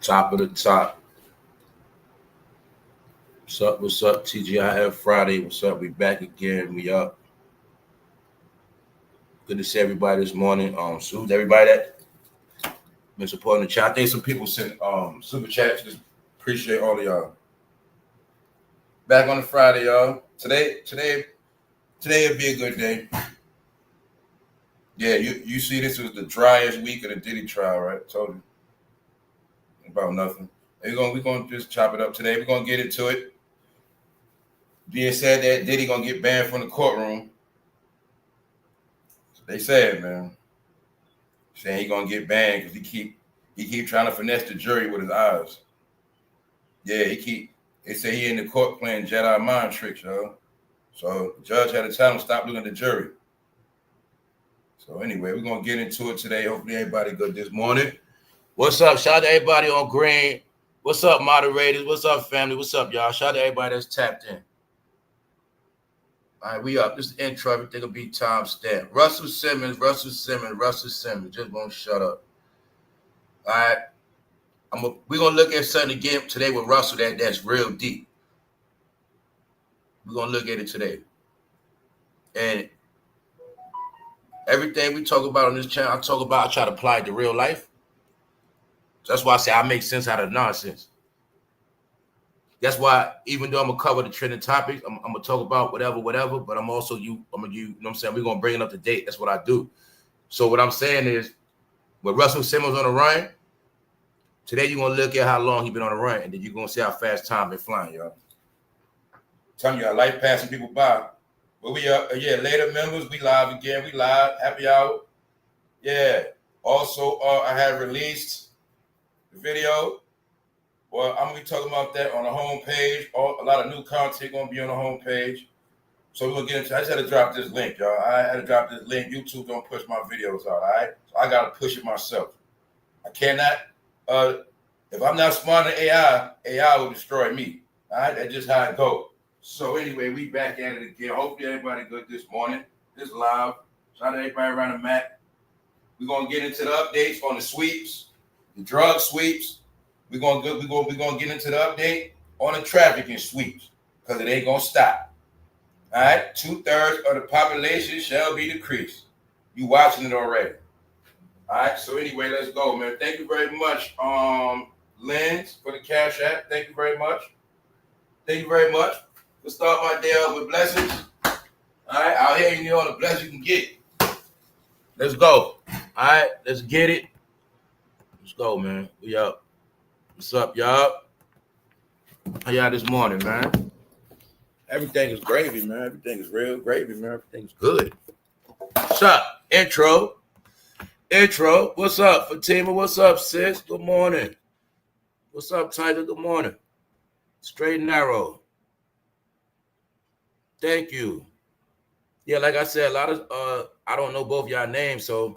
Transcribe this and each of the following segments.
Top of the top. What's up? What's up? TGIF Friday. What's up? We back again. We up. Good to see everybody this morning. Salute everybody that been supporting the chat. I think some people sent super chats. Just appreciate all of y'all. Back on the Friday, y'all. Today will be a good day. Yeah, you see, this was the driest week of the Diddy trial, right? Told you about nothing. We're gonna just chop it up today. We're gonna get into it. Being said that Diddy gonna get banned from the courtroom. They said, man, saying he gonna get banned because he keep trying to finesse the jury with his eyes. Yeah, they say he in the court playing Jedi mind tricks, y'all. So the judge had to tell him stop looking at the jury. So anyway, we're gonna get into it today. Hopefully everybody good this morning. What's up? Shout out to everybody on Green. What's up, moderators? What's up, family? What's up, y'all? Shout out to everybody that's tapped in. All right, we up. This is the intro. Everything will be time stamped. Russell Simmons. Just won't shut up. All right. We're going to look at something again today with Russell that's real deep. We're going to look at it today. And everything we talk about on this channel, I try to apply it to real life. So that's why I say I make sense out of nonsense. That's why, even though I'm going to cover the trending topics, I'm going to talk about whatever, but I'm also, you know what I'm saying? We're going to bring it up to date. That's what I do. So what I'm saying is, with Russell Simmons on the run, today you're going to look at how long he's been on the run, and then you're going to see how fast time been flying, y'all. I'm telling you, I like passing people by. But we up. Later members, we live again. We live. Happy hour. Yeah. Also, I have released the video. Well, I'm going to be talking about that on the homepage. A lot of new content going to be on the homepage. So we're going to get into it. I just had to drop this link, y'all. I had to drop this link. YouTube don't push my videos out, all right? So I got to push it myself. I cannot. If I'm not smart than AI will destroy me. All right? That's just how it goes. So anyway, we back at it again. Hopefully everybody good this morning. This live. Shout out to everybody around the map. We're going to get into the updates on the sweeps, the drug sweeps. We're gonna get into the update on the trafficking sweeps because it ain't gonna stop. All right, 2/3 of the population shall be decreased. You watching it already? All right. So anyway, let's go, man. Thank you very much, Lens, for the Cash App. Thank you very much. Let's start my day off with blessings. All right, out here you know all the blessings you can get. Let's go. All right, let's get it. Let's go, man. We up. What's up, y'all? How y'all this morning, man? Everything is gravy, man. Everything is real gravy, man. Everything's good. What's up? Intro. What's up, Fatima? What's up, sis? Good morning. What's up, Tiger? Good morning. Straight and narrow. Thank you. Yeah, like I said, a lot of I don't know both y'all names, so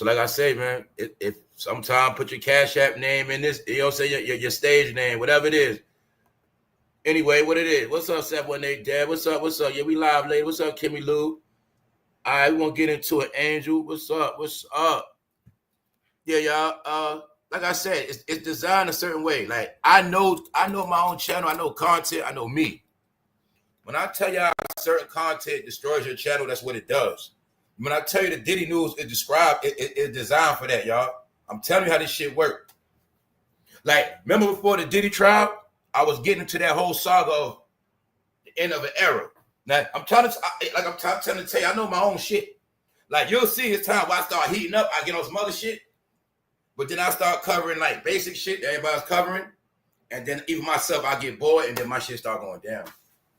like I say, man, if sometime put your Cash App name in this, you know, say your stage name, whatever it is. Anyway, what it is. What's up, 718 Dad? What's up? Yeah, we live later. What's up, Kimmy Lou? All right, we gonna get into it. Angel, what's up? Yeah, y'all. Like I said, it's designed a certain way. Like I know my own channel. I know content. I know me. When I tell y'all certain content destroys your channel, that's what it does. When I tell you the Diddy news is designed for that, y'all. I'm telling you how this shit worked. Like, remember before the Diddy trial, I was getting into that whole saga of the end of an era. Now, I'm trying to tell you, I know my own shit. Like, you'll see this time where I start heating up, I get on some other shit, but then I start covering, like, basic shit that everybody's covering, and then even myself, I get bored, and then my shit start going down.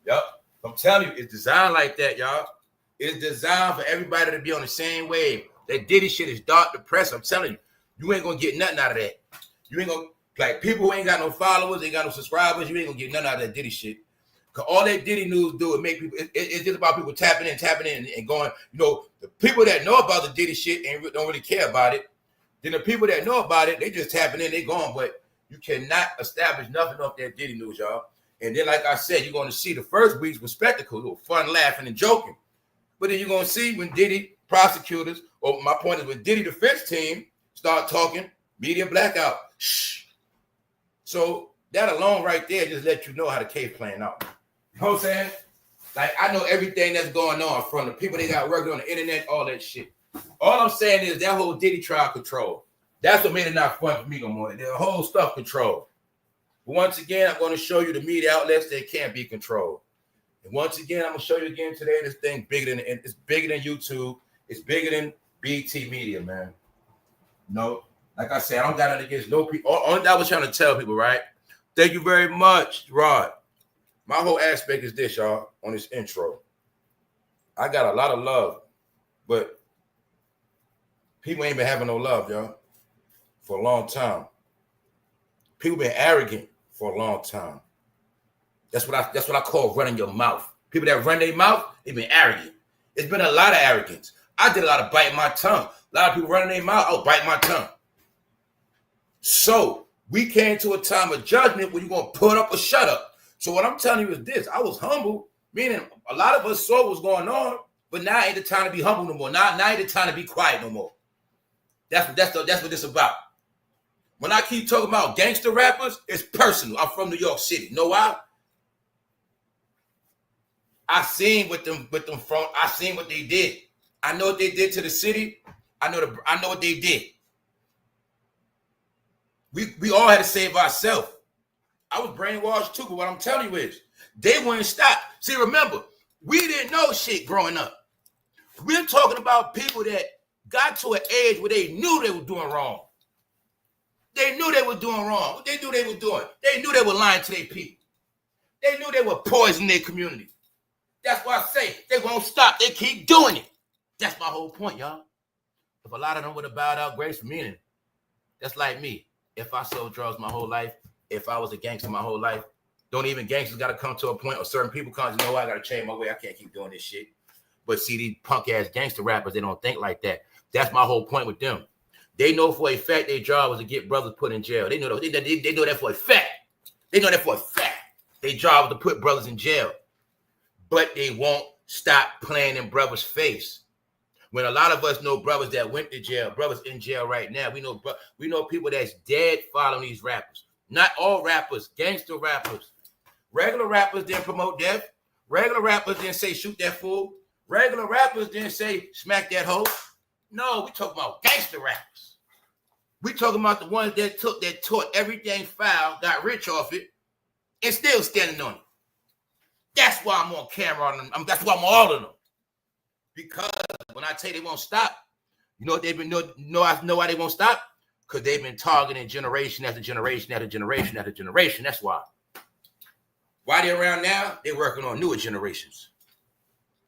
Yup. I'm telling you, it's designed like that, y'all. It's designed for everybody to be on the same wave. That Diddy shit is dark, depressed. I'm telling you, you ain't gonna get nothing out of that. You ain't gonna, like, people who ain't got no followers, ain't got no subscribers, you ain't gonna get nothing out of that Diddy shit. Cause all that Diddy news do is make people, it's just about people tapping in and going, you know, the people that know about the Diddy shit don't really care about it. Then the people that know about it, they just tapping in, they going, but you cannot establish nothing off that Diddy news, y'all. And then, like I said, you're going to see the first weeks with spectacle, fun, laughing, and joking. But then you're going to see when Diddy prosecutors, or my point is when Diddy defense team start talking, media blackout. Shh, So that alone right there just let you know how the case playing out. You know what I'm saying? Like, I know everything that's going on from the people they got working on the internet, all that shit. All I'm saying is that whole Diddy trial control. That's what made it not fun for me no more. The whole stuff control. But once again, I'm going to show you the media outlets that can't be controlled. And once again, I'm going to show you again today, this thing it's bigger than YouTube. It's bigger than BT Media, man. No, like I said, I don't got nothing against no people. Only thing I was trying to tell people, right? Thank you very much, Rod. My whole aspect is this, y'all, on this intro. I got a lot of love, but people ain't been having no love, y'all, for a long time. People been arrogant for a long time. That's what I call running your mouth. People that run their mouth, they've been arrogant. It's been a lot of arrogance. I did a lot of biting my tongue. A lot of people running their mouth, I'll bite my tongue. So we came to a time of judgment where you're going to put up or shut up. So what I'm telling you is this. I was humble, meaning a lot of us saw what's going on, but now ain't the time to be humble no more. Now ain't the time to be quiet no more. That's what this about. When I keep talking about gangster rappers, it's personal. I'm from New York City. Know why? I seen what I seen what they did. I know what they did to the city. I know what they did. We all had to save ourselves. I was brainwashed too, but what I'm telling you is they wouldn't stop. See, remember, we didn't know shit growing up. We're talking about people that got to an age where they knew they were doing wrong. They knew they were doing wrong. What they knew they were doing. They knew they were lying to their people. They knew they were poisoning their community. That's why I say they won't stop. They keep doing it. That's my whole point, y'all. If a lot of them would have bowed out grace for meaning, that's like me. If I sold drugs my whole life, if I was a gangster my whole life, don't even gangsters got to come to a point or certain people come, you know what, I got to change my way. I can't keep doing this shit. But see, these punk-ass gangster rappers, they don't think like that. That's my whole point with them. They know for a fact their job was to get brothers put in jail. They know that for a fact. They know that for a fact. Their job was to put brothers in jail. But they won't stop playing in brothers' face. When a lot of us know brothers that went to jail, brothers in jail right now, we know people that's dead following these rappers. Not all rappers, gangster rappers. Regular rappers didn't promote death. Regular rappers didn't say shoot that fool. Regular rappers didn't say smack that hoe. No, we talking about gangster rappers. We talking about the ones that taught everything foul, got rich off it, and still standing on it. That's why I'm on camera on them. That's why I'm all of them. Because when I tell you they won't stop, you know what they've been I know why they won't stop? Because they've been targeting generation after generation after generation after generation. That's why. Why they're around now, they're working on newer generations.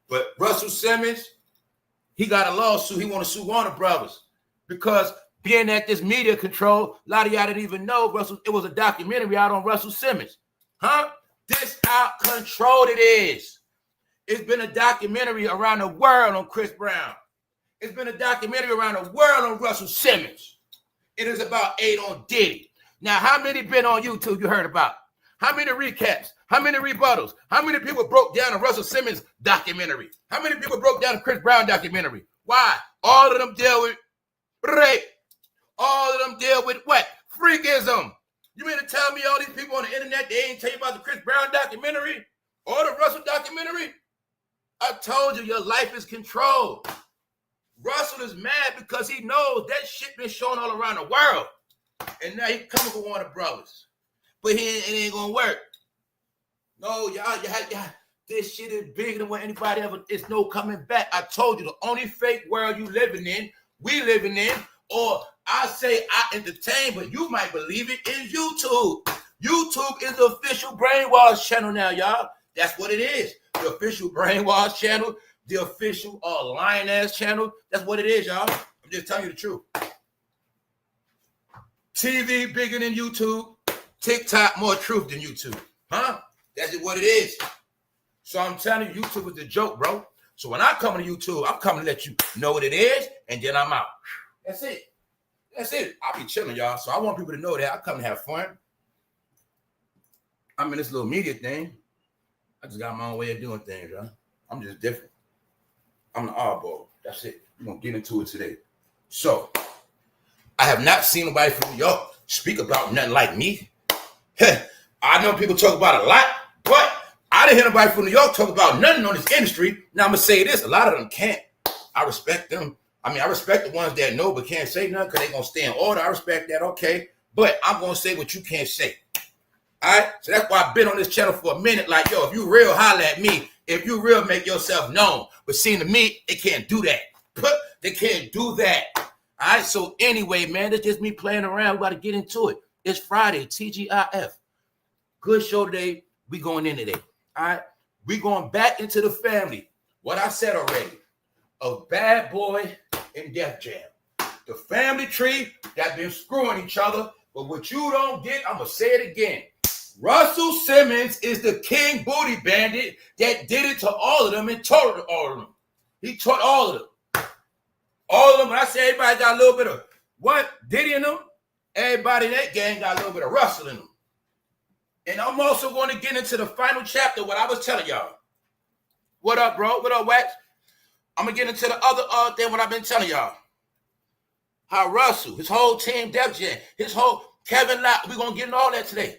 But Russell Simmons, he got a lawsuit. He want to sue Warner Brothers. Because being at this media control, a lot of y'all didn't even know it was a documentary out on Russell Simmons. Huh? This how controlled it is. It's been a documentary around the world on Chris Brown. It's been a documentary around the world on Russell Simmons. It is about 8 on Diddy. Now, how many been on YouTube you heard about? How many recaps? How many rebuttals? How many people broke down a Russell Simmons documentary? How many people broke down a Chris Brown documentary? Why? All of them deal with rape. All of them deal with what? Freakism. You mean to tell me all these people on the internet, they ain't tell you about the Chris Brown documentary or the Russell documentary? I told you, your life is controlled. Russell is mad because he knows that shit been shown all around the world. And now he coming for Warner Brothers. But it ain't gonna work. No, y'all, this shit is bigger than what anybody ever, it's no coming back. I told you, the only fake world you living in, we living in, or I say I entertain, but you might believe it, is YouTube. YouTube is the official brainwash channel now, y'all. That's what it is. The official brainwash channel, the official lying ass channel. That's what it is, y'all. I'm just telling you the truth. TV bigger than YouTube. TikTok more truth than YouTube. Huh? That's what it is. So I'm telling you, YouTube is the joke, bro. So when I come to YouTube, I'm coming to let you know what it is, and then I'm out. That's it. That's it. I'll be chilling, y'all. So I want people to know that I come to have fun. I'm in this little media thing. I just got my own way of doing things, y'all. I'm just different. I'm the oddball. That's it. We're going to get into it today. So, I have not seen nobody from New York speak about nothing like me. I know people talk about a lot, but I didn't hear nobody from New York talk about nothing on this industry. Now I'm gonna say this: a lot of them can't. I respect them. I mean, I respect the ones that know but can't say nothing because they're gonna stay in order. I respect that, okay. But I'm gonna say what you can't say. All right. So that's why I've been on this channel for a minute. Like, yo, if you real, holler at me. If you real, make yourself known. But seeing to me, they can't do that. They can't do that. All right. So anyway, man, it's just me playing around. We got to get into it. It's Friday, TGIF. Good show today. We going in today. All right. We going back into the family. What I said already. Of Bad Boy and Def Jam. The family tree that been screwing each other. But what you don't get, I'm going to say it again. Russell Simmons is the king booty bandit that did it to all of them and taught all of them. He taught all of them. All of them. When I say everybody got a little bit of what? Diddy in them. Everybody in that gang got a little bit of Russell in them. And I'm also going to get into the final chapter, what I was telling y'all. What up, bro? What up, Wax? I'm going to get into the other thing what I've been telling y'all. How Russell, his whole team, Def Jam, his whole Kevin Lott, we're going to get into all that today.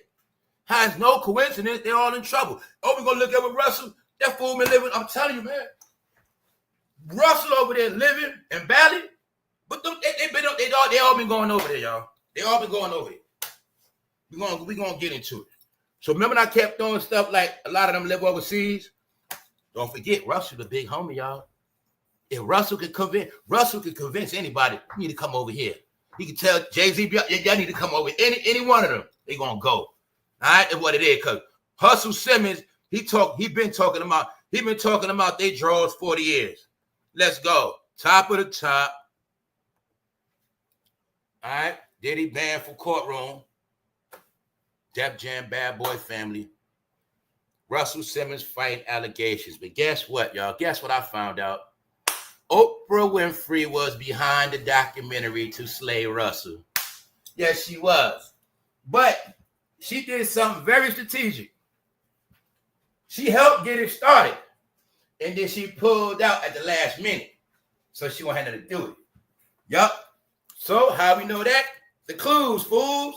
How it's no coincidence they're all in trouble. Oh, we're going to look at what Russell, that fool been living. I'm telling you, man. Russell over there living in Valley, but they all been going over there, y'all. They all been going over there. We're going to get into it. So remember I kept throwing stuff like a lot of them live overseas? Don't forget, Russell the big homie, y'all. If Russell could convince anybody, you need to come over here. He can tell Jay-Z, y'all need to come over. Any one of them, they gonna go. All right, and what it is, because Russell Simmons, he been talking about they draws 40 years. Let's go. Top of the top. All right, Diddy banned for courtroom. Def Jam Bad Boy family. Russell Simmons fighting allegations. But guess what, y'all? Guess what I found out? Oprah Winfrey was behind the documentary to slay Russell. Yes, she was. But she did something very strategic. She helped get it started. And then she pulled out at the last minute. So she won't have nothing to do with it. Yup. So how we know that? The clues, fools.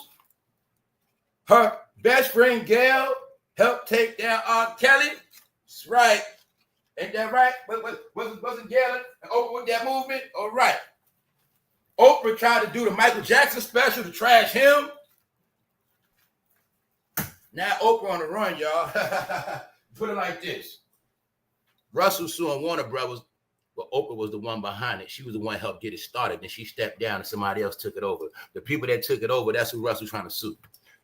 Her best friend Gail helped take down R. Kelly. That's right. Ain't that right? Wasn't Gail and Oprah with that movement? All right. Oprah tried to do the Michael Jackson special to trash him. Now Oprah on the run, y'all. Put it like this. Russell suing Warner Brothers, but Oprah was the one behind it. She was the one that helped get it started. Then she stepped down and somebody else took it over. The people that took it over, that's who Russell's trying to sue.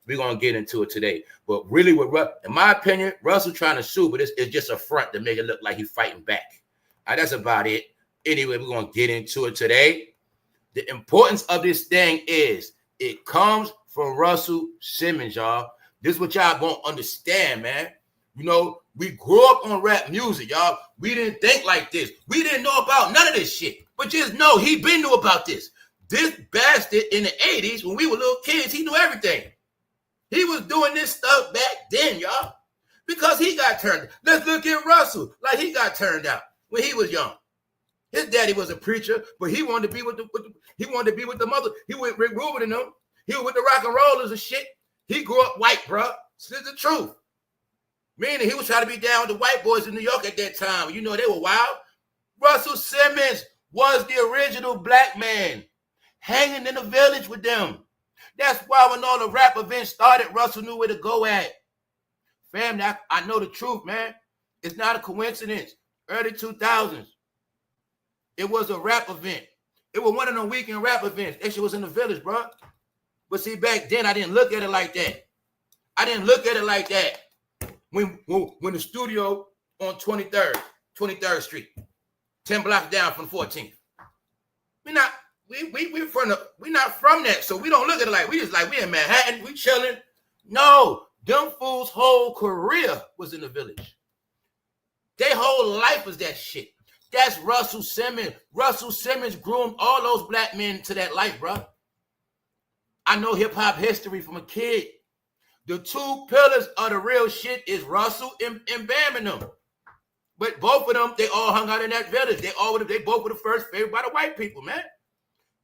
We're going to get into it today. But really, in my opinion, Russell trying to sue, but it's just a front to make it look like he's fighting back. That's about it. Anyway, we're going to get into it today. The importance of this thing is it comes from Russell Simmons, y'all. This is what y'all won't understand, man. You know, we grew up on rap music, y'all. We didn't think like this. We didn't know about none of this shit. But just know he been knew about this. This bastard in the 80s, when we were little kids, he knew everything. He was doing this stuff back then, y'all, because he got turned. Let's look at Russell, like he got turned out when he was young. His daddy was a preacher, but he wanted to be with the mother. He went Rick Rubin and them. He was with the rock and rollers and shit. He grew up white, bro. This is the truth. Meaning he was trying to be down with the white boys in New York at that time. You know, they were wild. Russell Simmons was the original black man hanging in the village with them. That's why when all the rap events started, Russell knew where to go at. Family, I know the truth, man. It's not a coincidence. Early 2000s. It was a rap event. It was one of them weekend rap events. That shit was in the village, bro. But see, back then, I didn't look at it like that. I didn't look at it like that. When the studio on 23rd Street, 10 blocks down from 14th. We're not from that, so we don't look at it like we in Manhattan, we chilling. No, them fools' whole career was in the village. Their whole life was that shit. That's Russell Simmons. Russell Simmons groomed all those black men to that life, bro. I know hip hop history from a kid. The two pillars of the real shit is Russell and Bam and them. But both of them, they all hung out in that village. They both were the first favorite by the white people, man.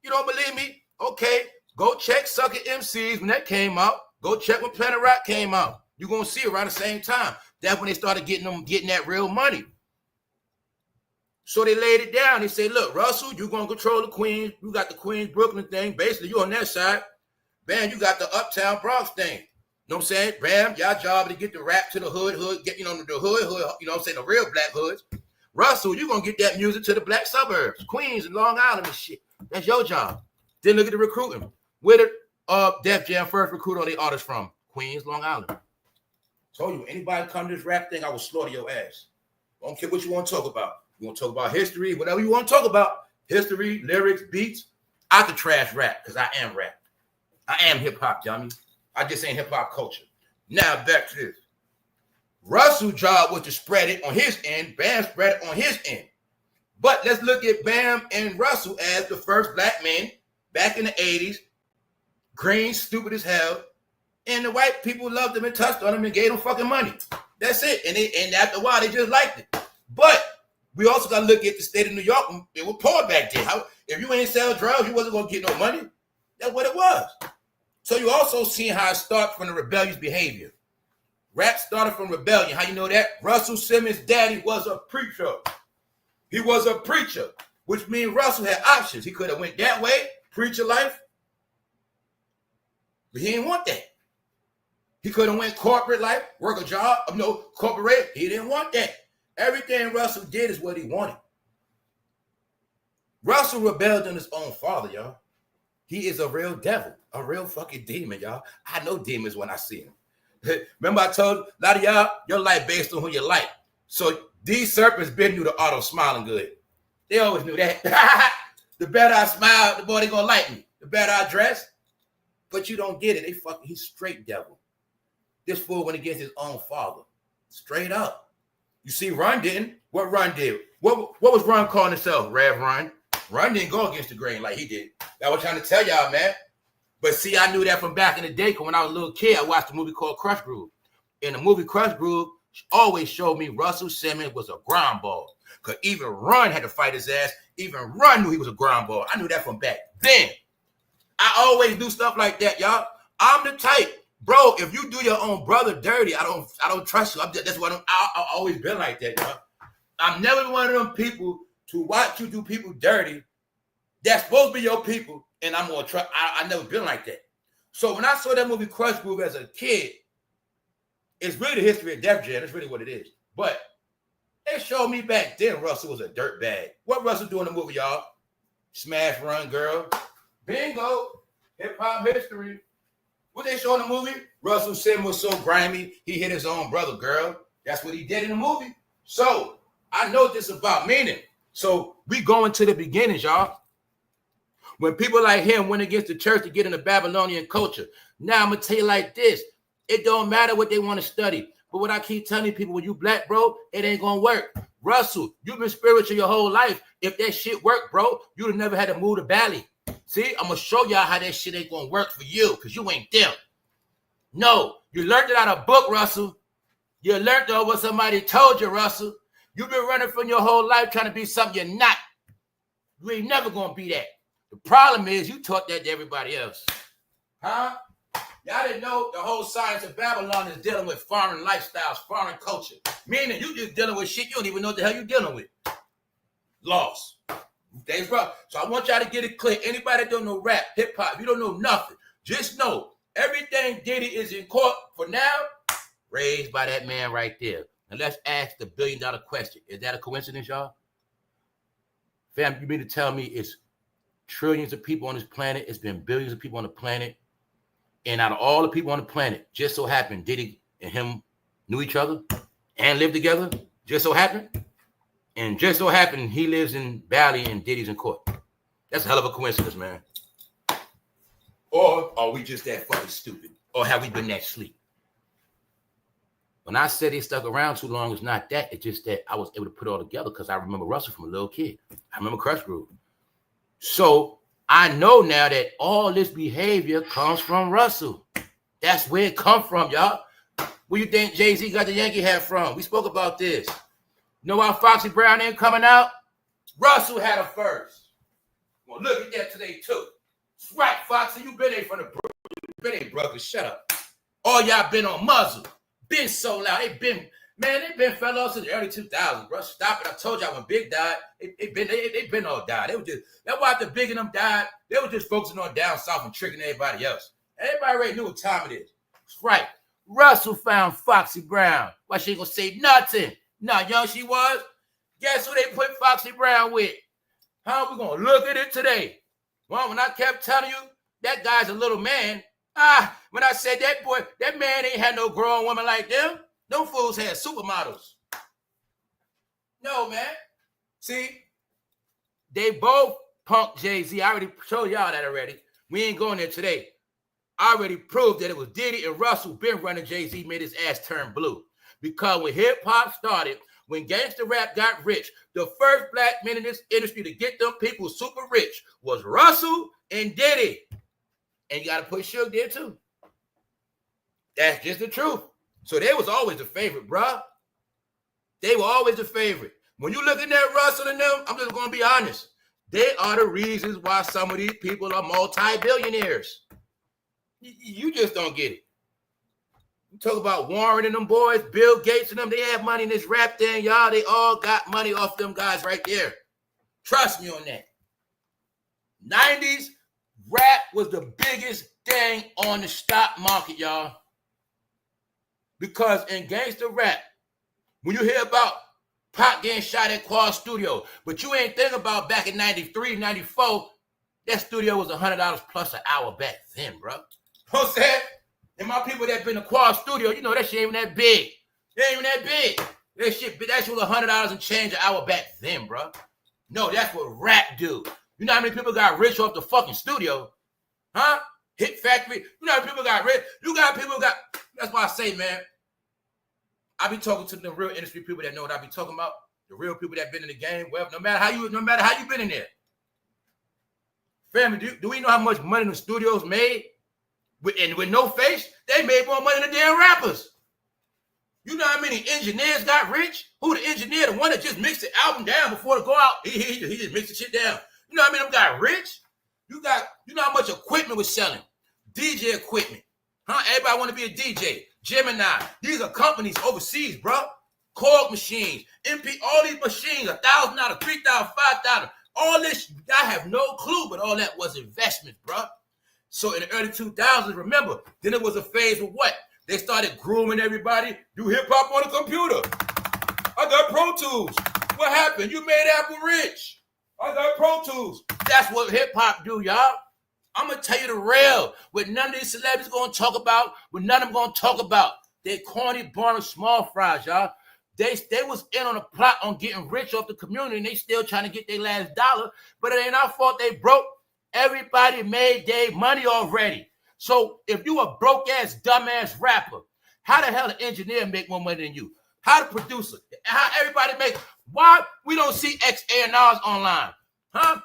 You don't believe me? Okay, go check Sucker MCs when that came out. Go check when Planet Rock came out. You're gonna see around the same time. That's when they started getting that real money. So they laid it down. They say, look, Russell, you're gonna control the Queens. You got the Queens, Brooklyn thing. Basically, you on that side. Bam, you got the Uptown Bronx thing. You know what I'm saying? Bam, y'all job to get the rap to the hood, get, you know, the hood, you know what I'm saying, the real black hoods. Russell, you're going to get that music to the black suburbs, Queens and Long Island and shit. That's your job. Then look at the recruiting. Where did Def Jam first recruit all the artists from? Queens, Long Island. Told you, anybody come to this rap thing, I will slaughter your ass. I don't care what you want to talk about. You want to talk about history, whatever you want to talk about. History, lyrics, beats. I could trash rap because I am rap. I am hip-hop, dummy. I just ain't hip-hop culture. Now back to this. Russell's job was to spread it on his end. Bam spread it on his end. But let's look at Bam and Russell as the first black men back in the 80s. Green, stupid as hell. And the white people loved them and touched on them and gave them fucking money. That's it. And after a while, they just liked it. But we also got to look at the state of New York. It was poor back then. If you ain't sell drugs, you wasn't going to get no money. That's what it was. So you also see how it starts from the rebellious behavior. Rap started from rebellion. How you know that? Russell Simmons' daddy was a preacher. He was a preacher, which means Russell had options. He could have went that way, preacher life, but he didn't want that. He could have went corporate life, work a job, corporate. He didn't want that. Everything Russell did is what he wanted. Russell rebelled on his own father, y'all. He is a real devil, a real fucking demon, y'all. I know demons when I see them. Remember I told a lot of y'all, your life based on who you like. So these serpents been knew the auto smiling good. They always knew that. The better I smile, the more they gonna like me. The better I dress. But you don't get it. He's straight devil. This fool went against his own father. Straight up. You see, Run didn't. What Run did? What was Run calling himself? Rev Run. Run didn't go against the grain like he did. I was trying to tell y'all, man. But see, I knew that from back in the day. Because when I was a little kid, I watched a movie called Crush Groove. In the movie Crush Groove, always showed me Russell Simmons was a ground ball. Because even Run had to fight his ass. Even Run knew he was a ground ball. I knew that from back then. I always do stuff like that, y'all. I'm the type. Bro, if you do your own brother dirty, I don't trust you. That's what I've always been like that, y'all. I'm never one of them people to watch you do people dirty. That's supposed to be your people, and I'm gonna try. I never been like that. So when I saw that movie Crush Groove as a kid, it's really the history of Def Jam. That's really what it is. But they showed me back then Russell was a dirtbag. What Russell do in the movie, y'all? Smash Run Girl. Bingo. Hip hop history. What they show in the movie? Russell Simmons was so grimy, he hit his own brother, girl. That's what he did in the movie. So I know this about meaning. So we going to the beginnings, y'all. When people like him went against the church to get in the Babylonian culture. Now I'm going to tell you like this. It don't matter what they want to study. But what I keep telling people, when you black, bro, it ain't going to work. Russell, you've been spiritual your whole life. If that shit worked, bro, you'd have never had to move to Bali. See, I'm going to show y'all how that shit ain't going to work for you because you ain't them. No, you learned it out of a book, Russell. You learned it what somebody told you, Russell. You've been running from your whole life trying to be something you're not. You ain't never going to be that. The problem is you taught that to everybody else. Huh? Y'all didn't know the whole science of Babylon is dealing with foreign lifestyles, foreign culture. Meaning you just dealing with shit you don't even know what the hell you're dealing with. Lost. Thanks, bro. So I want y'all to get it clear. Anybody that don't know rap, hip-hop, you don't know nothing. Just know everything Diddy is in court for now, raised by that man right there. Now let's ask the billion-dollar question. Is that a coincidence, y'all? Fam, you mean to tell me it's trillions of people on this planet, it's been billions of people on the planet, and out of all the people on the planet, just so happened Diddy and him knew each other and lived together? Just so happened? And just so happened he lives in Bali and Diddy's in court. That's a hell of a coincidence, man. Or are we just that fucking stupid? Or have we been that sleep? When I said they stuck around too long, it's not that. It's just that I was able to put it all together because I remember Russell from a little kid. I remember Crush Groove. So I know now that all this behavior comes from Russell. That's where it come from, y'all. Where you think Jay-Z got the Yankee hat from? We spoke about this. You know why Foxy Brown ain't coming out? Russell had her first. Well, look at that today, too. That's right, Foxy. You been there from the Brooklyn. You been there, brother. Shut up. All y'all been on muzzle. Been so loud. They been fell off since the early 2000s, bro. Stop it. I told y'all when Big died, they been all died. They were just, that's why after Big and them died, they were just focusing on down south and tricking everybody else. Everybody already knew what time it is. That's right. Russell found Foxy Brown. Why she ain't gonna say nothing? No, young she was. Guess who they put Foxy Brown with? How we gonna look at it today? Well, when I kept telling you that guy's a little man, when I said that boy, that man ain't had no grown woman like them. Them fools had supermodels. No, man. See, they both punked Jay-Z. I already showed y'all that already. We ain't going there today. I already proved that it was Diddy and Russell been running. Jay-Z made his ass turn blue. Because when hip-hop started, when gangster rap got rich, the first black men in this industry to get them people super rich was Russell and Diddy. And you got to put Suge there too. That's just the truth. So they was always the favorite, bruh. They were always the favorite. When you looking at Russell and them, I'm just going to be honest. They are the reasons why some of these people are multi-billionaires. You just don't get it. You talk about Warren and them boys, Bill Gates and them, they have money in this rap thing, y'all. They all got money off them guys right there. Trust me on that. 90s, rap was the biggest thing on the stock market, y'all. Because in gangster rap, when you hear about Pac getting shot at Quad Studio, but you ain't think about back in 93, 94, that studio was $100 plus an hour back then, bro. You know what I'm saying? And my people that been to Quad Studio, you know that shit ain't even that big. It ain't even that big. That shit was $100 and change an hour back then, bro. No, that's what rap do. You know how many people got rich off the fucking studio? Huh? Hit Factory. You know how many people got rich? You got people got... That's why I say, man, I be talking to the real industry people that know what I be talking about. The real people that been in the game. Well, no matter how you been in there. Family, do we know how much money the studios made? With no face, they made more money than the damn rappers. You know how many engineers got rich? Who the engineer? The one that just mixed the album down before to go out. He just mixed the shit down. You know how many of them got rich? You know how much equipment was selling? DJ equipment. Huh? Everybody want to be a DJ. Gemini. These are companies overseas, bro. Korg machines. MP, all these machines, $1,000, $3,000, $5,000. All this, I have no clue, but all that was investment, bro. So in the early 2000s, remember, then it was a phase of what? They started grooming everybody. Do hip-hop on a computer. I got Pro Tools. What happened? You made Apple rich. I got Pro Tools. That's what hip-hop do, y'all. I'm going to tell you the real. What none of these celebrities going to talk about, what none of them going to talk about. They corny, boring, small fries, y'all. They was in on a plot on getting rich off the community, and they still trying to get their last dollar. But it ain't our fault they broke. Everybody made their money already. So if you a broke-ass, dumbass rapper, how the hell an engineer make more money than you? How the producer? How everybody make? Why we don't see XA&Rs online? Huh?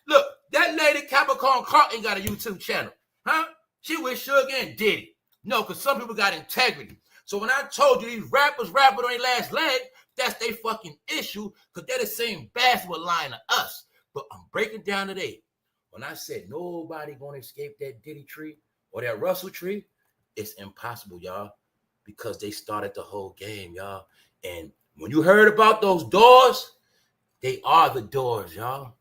Look, that lady Capricorn Clark ain't got a YouTube channel. Huh? She with Suge and Diddy. No, because some people got integrity. So when I told you these rappers rapping on their last leg, that's their fucking issue because they're the same basketball line of us. But I'm breaking down today. When I said nobody gonna escape that Diddy tree or that Russell tree, it's impossible, y'all, because they started the whole game, y'all. And when you heard about those doors, they are the doors, y'all.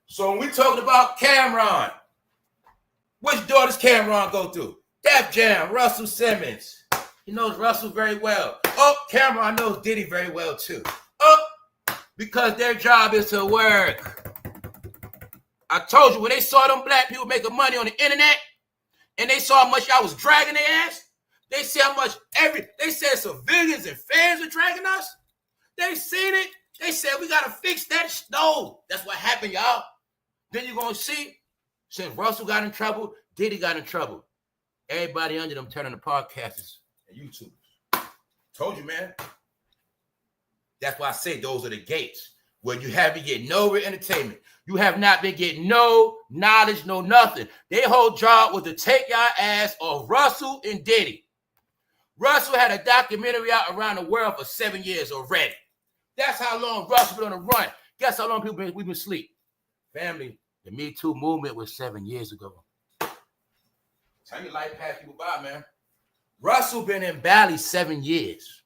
So when we talking about Cameron, which door does Cameron go through? Def Jam, Russell Simmons. He knows Russell very well. Oh, Cameron knows Diddy very well too. Oh, because their job is to work. I told you, when they saw them black people making money on the internet, and they saw how much y'all was dragging their ass, they see how much they said civilians and fans are dragging us. They seen it. They said, we got to fix that stove. That's what happened, y'all. Then you're going to see, since Russell got in trouble, Diddy got in trouble. Everybody under them turning to podcasters and YouTubers. Told you, man. That's why I say those are the gates where you haven't get no entertainment. You have not been getting no knowledge, no nothing. Their whole job was to take your ass off Russell and Diddy. Russell had a documentary out around the world for 7 years already. That's how long Russell been on the run. Guess how long we've been asleep? Family, the Me Too movement was 7 years ago. Tell your life pass people by, man. Russell been in Bali 7 years.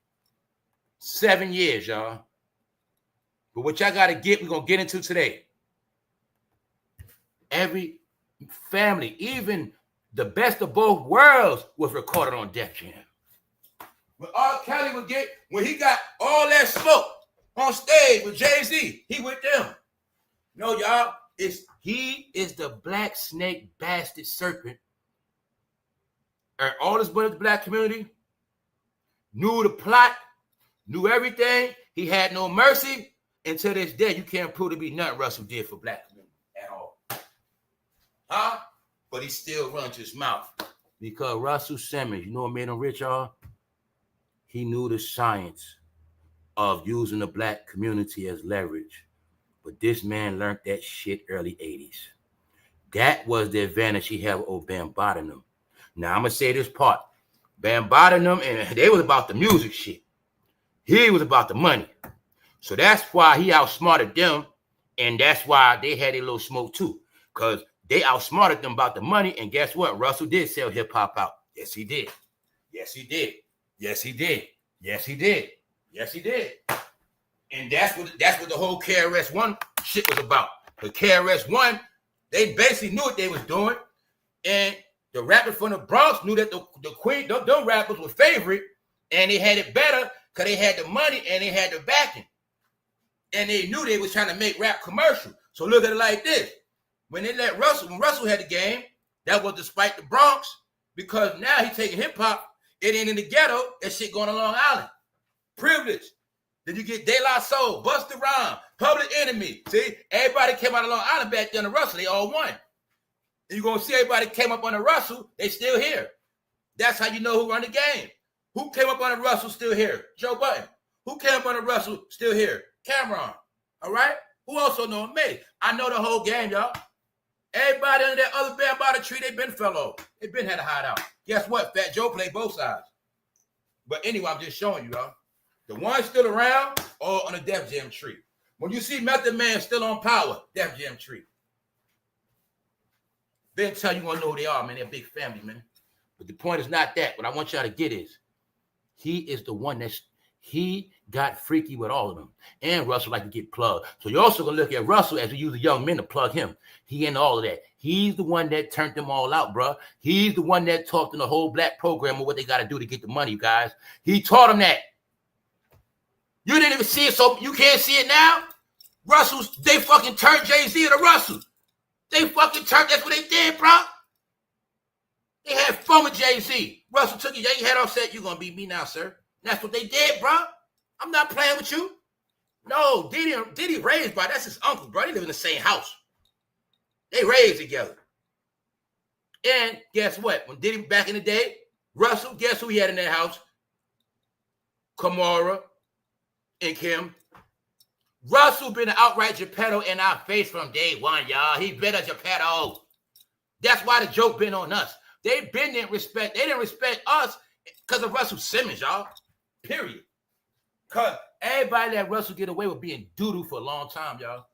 7 years, y'all. But what y'all got to get, we're going to get into today. Every family, even the best of both worlds, was recorded on Def Jam. When R. Kelly would get, when he got all that smoke on stage with Jay-Z, he with them. No, y'all, he is the black snake bastard serpent. And all this but the black community knew the plot, knew everything. He had no mercy. Until this day, you can't prove to be nothing Russell did for black community at all. Huh? But he still runs his mouth. Because Russell Simmons, you know what made him rich, y'all? He knew the science of using the black community as leverage. But this man learned that shit early 80s. That was the advantage he had with Bam Bottom. Now, I'm going to say this part. Bam Bottom, and they was about the music shit. He was about the money. So that's why he outsmarted them, and that's why they had a little smoke too, because they outsmarted them about the money, and guess what? Russell did sell hip-hop out. Yes, he did. Yes, he did. Yes, he did. Yes, he did. Yes, he did. And that's what the whole KRS-One shit was about. The KRS-One, they basically knew what they was doing, and the rappers from the Bronx knew that the Queen, them rappers were favorite, and they had it better because they had the money and they had the backing. And they knew they was trying to make rap commercial. So look at it like this. When Russell had the game, that was despite the Bronx, because now he's taking hip-hop, it ain't in the ghetto, that shit going on Long Island. Privilege. Then you get De La Soul, Bustarhymes, Public Enemy. See, everybody came out of Long Island back then to Russell, they all won. And you're going to see everybody came up under Russell, they still here. That's how you know who run the game. Who came up under Russell still here? Joe Budden. Who came up under Russell still here? Cameron, all right? Who also know me? I know the whole game, y'all. Everybody under that other band by the tree, they been fell over. They been had a hideout. Guess what? fatjoe played both sides. But anyway, I'm just showing you, y'all. The ones still around, all on the Def Jam tree. When you see Method Man still on power, Def Jam tree. Then tell you want to know who they are, man. They're a big family, man. But the point is not that. What I want y'all to get is, he is the one he got freaky with all of them. And Russell like to get plugged. So you're also going to look at Russell as we use the young men to plug him. He in all of that. He's the one that turned them all out, bro. He's the one that taught them the whole black program of what they got to do to get the money, guys. He taught them that. You didn't even see it, so you can't see it now? They fucking turned Jay-Z into Russell. They fucking turned, that's what they did, bro. They had fun with Jay-Z. Russell took your head off, said, you're going to beat me now, sir. That's what they did, bro. I'm not playing with you. No, Diddy raised, bro. That's his uncle, bro. They live in the same house. They raised together. And guess what? When Diddy back in the day, Russell, guess who he had in that house? Kimporter and Kim. Russell been an outright Geppetto in our face from day one, y'all. He been a Geppetto. That's why the joke been on us. They didn't respect us because of Russell Simmons, y'all. Period. Because everybody let Russell get away with being doo-doo for a long time, y'all.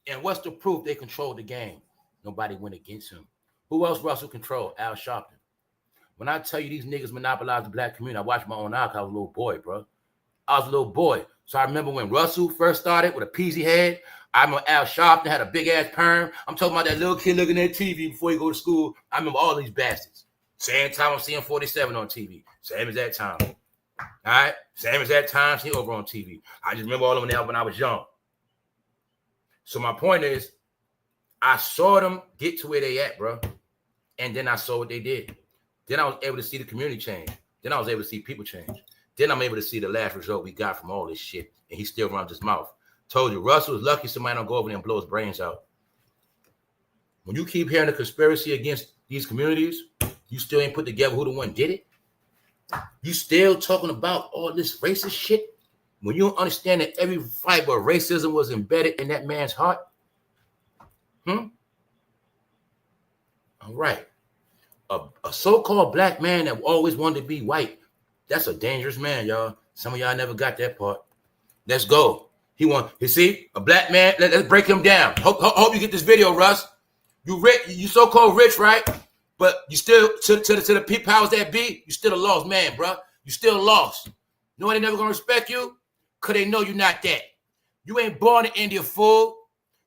And what's the proof? They controlled the game. Nobody went against him. Who else Russell controlled? Al Sharpton. When I tell you these niggas monopolized the black community, I watched my own eye because I was a little boy, bro. I was a little boy. So I remember when Russell first started with a peasy head. I remember Al Sharpton had a big-ass perm. I'm talking about that little kid looking at TV before he go to school. I remember all these bastards. Same time I'm seeing 47 on TV. Same as that time. All right? Same as that time she over on TV. I just remember all of them when I was young. So my point is, I saw them get to where they at, bro. And then I saw what they did. Then I was able to see the community change. Then I was able to see people change. Then I'm able to see the last result we got from all this shit. And he still runs his mouth. Told you, Russell is lucky somebody don't go over there and blow his brains out. When you keep hearing the conspiracy against these communities, you still ain't put together who the one did it. You still talking about all this racist shit when you don't understand that every fiber of racism was embedded in that man's heart. All right. A so-called black man that always wanted to be white, that's a dangerous man, y'all. Some of y'all never got that part. Let's go. You see, a black man, let's break him down. Hope you get this video, Russ. You rich, you so-called rich, right? But you still, to the powers that be, you still a lost man, bro. You still lost. You know why they never gonna respect you? Because they know you're not that. You ain't born in India, fool.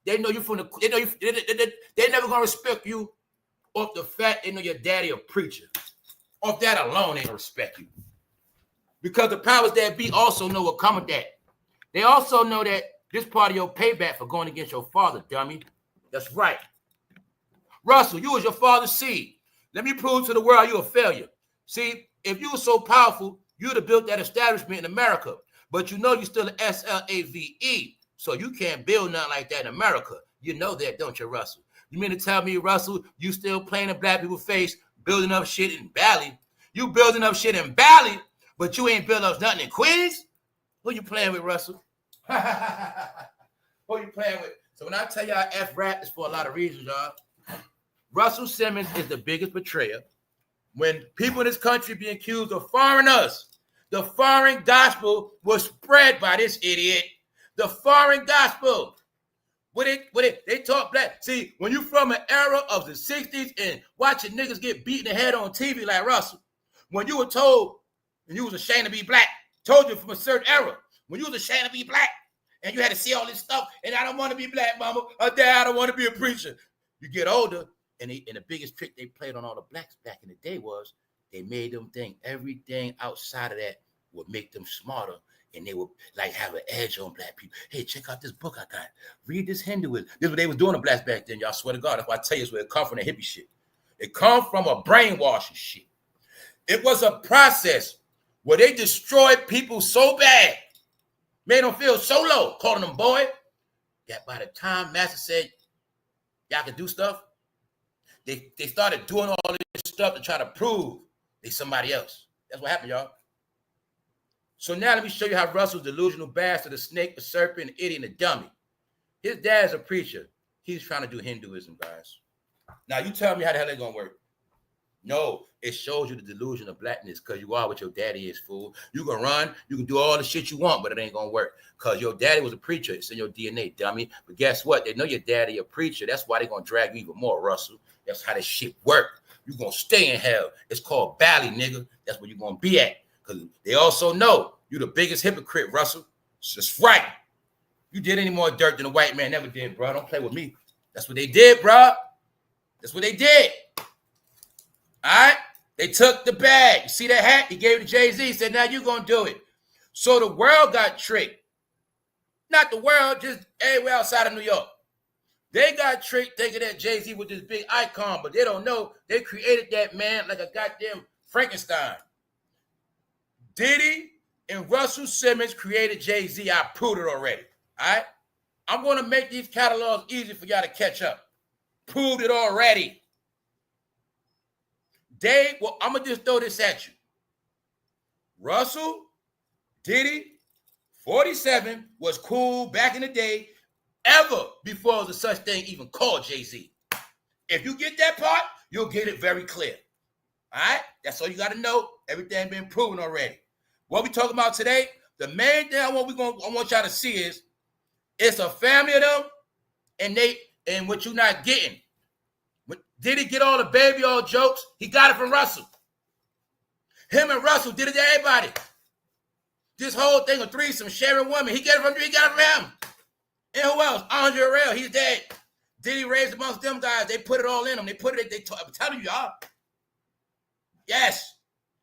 They know you from the, they know you, they never gonna respect you off the fact they know your daddy a preacher. Off that alone, they don't respect you. Because the powers that be also know what come with that. They also know that this part of your payback for going against your father, dummy. That's right. Russell, you was your father's seed. Let me prove to the world you're a failure. See, if you were so powerful, you'd have built that establishment in America. But you know you're still an SLAVE, so you can't build nothing like that in America. You know that, don't you, Russell? You mean to tell me, Russell, you still playing in black people's face, building up shit in Bali? You building up shit in Bali, but you ain't building up nothing in Queens? Who you playing with, Russell? Who you playing with? So when I tell y'all F-rap, it's for a lot of reasons, y'all. Russell Simmons is the biggest betrayer. When people in this country be accused of foreigners, the foreign gospel was spread by this idiot. The foreign gospel. They talk black. See, when you from an era of the 60s and watching niggas get beaten in the head on TV like Russell, when you were told and you was ashamed to be black, told you from a certain era, when you was ashamed to be black and you had to see all this stuff, and I don't want to be black, mama, or dad, I don't want to be a preacher. You get older, and the biggest trick they played on all the blacks back in the day was they made them think everything outside of that would make them smarter, and they would like have an edge on black people. Hey, check out this book I got. Read this Hinduism. This is what they was doing to blacks back then, y'all. Swear to God. That's why I tell you it's where it come from, the hippie shit. It come from a brainwashing shit. It was a process where they destroyed people so bad, made them feel so low, calling them boy, that by the time Master said, y'all can do stuff, they started doing all this stuff to try to prove they somebody else. That's what happened, y'all. So now let me show you how Russell's delusional bastard, a snake, a serpent, an idiot, and a dummy. His dad's a preacher. He's trying to do Hinduism, guys. Now you tell me how the hell that's gonna work. No, it shows you the delusion of blackness because you are what your daddy is, fool. You can run, you can do all the shit you want, but it ain't gonna work because your daddy was a preacher. It's in your DNA, dummy. But guess what? They know your daddy a preacher. That's why they're gonna drag you even more, Russell. That's how this shit work. You're gonna stay in hell. It's called Bali, nigga. That's where you're gonna be at. Because they also know you're the biggest hypocrite, Russell. That's right. You did any more dirt than a white man never did, bro. Don't play with me. That's what they did, bro. That's what they did. All right? They took the bag. You see that hat? He gave it to Jay-Z. Said, now you're going to do it. So the world got tricked. Not the world, just everywhere outside of New York. They got tricked thinking that Jay-Z was this big icon, but they don't know they created that man like a goddamn Frankenstein. Diddy and Russell Simmons created Jay-Z. I proved it already. All right? I'm going to make these catalogs easy for y'all to catch up. Proved it already. I'm going to just throw this at you. Russell, Diddy, 47 was cool back in the day, ever before there was a such thing even called Jay-Z. If you get that part, you'll get it very clear. All right? That's all you got to know. Everything been proven already. What we talking about today, the main thing I want y'all to see is it's a family of them, and what you're not getting. Did he get all the baby oil jokes? He got it from Russell. Him and Russell did it to everybody. This whole thing of threesome, sharing women, he got it from him. And who else? Andre Harrell, he's dead. Diddy raised amongst them guys. They put it all in him. I'm telling you, y'all. Yes.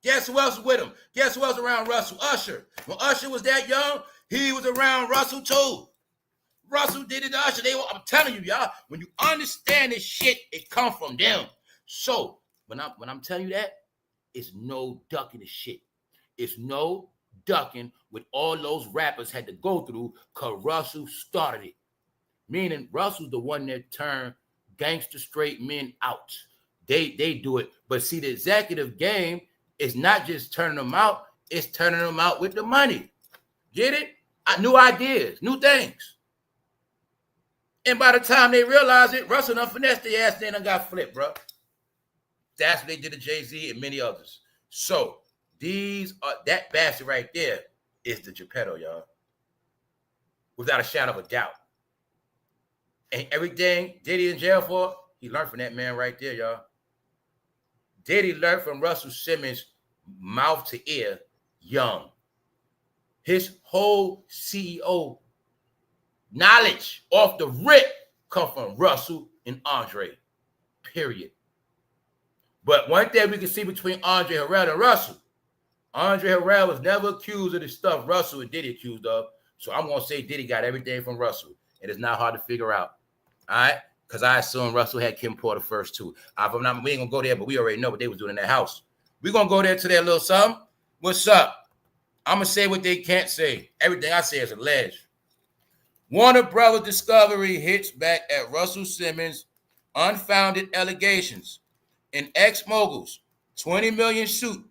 Guess who else was with him? Guess who else around Russell? Usher. When Usher was that young, he was around Russell too. Russell did it to Usher. I'm telling you, y'all, when you understand this shit, it comes from them. So when I'm telling you that, it's no ducking the shit. It's no ducking what all those rappers had to go through because Russell started it. Meaning Russell's the one that turned gangster straight men out. They do it. But see, the executive game is not just turning them out, it's turning them out with the money. Get it? New ideas, new things. And by the time they realize it, Russell done finessed their ass, they done got flipped, bro. That's what they did to Jay-Z and many others. So that bastard right there is the Geppetto, y'all. Without a shadow of a doubt. And everything Diddy in jail for, he learned from that man right there, y'all. Diddy learned from Russell Simmons mouth to ear young. His whole CEO knowledge off the rip come from Russell and Andre, period. But one thing we can see between Andre Harrell and Russell, Andre Harrell was never accused of the stuff Russell and Diddy accused of. So I'm going to say Diddy got everything from Russell. And it's not hard to figure out. All right? Because I assume Russell had kimporter first, too. We ain't going to go there, but we already know what they was doing in that house. We're going to go there to their little something. What's up? I'm going to say what they can't say. Everything I say is alleged. Warner Brothers Discovery hits back at Russell Simmons' unfounded allegations in ex-moguls 20 million suit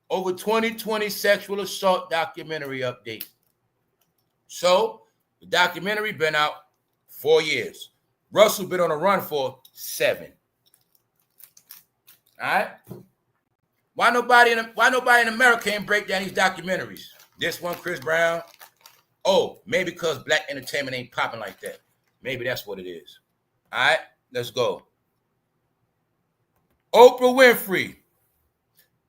over 2020 sexual assault documentary update. So the documentary been out 4 years. Russell been on a run for 7. All right. Why nobody in America ain't break down these documentaries? This one, Chris Brown. Oh, maybe because black entertainment ain't popping like that. Maybe that's what it is. All right, let's go. Oprah Winfrey.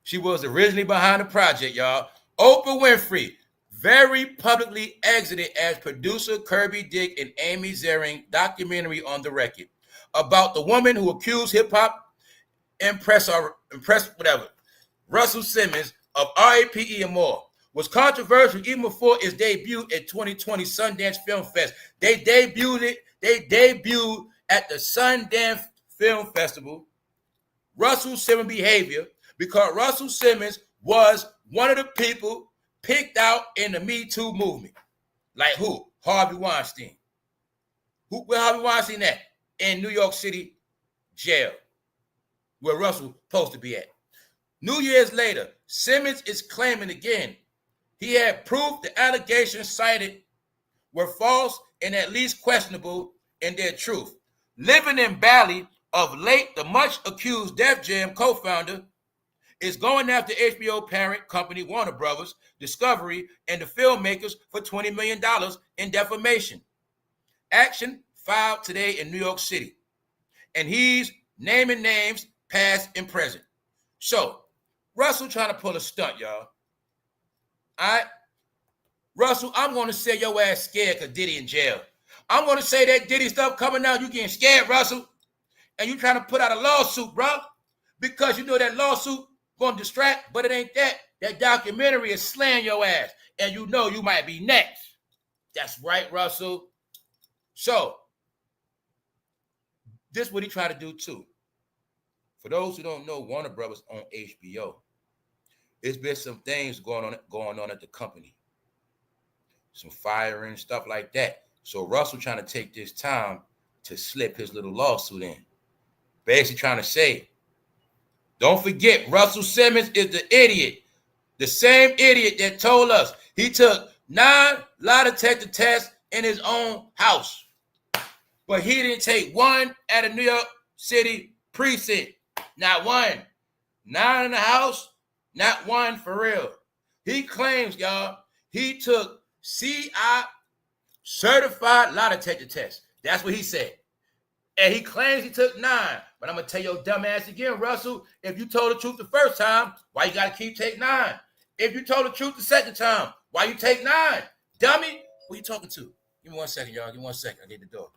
She was originally behind the project, y'all. Oprah Winfrey very publicly exited as producer Kirby Dick and Amy Ziering documentary on the record about the woman who accused hip-hop impress Russell Simmons of RAPE and more. Was controversial even before its debut at 2020 Sundance Film Fest. They debuted at the Sundance Film Festival. Russell Simmons behavior, because Russell Simmons was one of the people picked out in the Me Too movement. Like who? Harvey Weinstein. Where Harvey Weinstein at? In New York City jail, where Russell supposed to be at. New Year's later, Simmons is claiming again he had proof the allegations cited were false and at least questionable in their truth. Living in Bali of late, the much-accused Def Jam co-founder is going after HBO parent company Warner Brothers Discovery and the filmmakers for $20 million in defamation. Action filed today in New York City. And he's naming names past and present. So, Russell trying to pull a stunt, y'all. All right? Russell, I'm going to say your ass scared because Diddy in jail. I'm going to say that Diddy stuff coming out, you getting scared, Russell. And you trying to put out a lawsuit, bro. Because you know that lawsuit going to distract, but it ain't that. That documentary is slaying your ass. And you know you might be next. That's right, Russell. So, this is what he tried to do too. For those who don't know, Warner Brothers on HBO. There's been some things going on at the company. Some firing, stuff like that. So Russell trying to take this time to slip his little lawsuit in. Basically trying to say, don't forget, Russell Simmons is the idiot. The same idiot that told us he took 9 lie detector tests in his own house. But he didn't take one at a New York City precinct. Not one. 9 in the house. Not one for real. He claims, y'all, he took CI certified lie detector tests. That's what he said. And he claims he took 9. But I'm going to tell your dumb ass again, Russell, if you told the truth the first time, why you got to keep take 9? If you told the truth the second time, why you take 9? Dummy, who you talking to? Give me 1 second, y'all. Give me 1 second. I get the door.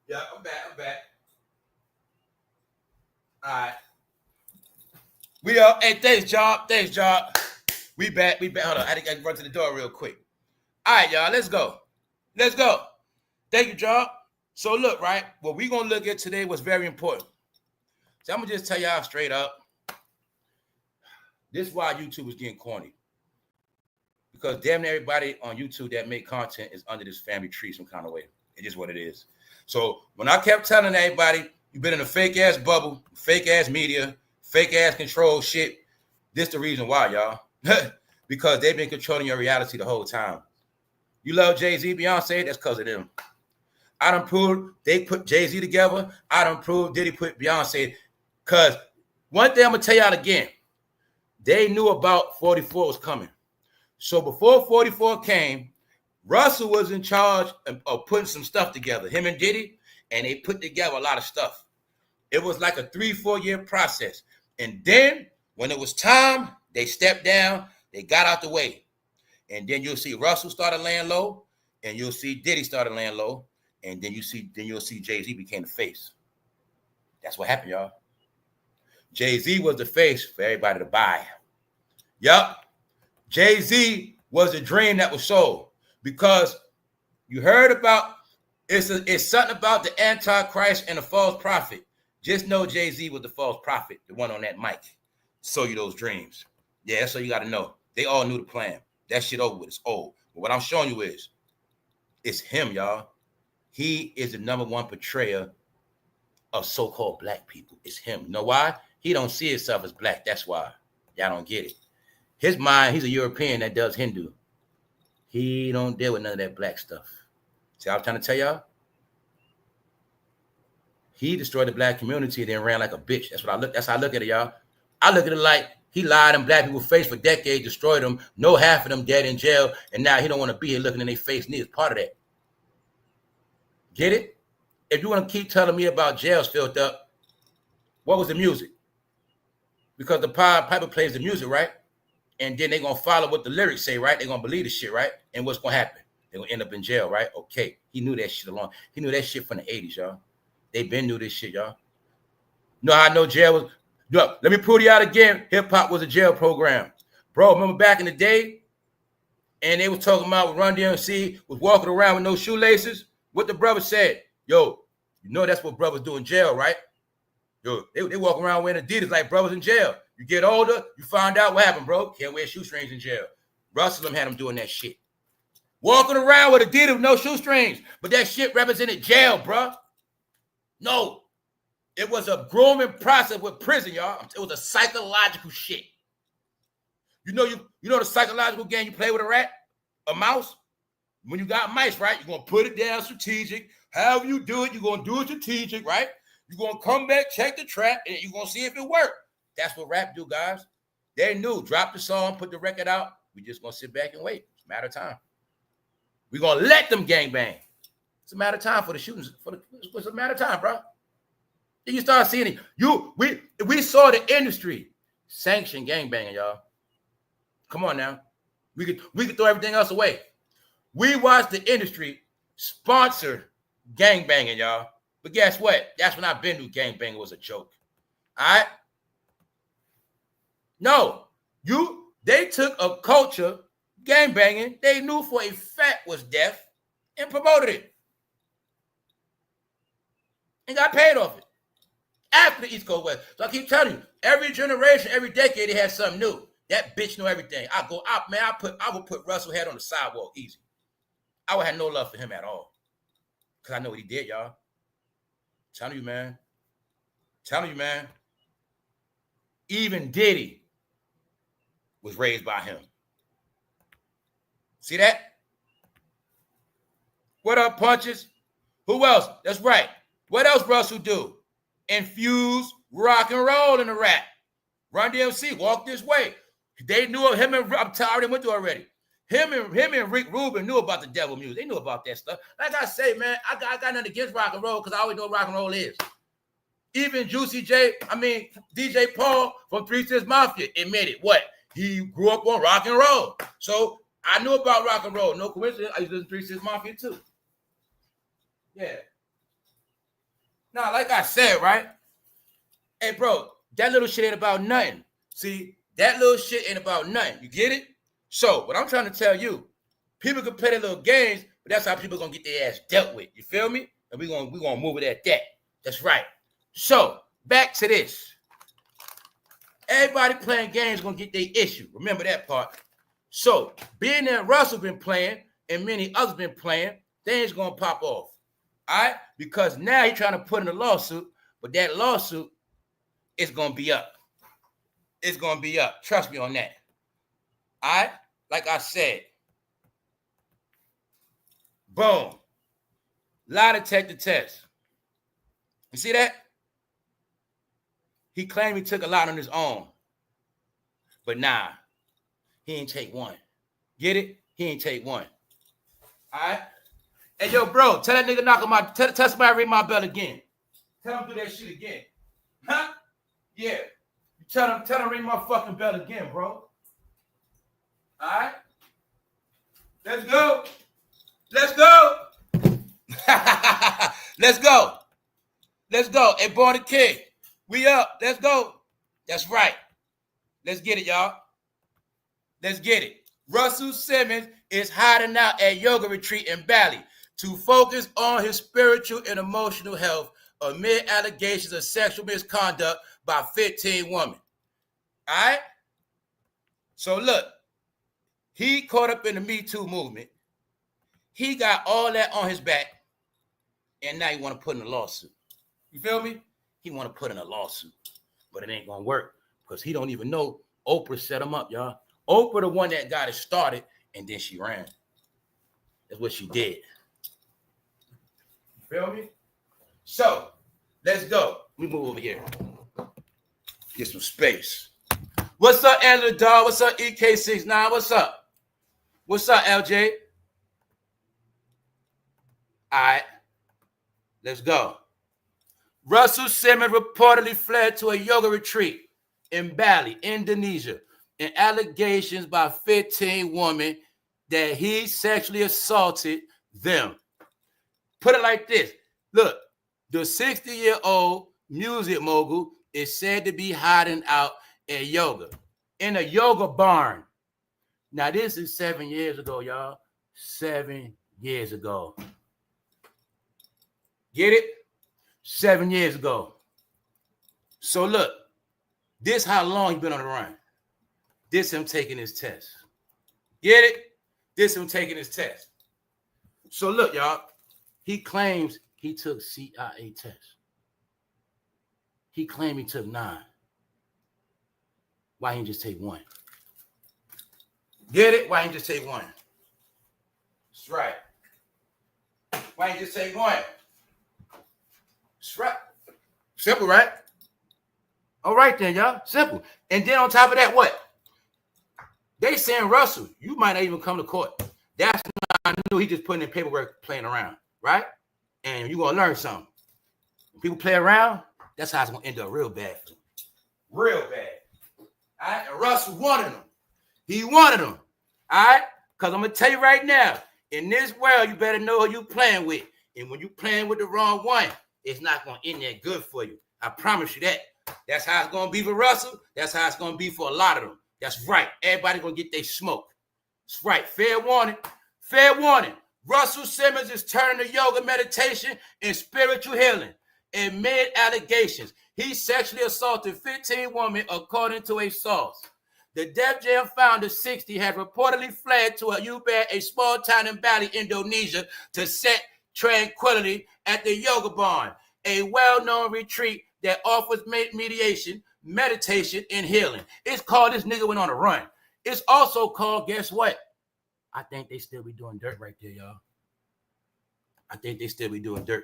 Yeah, I'm back. All right. We are. Hey, thanks, job. We back. Hold on. I think I can run to the door real quick. All right, y'all. Let's go. Thank you, job. So look, right? What we're going to look at today was very important. So I'm going to just tell y'all straight up. This is why YouTube is getting corny. Because damn near everybody on YouTube that make content is under this family tree some kind of way. It is what it is. So when I kept telling everybody, you've been in a fake ass bubble, fake ass media, fake ass control shit, this the reason why, y'all. Because they've been controlling your reality the whole time. You love Jay-Z, Beyonce, that's because of them. I done proved they put Jay-Z together. I done proved Diddy put Beyonce. Because one thing I'm going to tell y'all again, they knew about 44 was coming. So before 44 came, Russell was in charge of putting some stuff together, him and Diddy, and they put together a lot of stuff. It was like a 3-4 year process. And then when it was time, they stepped down, they got out the way. And then you'll see Russell started laying low, and you'll see Diddy started laying low, and then you'll see Jay-Z became the face. That's what happened, y'all. Jay-Z was the face for everybody to buy. Yup. Jay-Z was a dream that was sold because you heard about it's something about the Antichrist and the false prophet. Just know Jay-Z was the false prophet, the one on that mic. Sold you those dreams. Yeah, that's all you got to know. They all knew the plan. That shit over with. It's old. But what I'm showing you is it's him, y'all. He is the #1 portrayer of so-called black people. It's him. You know why? He don't see himself as black. That's why. Y'all don't get it. His mind, he's a European that does Hindu. He don't deal with none of that black stuff. See, I was trying to tell y'all. He destroyed the black community and then ran like a bitch. That's how I look at it, y'all. I look at it like he lied in black people's face for decades, destroyed them. Know half of them dead in jail, and now he don't want to be here looking in their face. Neither part of that. Get it? If you want to keep telling me about jails filled up, what was the music? Because the Piper plays the music, right? And then they're going to follow what the lyrics say, right? They're going to believe the shit, right? And what's going to happen? They're going to end up in jail, right? Okay. He knew that shit along. He knew that shit from the 80s, y'all. They been knew this shit, y'all. You know how I know jail was? Look, let me prove you out again. Hip-hop was a jail program. Bro, remember back in the day? And they was talking about Run DMC was walking around with no shoelaces? What the brother said? Yo, you know that's what brothers do in jail, right? Yo, they walk around wearing Adidas like brothers in jail. You get older, you find out what happened, bro. Can't wear shoestrings in jail. Russell had them doing that shit. Walking around with Adidas with no shoestrings. But that shit represented jail, bro. No. It was a grooming process with prison, y'all. It was a psychological shit. You know the psychological game you play with a rat? A mouse? When you got mice, right? You're going to put it down strategic. However you do it, you're going to do it strategic, right? You're going to come back, check the trap, and you're going to see if it worked. That's what rap do, guys. They knew. Drop the song, put the record out. We just going to sit back and wait. It's a matter of time. We're going to let them gangbang. It's a matter of time for the shootings. It's a matter of time, bro. You start seeing it. We saw the industry sanction gangbanging, y'all. Come on now. We could throw everything else away. We watched the industry sponsor gangbanging, y'all. But guess what? That's when I been knew gangbanging was a joke. All right? No. They took a culture, gangbanging, they knew for a fact was death, and promoted it. And got paid off it. After the East Coast West. So I keep telling you, every generation, every decade, they had something new. That bitch know everything. I would put Russell head on the sidewalk easy. I would have no love for him at all. Because I know what he did, y'all. Telling you, man. Even Diddy was raised by him. See that? What up, punches? Who else? That's right. What else Russell do? Infuse rock and roll in the rap. Run DMC, walk this way. They knew of him and I already went through already. Him and Rick Rubin knew about the devil music. They knew about that stuff. Like I say, man, I got nothing against rock and roll because I always know what rock and roll is. Even DJ Paul from 3 6 Mafia admitted what? He grew up on rock and roll. So I knew about rock and roll. No coincidence. I used to listen to 3 6 Mafia too. Yeah. Now, like I said, right? Hey, bro, that little shit ain't about nothing. See, that little shit ain't about nothing. You get it? So, what I'm trying to tell you, people can play their little games, but that's how people gonna get their ass dealt with. You feel me? And we're gonna move it at that. That's right. So, back to this. Everybody playing games gonna get their issue. Remember that part. So being that Russell been playing and many others been playing, things gonna pop off. All right? Because now he's trying to put in a lawsuit, but that lawsuit is gonna be up. It's gonna be up. Trust me on that. All right? Like I said. Boom. Lie detector test. You see that? He claimed he took a lot on his own. But nah, he ain't take one. Get it? He ain't take one. All right? Hey, yo, bro, tell that nigga knock on my, tell somebody ring my bell again. Tell him do that shit again. Huh? Yeah. Tell him ring my fucking bell again, bro. All right? Let's go. Let's go. Let's go. Let's go. Hey, Born the King. We up. Let's go. That's right. Let's get it, y'all. Let's get it. Russell Simmons is hiding out at yoga retreat in Bali to focus on his spiritual and emotional health amid allegations of sexual misconduct by 15 women. All right? So look, he caught up in the Me Too movement. He got all that on his back, and now he want to put in a lawsuit. You feel me? He want to put in a lawsuit, but it ain't going to work because he don't even know OPRAH set him up, y'all. OPRAH the one that got it started, and then she ran. That's what she did. You feel me? So, let's go. Let me move over here. Get some space. What's up, Angela Dog? What's up, EK69? What's up? What's up, LJ? All right. Let's go. Russell Simmons reportedly fled to a yoga retreat in Bali, Indonesia, and allegations by 15 women that he sexually assaulted them. Put it like this. Look, the 60-year-old music mogul is said to be hiding out at yoga in a yoga barn. Now, this is 7 years ago, y'all. 7 years ago. Get it? 7 years ago. So look, this how long he been on the run. This him taking his test. Get it? This him taking his test. So look, y'all, he claims he took CIA tests. He claimed he took 9. Why he didn't just take 1? Get it? Why he didn't just take 1? That's right. Why he didn't just take 1? That's right. Simple, right? All right then, y'all. Simple. And then on top of that, what? They saying, Russell, you might not even come to court. That's not, I knew he just putting in paperwork playing around, right? And you're going to learn something. When people play around, that's how it's going to end up real bad for them. Real bad. All right? And Russell wanted them. He wanted them. All right? Because I'm going to tell you right now, in this world, you better know who you playing with. And when you playing with the wrong one, it's not going to end that good for you. I promise you that. That's how it's going to be for Russell. That's how it's going to be for a lot of them. That's right. Everybody going to get their smoke. That's right. Fair warning. Fair warning. Russell Simmons is turning to yoga, meditation, and spiritual healing amid allegations. He sexually assaulted 15 women, according to a source. The Def Jam founder, 60, had reportedly fled to a small town in Bali, Indonesia, to set tranquility at the yoga barn, a well-known retreat that offers mediation, meditation, and healing. It's called This Nigga Went on a Run. It's also called, guess what? I think they still be doing dirt right there, y'all. I think they still be doing dirt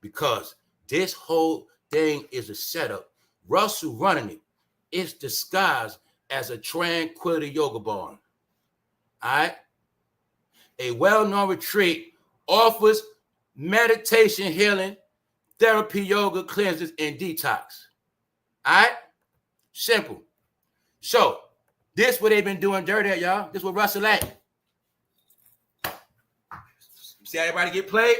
because this whole thing is a setup. Russell running it. It's disguised as a tranquility yoga barn. All right? A well-known retreat offers meditation, healing, therapy, yoga, cleanses, and detox. All right? Simple. So, this what they've been doing dirt at, y'all. This what Russell at. See how everybody get played?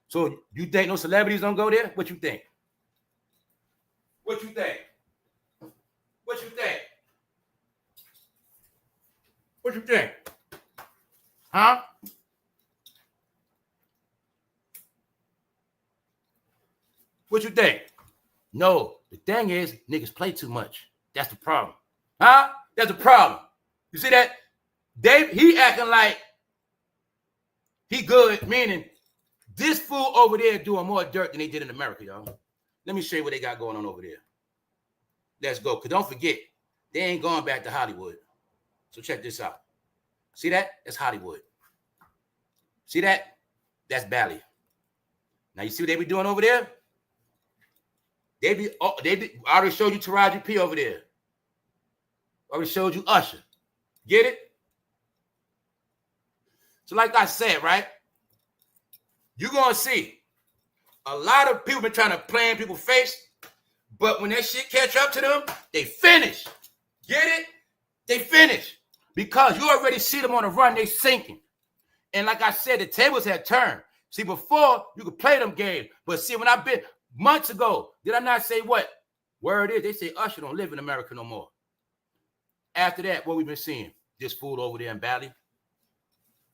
So, you think no celebrities don't go there? What you think? What you think? What you think? What you think? Huh? What you think? No, the thing is, niggas play too much. That's the problem. Huh? That's the problem. You see that? He acting like he good, meaning this fool over there doing more dirt than they did in America, y'all. Let me show you what they got going on over there. Let's go. Because don't forget, they ain't going back to Hollywood. So check this out. See that? That's Hollywood. See that? That's Bali. Now you see what they be doing over there? I already showed you Taraji P over there. I already showed you Usher. Get it? So like I said, right? You're going to see a lot of people been trying to play in people's face, but when that shit catch up to them, they finish. Get it? They finish. Because you already see them on the run, they sinking. And like I said, the tables had turned. See, before, you could play them games. But see, when I've been months ago, did I not say what? Word is, they say Usher don't live in America no more. After that, what we've been seeing? This fool over there in Bali.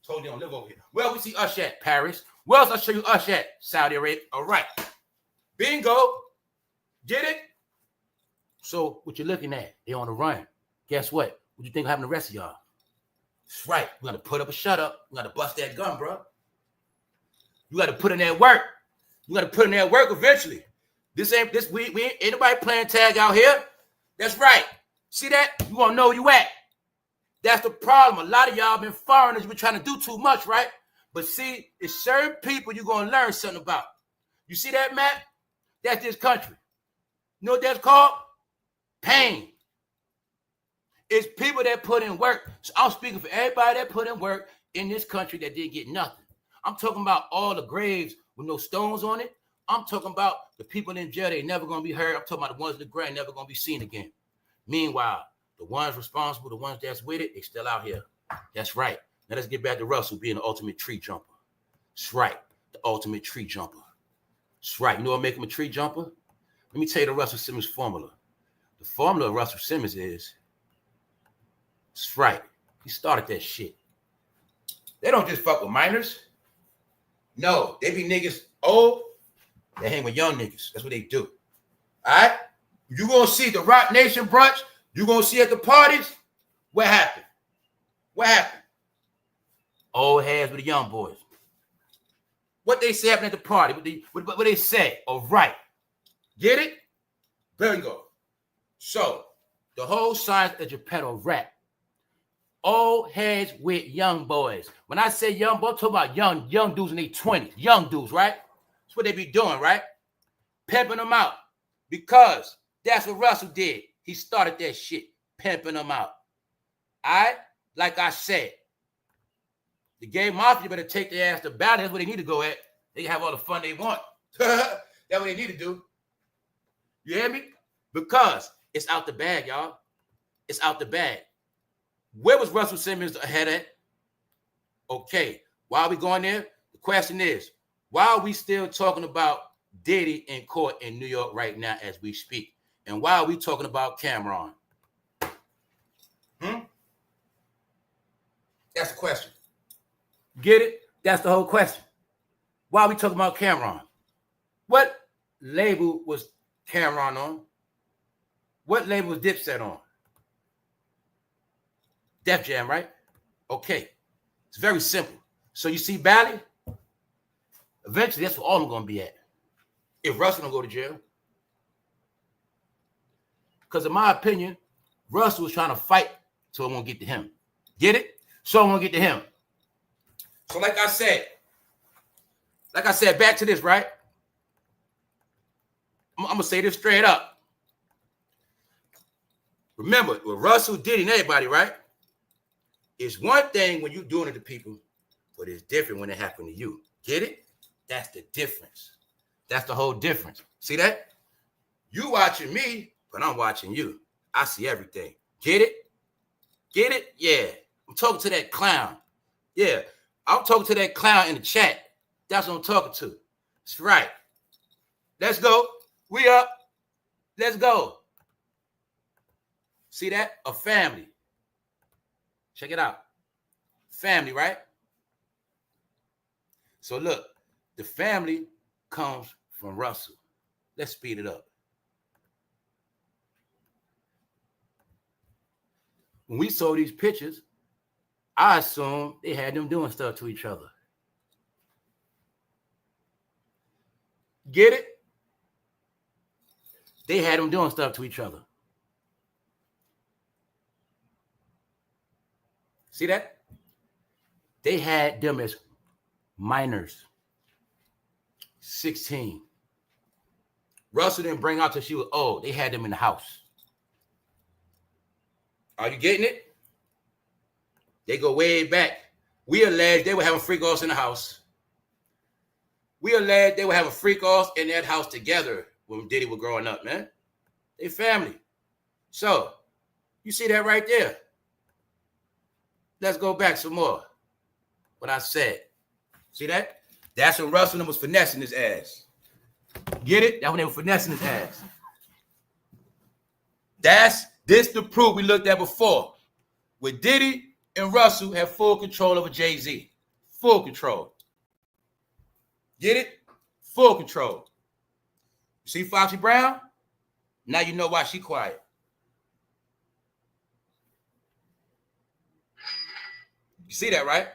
Told you don't live over here. Well, we see Usher at Paris. Where else I'll show you Usher at? Saudi Arabia. All right. Bingo. Get it? So what you're looking at, they on the run. Guess what? What do you think happened to the rest of y'all? That's right. We got to put up a shut up. We got to bust that gun, bro. You got to put in that work. You got to put in that work eventually. We ain't nobody playing tag out here. That's right. See that? You want to know where you at. That's the problem. A lot of y'all been foreigners. You've been trying to do too much, right? But see, it's certain people you're going to learn something about. You see that map? That's this country. You know what that's called? Pain. It's people that put in work. So I'm speaking for everybody that put in work in this country that didn't get nothing. I'm talking about all the graves with no stones on it. I'm talking about the people in jail, they never going to be heard. I'm talking about the ones in the grave never going to be seen again. Meanwhile, the ones responsible, the ones that's with it, they still out here. That's right. Now let's get back to Russell being the ultimate tree jumper. That's right. The ultimate tree jumper. That's right. You know what make him a tree jumper? Let me tell you the Russell Simmons formula. The formula of Russell Simmons is, that's right. He started that shit. They don't just fuck with minors. No, they be niggas old. They hang with young niggas. That's what they do. All right? You're going to see the Rock Nation brunch. You're going to see at the parties. What happened? What happened? Old heads with the young boys. What they say happened at the party. What they say. All right. Get it? There you go. So, the whole science of Geppetto rap. Old heads with young boys. When I say young boys, I'm talking about young dudes in their 20s. Young dudes, right? That's what they be doing, right? Pimping them out. Because that's what Russell did. He started that shit. Pimping them out. All right? Like I said, the gay mafia better take their ass to battle. That's where they need to go at. They can have all the fun they want. That's what they need to do. You hear me? Because it's out the bag, y'all. It's out the bag. Where was Russell Simmons ahead at? Okay. Why are we going there? The question is, why are we still talking about Diddy in court in New York right now as we speak? And why are we talking about Cameron? That's the question. Get it? That's the whole question. Why are we talking about Cameron? What label was Cameron on? What label was Dipset on? Def Jam, right? Okay. It's very simple. So you see Bally? Eventually, that's where all of them going to be at. If Russell don't go to jail. Because in my opinion, Russell was trying to fight so it won't get to him. Get it? So it won't get to him. So like I said, back to this, right? I'm going to say this straight up. Remember, with Russell, Diddy, and everybody, right? It's one thing when you're doing it to people, but it's different when it happened to you. Get it? That's the difference. That's the whole difference. See that? You watching me, but I'm watching you. I see everything. Get it? Get it? Yeah. I'm talking to that clown. Yeah. I'm talking to that clown in the chat. That's what I'm talking to. That's right. Let's go. We up. Let's go. See that? A family. Check it out. Family, right? So look, the family comes from Russell. Let's speed it up. when we saw these pictures, I assumed they had them doing stuff to each other. Get it? They had them doing stuff to each other. See that? They had them as minors. 16. Russell didn't bring out till she was old. They had them in the house. Are you getting it? They go way back. We alleged they were having freak-offs in the house. We alleged they were having freak-offs in that house together when Diddy was growing up, man. They family. So, you see that right there. Let's go back some more. What I said. See that? That's when Russell was finessing his ass. Get it? That's when they were finessing his ass. This the proof we looked at before. With Diddy and Russell have full control over Jay-Z. Full control. Get it? Full control. You see Foxy Brown? Now you know why she quiet. You see that, right?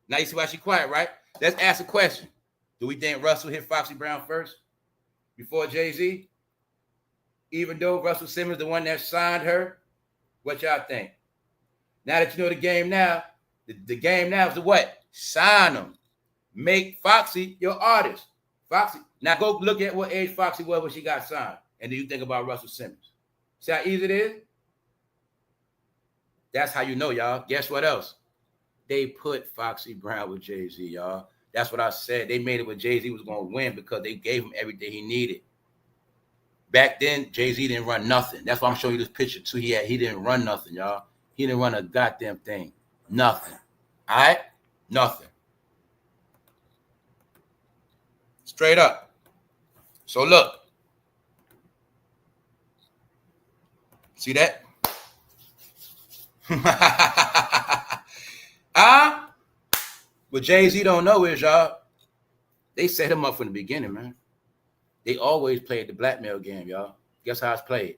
Now you see why she quiet, right? Let's ask a question. Do we think Russell hit Foxy Brown first before Jay-Z? Even though Russell Simmons the one that signed her? What y'all think? Now that you know the game now, the game now is the what? Sign them. Make Foxy your artist. Foxy. Now go look at what age Foxy was when she got signed. And then you think about Russell Simmons. See how easy it is? That's how you know, y'all. Guess what else? They put Foxy Brown with Jay-Z, y'all. That's what I said. They made it where Jay-Z was going to win because they gave him everything he needed. Back then, Jay-Z didn't run nothing. That's why I'm showing you this picture, too. He didn't run nothing, y'all. He didn't run a goddamn thing. Nothing. All right? Nothing. Straight up. So, look. See that? What Jay-Z don't know is, y'all, they set him up from the beginning, man. They always played the blackmail game, y'all. Guess how it's played?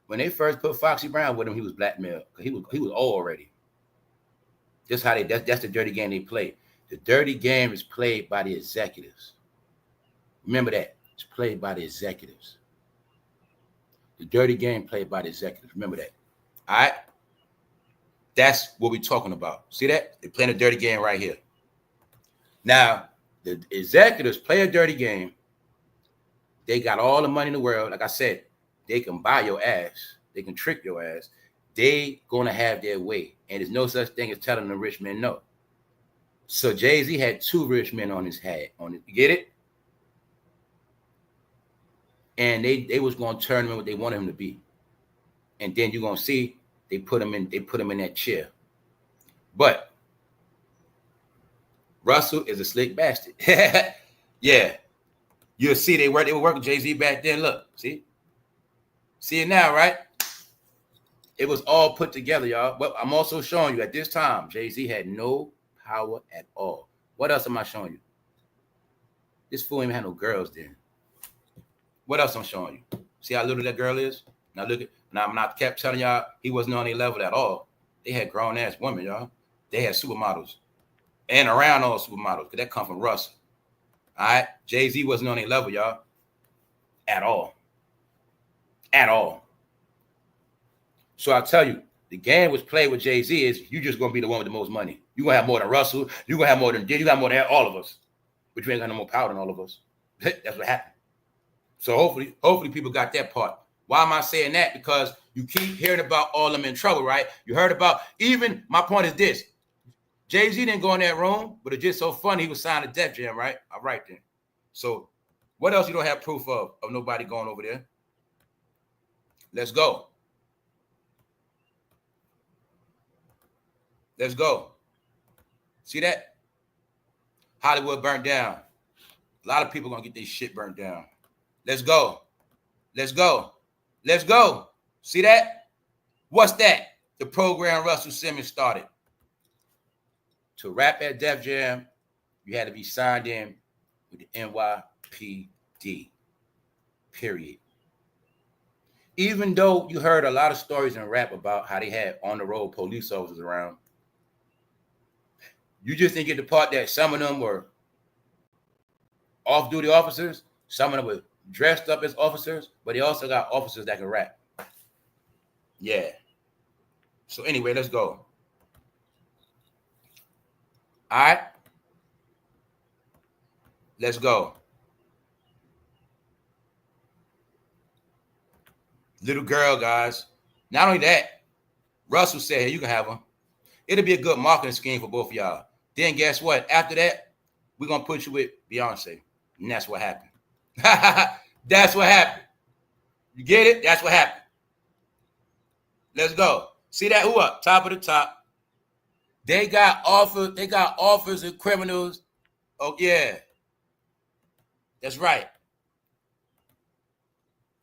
When they first put Foxy Brown with him, he was blackmailed. He was old already. That's the dirty game they play. The dirty game is played by the executives. Remember that. It's played by the executives. The dirty game played by the executives. Remember that. All right? That's what we're talking about. See that? They're playing a dirty game right here. Now, the executives play a dirty game. They got all the money in the world. Like I said, they can buy your ass. They can trick your ass. They gonna have their way. And there's no such thing as telling the rich men no. So Jay-Z had two rich men on his head. You get it? And they was gonna turn him in what they wanted him to be. And then you're gonna see they put him in that chair. But Russell is a slick bastard. Yeah. You'll see they were working Jay-Z back then. Look, see it now, right? It was all put together, y'all. But I'm also showing you at this time, Jay-Z had no power at all. What else am I showing you? This fool ain't had no girls then. What else I'm showing you? See how little that girl is? Now look at. Now I'm not kept telling y'all he wasn't on their level at all. They had grown ass women, y'all. They had supermodels and around all supermodels because that come from Russell. All right, Jay-Z wasn't on their level, y'all, at all. At all. So I tell you, the game was played with Jay-Z is you just gonna be the one with the most money. You gonna have more than Russell. You gonna have more than Diddy. You got more than all of us, but you ain't got no more power than all of us. That's what happened. So hopefully people got that part. Why am I saying that? Because you keep hearing about all them in trouble, right? You heard about, even my point is this. Jay-Z didn't go in that room, but it's just so funny he was signed to Def Jam, right? All right then. So what else you don't have proof of nobody going over there? Let's go. Let's go. See that? Hollywood burnt down. A lot of people gonna get their shit burnt down. Let's go. Let's go. Let's go. See that? What's that? The program Russell Simmons started. To rap at Def Jam, you had to be signed in with the NYPD. Period. even though you heard a lot of stories in rap about how they had on the road police officers around, you just didn't get the part that some of them were off-duty officers, some of them were dressed up as officers, but they also got officers that can rap. Yeah. So anyway, let's go. All right. Let's go. Little girl, guys. Not only that, Russell said, hey, you can have her. It'll be a good marketing scheme for both of y'all. Then guess what? After that, we're going to put you with Beyonce. And that's what happened. That's what happened. You get it? That's what happened. Let's go. See that? Who up? Top of the top. They got offers and criminals. Oh, yeah. That's right.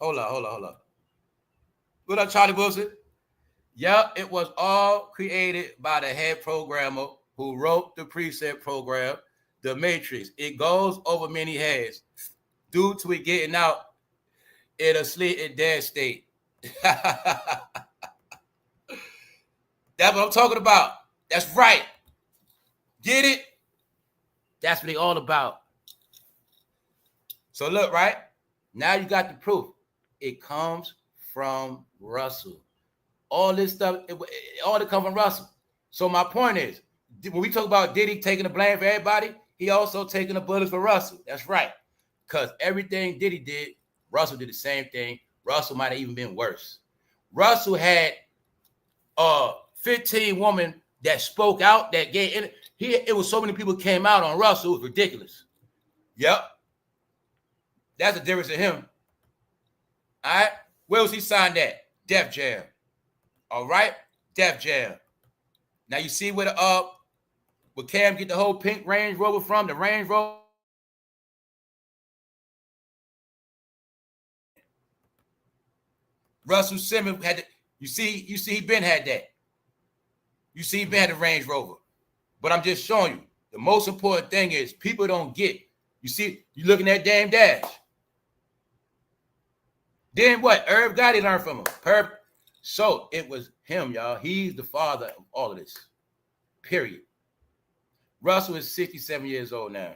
Hold up. What up, Charlie Wilson? Yep, it was all created by the head programmer who wrote the preset program, The Matrix. It goes over many heads due to it getting out in a sleep and dead state. That's what I'm talking about. That's right. Get it? That's what they all about. So look, right? Now you got the proof. It comes from Russell. All this stuff, all it comes from Russell. So my point is, when we talk about Diddy taking the blame for everybody, he also taking the bullets for Russell. That's right. Because everything Diddy did, Russell did the same thing. Russell might have even been worse. Russell had 15 women that spoke out, that gave it was so many people came out on Russell, it was ridiculous. Yep. That's the difference in him. All right. Where was he signed at? Def Jam. All right. Def Jam. Now you see where Cam get the whole pink Range Rover from? The Range Rover. Russell Simmons had you see he been had that. You see he been had the Range Rover. But I'm just showing you. The most important thing is people don't get. You see, you looking at Dame Dash. Then what? Herb got it learned from him. Herb. So it was him, y'all. He's the father of all of this. Period. Russell is 67 years old now.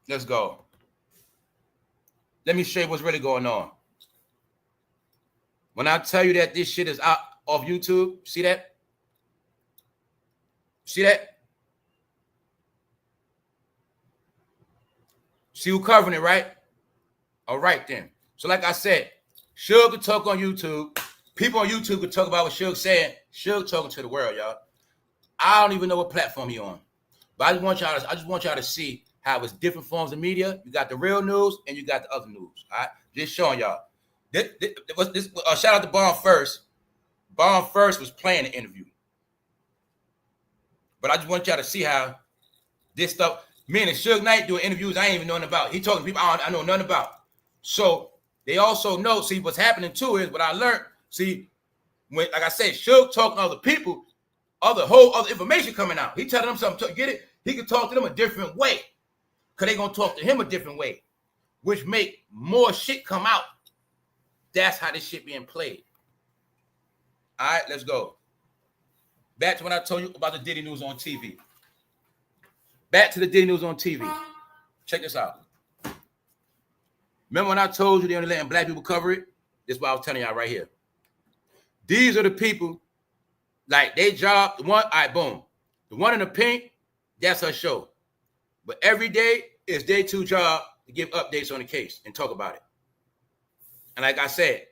Let's go. Let me show you what's really going on. When I tell you that this shit is out off YouTube, see that? See that? See who covering it, right? All right, then. So like I said, Suge could talk on YouTube. People on YouTube could talk about what Suge saying. Suge talking to the world, y'all. I don't even know what platform he on. But I just want y'all to see how it's different forms of media. You got the real news and you got the other news. All right? Just showing y'all. Shout out to Bomb First. Bomb First was playing the interview. But I just want y'all to see how this stuff, me and Sugeknight doing interviews I ain't even knowing about. He talking to people I know nothing about. So they also know, see, what's happening too is what I learned. See, when, like I said, Suge talking to other people, other information coming out. He telling them something, get it? He can talk to them a different way. Because they going to talk to him a different way, which make more shit come out. That's how this shit being played. All right, let's go. Back to when I told you about the Diddy news on TV. Back to the Diddy news on TV. Check this out. Remember when I told you they only letting black people cover it? This is what I was telling y'all right here. These are the people, like they job, the one, all right, boom. The one in the pink, that's her show. But every day is day 2 job to give updates on the case and talk about it. And like I said,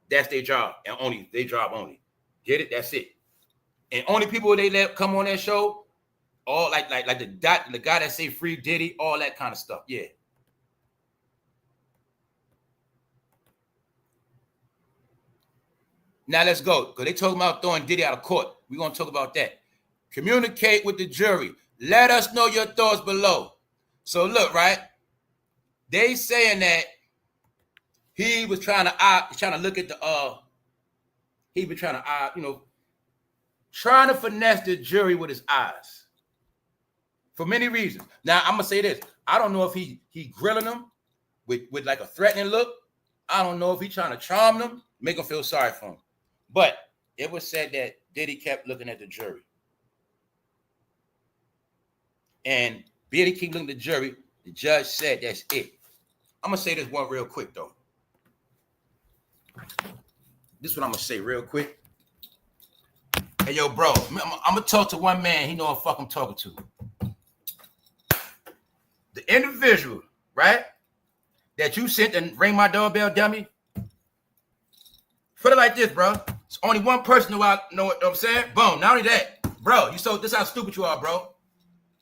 that's their job and only their job only. Get it? That's it. And only people they let come on that show, all like the guy that say free Diddy, all that kind of stuff. Yeah. Now let's go. Because they talking about throwing Diddy out of court. We're going to talk about that. Communicate with the jury. Let us know your thoughts below. So look, right? They saying that he was trying to look at the he was trying to trying to finesse the jury with his eyes. For many reasons. Now I'm gonna say this. I don't know if he grilling them with like a threatening look. I don't know if he's trying to charm them, make them feel sorry for him. But it was said that Diddy kept looking at the jury. And Diddy keep looking at the jury. The judge said that's it. I'm going to say this one real quick, though. This is what I'm going to say real quick. Hey, yo, bro, I'm going to talk to one man. He know what the fuck I'm talking to. The individual, right, that you sent and ring my doorbell, dummy. Put it like this, bro. It's only one person who I know what I'm saying. Boom. Not only that, bro, this is how stupid you are, bro.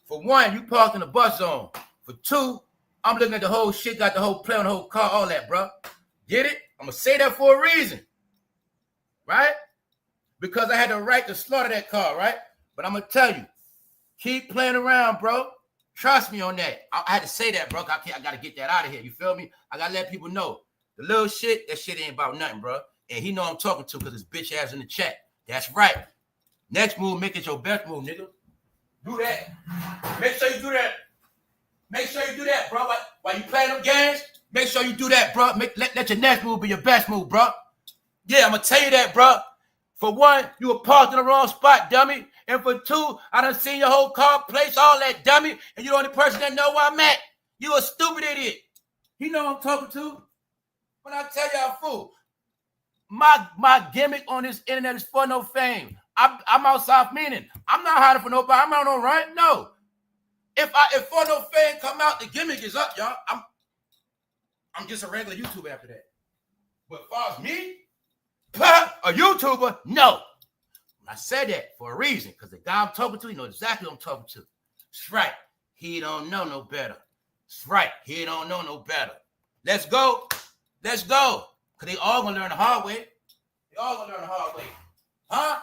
For one, you parked in the bus zone. For two, I'm looking at the whole shit, got the whole play on the whole car, all that, bro. Get it? I'm going to say that for a reason. Right? Because I had the right to slaughter that car, right? But I'm going to tell you, keep playing around, bro. Trust me on that. I had to say that, bro. I got to get that out of here. You feel me? I got to let people know. The little shit, that shit ain't about nothing, bro. And he know I'm talking to because his bitch ass in the chat. That's right. Next move, make it your best move, nigga. Do that. Make sure you do that. Make sure you do that, bro. While you playing them games, make sure you do that, bro. Let your next move be your best move, bro. Yeah, I'm going to tell you that, bro. For one, you were parked in the wrong spot, dummy. And for two, I done seen your whole car, place, all that, dummy. And you're the only person that know where I'm at. You a stupid idiot. You know what I'm talking to. When I tell y'all, fool, my gimmick on this internet is for no fame. I'm outside meaning I'm not hiding for nobody. I'm out on run. No. If for no fame come out, the gimmick is up, y'all. I'm just a regular YouTuber after that. But as far as me, a YouTuber, no. I said that for a reason, because the guy I'm talking to, he knows exactly what I'm talking to. That's right. He don't know no better. That's right. He don't know no better. Let's go. Let's go. Because they all going to learn the hard way. They all going to learn the hard way. Huh?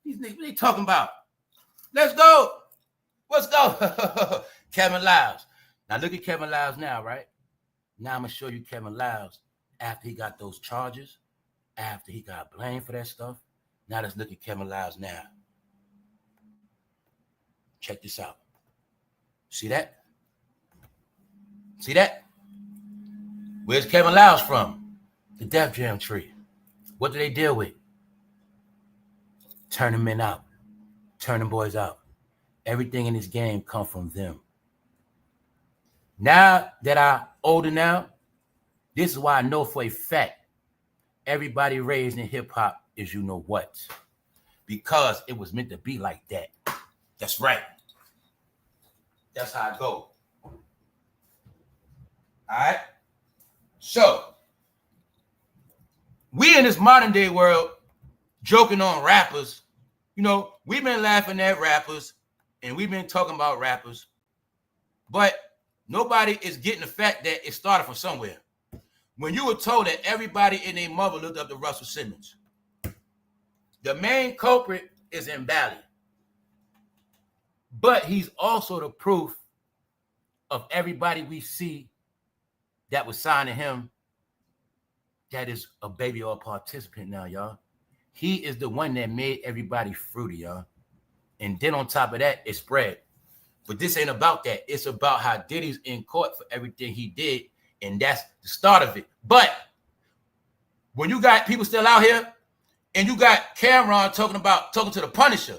These niggas, what they talking about? Let's go. Let's go. Kevin Liles. Now look at Kevin Liles now, right? Now I'm going to show you Kevin Liles after he got those charges, after he got blamed for that stuff. Now let's look at Kevin Liles now. Check this out. See that? See that? Where's Kevin Liles from? The Def Jam tree. What do they deal with? Turning men out. Turning boys out. Everything in this game come from them. Now that I'm older now, this is why I know for a fact everybody raised in hip-hop is you know what. Because it was meant to be like that. That's right. That's how I go. All right? So, we in this modern day world joking on rappers. You know, we've been laughing at rappers and we've been talking about rappers, but nobody is getting the fact that it started from somewhere. When you were told that everybody and their mother looked up to Russell Simmons, the main culprit is Mbali, but he's also the proof of everybody we see that was signing him that is a baby or a participant now, y'all. He is the one that made everybody fruity, y'all. And then on top of that, it spread. But this ain't about that. It's about how Diddy's in court for everything he did, and that's the start of it. But when you got people still out here, and you got Cameron talking to the Punisher,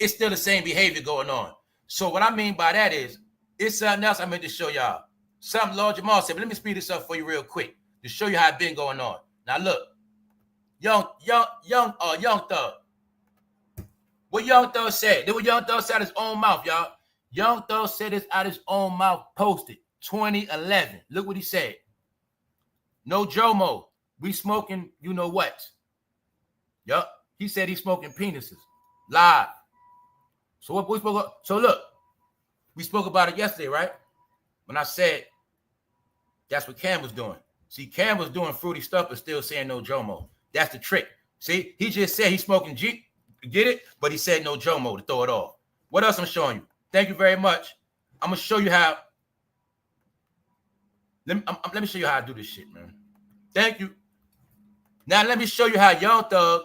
it's still the same behavior going on. So what I mean by that is, it's something else I meant to show y'all. Something Lord Jamal said, but let me speed this up for you real quick to show you how it's been going on. Now look, Young Thug. What Young Thug said? Did what Young Thug said out his own mouth, y'all. Young Thug said this out his own mouth, posted 2011. Look what he said. No Jomo, we smoking, you know what? Yup. He said he's smoking penises. Live. So what we spoke about? So look, we spoke about it yesterday, right? When I said that's what Cam was doing. See, Cam was doing fruity stuff but still saying no Jomo. That's the trick. See, he just said he's smoking G, get it? But he said no Jomo to throw it off. What else I'm showing you? Thank you very much. I'm going to show you how. Let me show you how I do this shit, man. Thank you. Now let me show you how Young Thug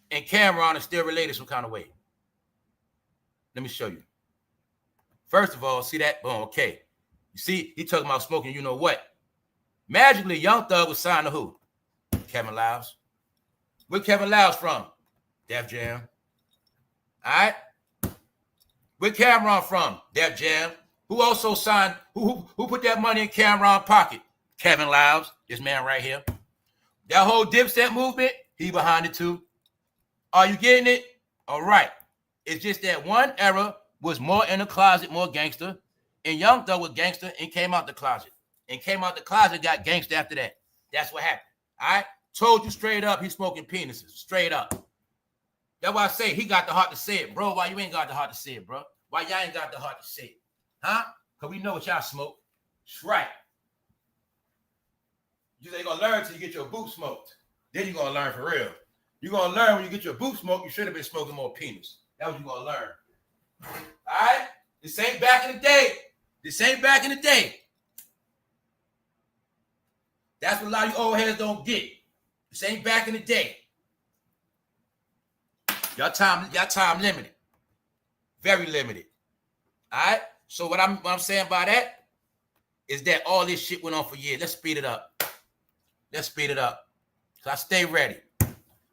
and Cameron are still related some kind of way. Let me show you. First of all, see that? Boom, okay. You see, he talking about smoking, you know what? Magically, Young Thug was signed to who? Kevin Liles. Where Kevin Liles from? Def Jam. All right? Where Cameron from? Def Jam. Who also signed, who put that money in Cameron's pocket? Kevin Liles, this man right here. That whole Dipset movement, he behind it too. Are you getting it? All right. It's just that one era was more in the closet, more gangster, and Young Thug was gangster and came out the closet. And came out the closet, got gangster after that. That's what happened. All right? Told you straight up, he's smoking penises. Straight up. That's why I say he got the heart to say it, bro. Why you ain't got the heart to say it, bro? Why y'all ain't got the heart to say it? Huh? Because we know what y'all smoke. That's right. You ain't gonna learn till you get your boot smoked. Then you're gonna learn for real. You're gonna learn when you get your boot smoked, you should have been smoking more penis. That's what you're gonna learn. All right? This ain't back in the day. This ain't back in the day. That's what a lot of you old heads don't get. This ain't back in the day. Y'all time limited. Very limited. All right? So what I'm saying by that is that all this shit went on for years. Let's speed it up. Let's speed it up. So I stay ready.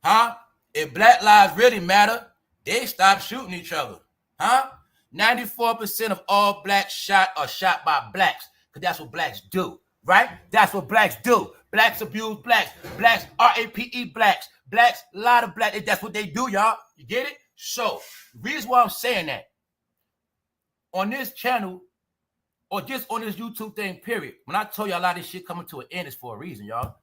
Huh? If Black lives really matter, they stop shooting each other. Huh? 94% of all blacks shot are shot by blacks. Because that's what blacks do. Right? That's what blacks do. Blacks abuse blacks. Blacks, RAPE blacks. Blacks, a lot of blacks. That's what they do, y'all. You get it? So, the reason why I'm saying that, on this channel, or just on this YouTube thing, period, when I told you a lot of this shit coming to an end, it's for a reason, y'all.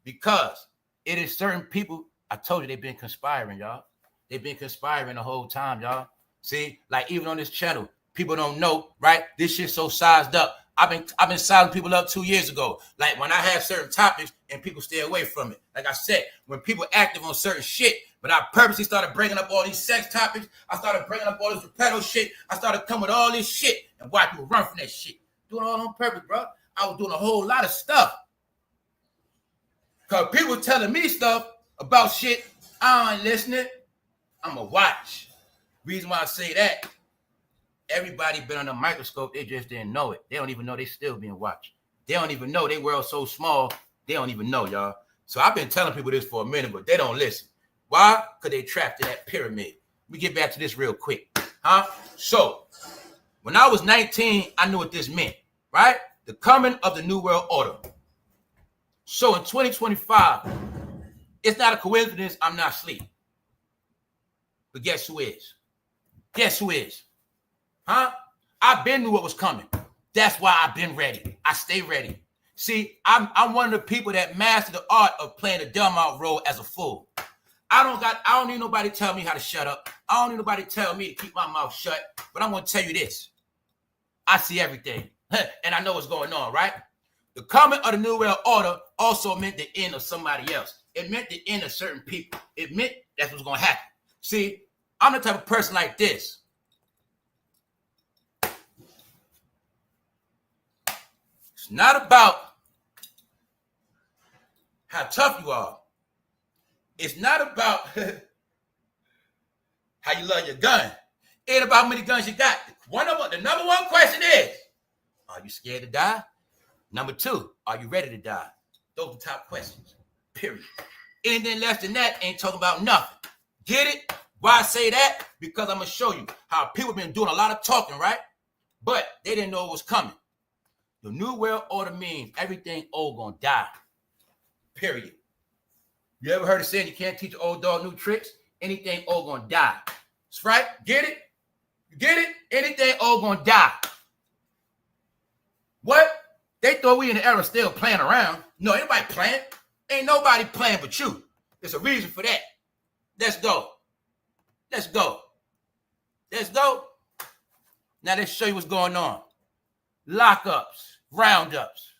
Because it is certain people, I told you they've been conspiring, y'all. They've been conspiring the whole time, y'all. See, like even on this channel, people don't know, right? This shit's so sized up. I've been sizing people up 2 years ago. Like when I have certain topics and people stay away from it. Like I said, when people active on certain shit, but I purposely started bringing up all these sex topics. I started bringing up all this repetitive shit. I started coming with all this shit and watch people run from that shit. Doing it all on purpose, bro. I was doing a whole lot of stuff. Because people telling me stuff about shit I ain't listening. I'm going to watch. Reason why I say that, everybody been under a microscope, they just didn't know it. They don't even know they still being watched. They don't even know they world so small, they don't even know, y'all. So I've been telling people this for a minute, but they don't listen. Why? Because they trapped in that pyramid. Let me get back to this real quick. Huh? So, when I was 19, I knew what this meant, right? The coming of the New World Order. So in 2025, it's not a coincidence I'm not asleep. But guess who is? Guess who is? Huh? I've been knew what was coming. That's why I've been ready. I stay ready. See, I'm one of the people that mastered the art of playing the dumb out role as a fool. I don't need nobody to tell me how to shut up. I don't need nobody to tell me to keep my mouth shut. But I'm going to tell you this. I see everything. And I know what's going on, right? The coming of the New World Order also meant the end of somebody else. It meant the end of certain people. It meant that's what's going to happen. See, I'm the type of person like this. It's not about how tough you are. It's not about how you love your gun. It ain't about how many guns you got. The number one question is, are you scared to die? Number two, are you ready to die? Those are the top questions, period. Anything less than that ain't talking about nothing. Get it? Why I say that? Because I'm going to show you how people been doing a lot of talking, right? But they didn't know it was coming. The New World Order means everything old going to die, period. You ever heard of saying you can't teach an old dog new tricks? Anything old going to die. That's right. Get it? You get it? Anything old going to die. What? They thought we in the era still playing around. No, ain't nobody playing. Ain't nobody playing but you. There's a reason for that. Let's go. Let's go. Let's go. Now let's show you what's going on. Lockups, roundups.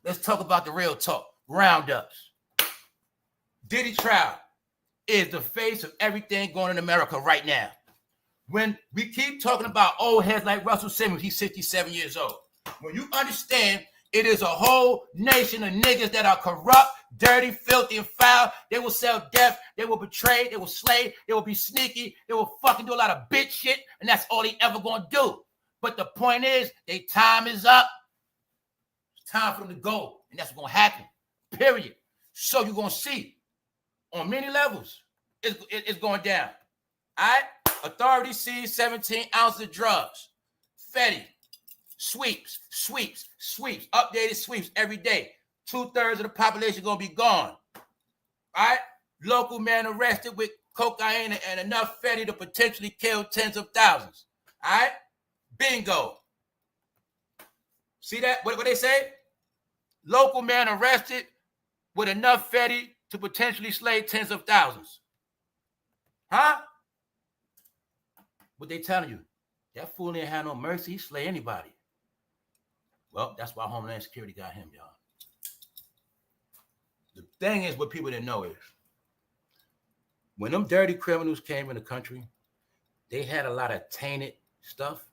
Let's talk about the real talk. Roundups. Diddy trial is the face of everything going in America right now. When we keep talking about old heads like Russell Simmons, he's 67 years old. When you understand it is a whole nation of niggas that are corrupt, dirty, filthy, and foul. They will sell death. They will betray. They will slay. They will be sneaky. They will fucking do a lot of bitch shit. And that's all they ever going to do. But the point is, their time is up. It's time for them to go. And that's what's going to happen. Period. So you're going to see on many levels, it's going down. All right? Authority sees 17 ounces of drugs. Fetty. Sweeps. Updated sweeps every day. 2/3 of the population going to be gone. All right? Local man arrested with cocaine and enough Fetty to potentially kill tens of thousands. All right? Bingo. See that? What they say? Local man arrested with enough Fetty to potentially slay tens of thousands. Huh? What they telling you? That fool ain't had no mercy. He slay anybody. Well, that's why Homeland Security got him, y'all. The thing is, what people didn't know is, when them dirty criminals came in the country, they had a lot of tainted stuff,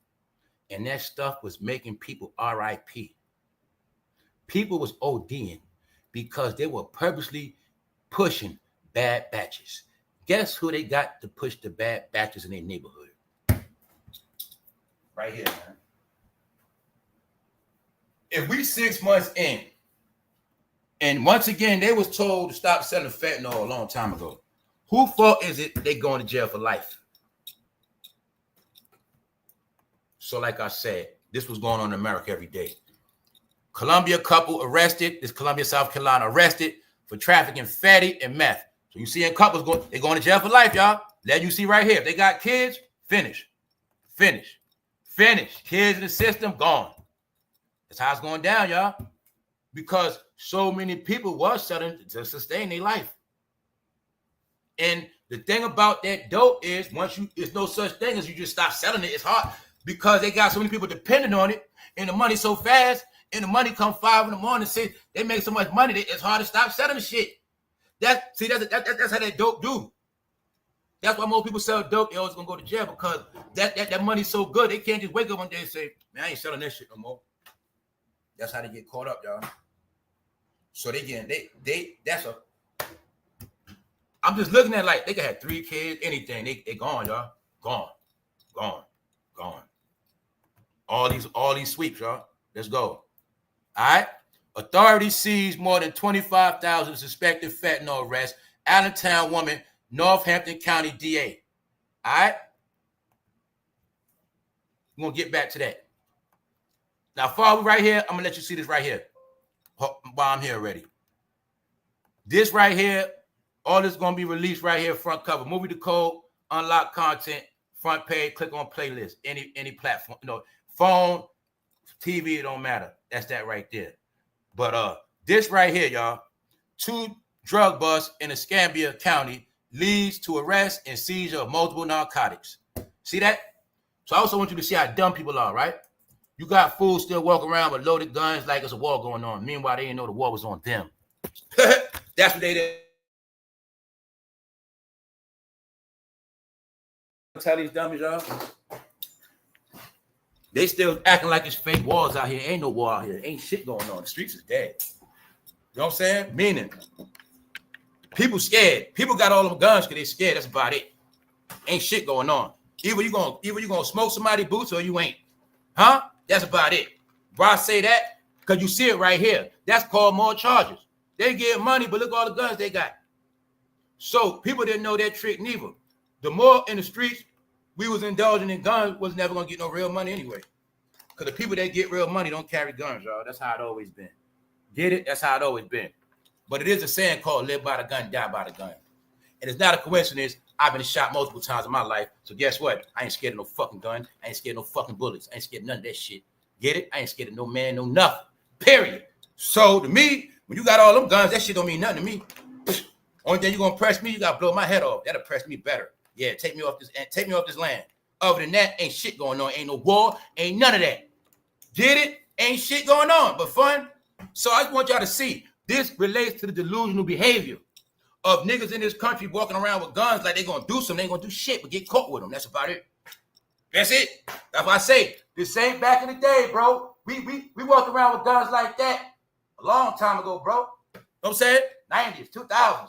and that stuff was making people RIP. People was ODing because they were purposely pushing bad batches. Guess who they got to push the bad batches in their neighborhood? Right here, man. If we 6 months in, and once again, they was told to stop selling fentanyl a long time ago. Who fault is it they going to jail for life? So like I said, this was going on in America every day. Columbia couple arrested. This Columbia, South Carolina arrested for trafficking fatty and meth. So you seeing couples they're going to jail for life, y'all. Let you see right here. If they got kids, finish. Kids in the system, gone. That's how it's going down, y'all. Because so many people was selling to sustain their life. And the thing about that dope is, there's no such thing as you just stop selling it. It's hard because they got so many people depending on it, and the money so fast, and the money come 5 in the morning, say they make so much money that it's hard to stop selling the shit. That's how that dope do. That's why most people sell dope. They always gonna go to jail because that money's so good they can't just wake up one day and say, "Man, I ain't selling that shit no more." That's how they get caught up, y'all. So I'm just looking at like they could have 3 kids, anything. They gone, y'all. Gone. All these sweeps, y'all. Let's go. All right. Authorities seized more than 25,000 suspected fentanyl arrests. Allentown woman, Northampton County DA. All right. We're gonna get back to that. Now, follow right here. I'm gonna let you see this right here. While I'm here already. This right here. All this is going to be released right here, front cover. Movie the code, unlock content, front page, click on playlist, any platform, phone, TV, it don't matter. That's that right there. But this right here, y'all, 2 drug busts in Escambia County leads to arrest and seizure of multiple narcotics. See that? So I also want you to see how dumb people are, right? You got fools still walking around with loaded guns like there's a war going on. Meanwhile, they didn't know the war was on them. That's what they did. Tell these dummies, y'all. They still acting like it's fake wars out here. Ain't no war out here. Ain't shit going on. The streets is dead. You know what I'm saying? Meaning, people scared. People got all them guns because they scared. That's about it. Ain't shit going on. Either you gonna smoke somebody's boots or you ain't. Huh? That's about it. Why I say that? Because you see it right here. That's called more charges. They get money, but look at all the guns they got. So people didn't know that trick neither. The more in the streets we was indulging in guns was never gonna get no real money anyway. Because the people that get real money don't carry guns, y'all. That's how it always been. Get it? That's how it always been. But it is a saying called live by the gun, die by the gun. And it's not a coincidence. I've been shot multiple times in my life. So guess what? I ain't scared of no fucking gun. I ain't scared of no fucking bullets. I ain't scared of none of that shit. Get it? I ain't scared of no man, no nothing. Period. So to me, when you got all them guns, that shit don't mean nothing to me. Only thing you gonna press me, you gotta blow my head off. That'll press me better. Yeah, take me off this land. Other than that, ain't shit going on. Ain't no war, ain't none of that. Get it? Ain't shit going on, but fun. So I just want y'all to see this relates to the delusional behavior of niggas in this country walking around with guns like they gonna do something. They ain't gonna do shit but get caught with them. That's about it. That's it. That's what I say. This ain't back in the day, bro. We walked around with guns like that a long time ago, bro. You know what I'm saying? 90s, 2000s.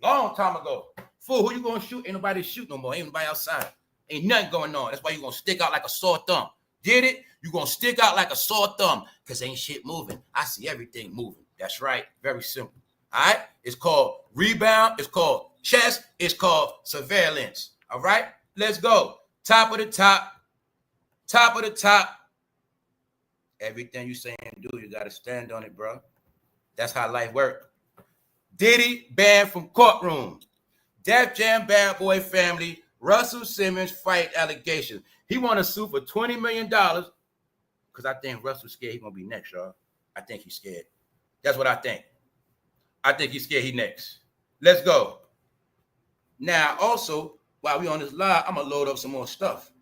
Long time ago. Fool, who you gonna shoot? Ain't nobody shoot no more. Ain't nobody outside. Ain't nothing going on. That's why you gonna stick out like a sore thumb. Get it? You're going to stick out like a sore thumb because ain't shit moving. I see everything moving. That's right. Very simple. All right? It's called rebound. It's called chess. It's called surveillance. All right? Let's go. Top of the top. Top of the top. Everything you say and do, you got to stand on it, bro. That's how life works. Diddy banned from courtroom. Def Jam bad boy family. Russell Simmons fight allegations. He want to sue for $20 million because I think Russell's scared he's going to be next, y'all. I think he's scared. That's what I think. I think he's scared he's next. Let's go. Now, also, while we on this live, I'm going to load up some more stuff.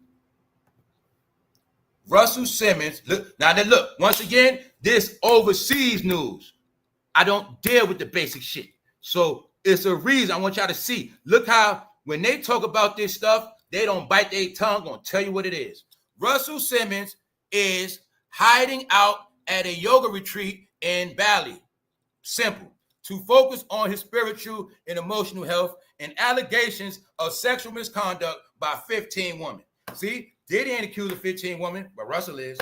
Russell Simmons, look, now then look, once again, this overseas news. I don't deal with the basic shit. So it's a reason I want y'all to see. Look how when they talk about this stuff, they don't bite their tongue, gonna tell you what it is. Russell Simmons is hiding out at a yoga retreat in Bali. Simple. To focus on his spiritual and emotional health and allegations of sexual misconduct by 15 women. See, Diddy ain't accused of 15 women, but Russell is.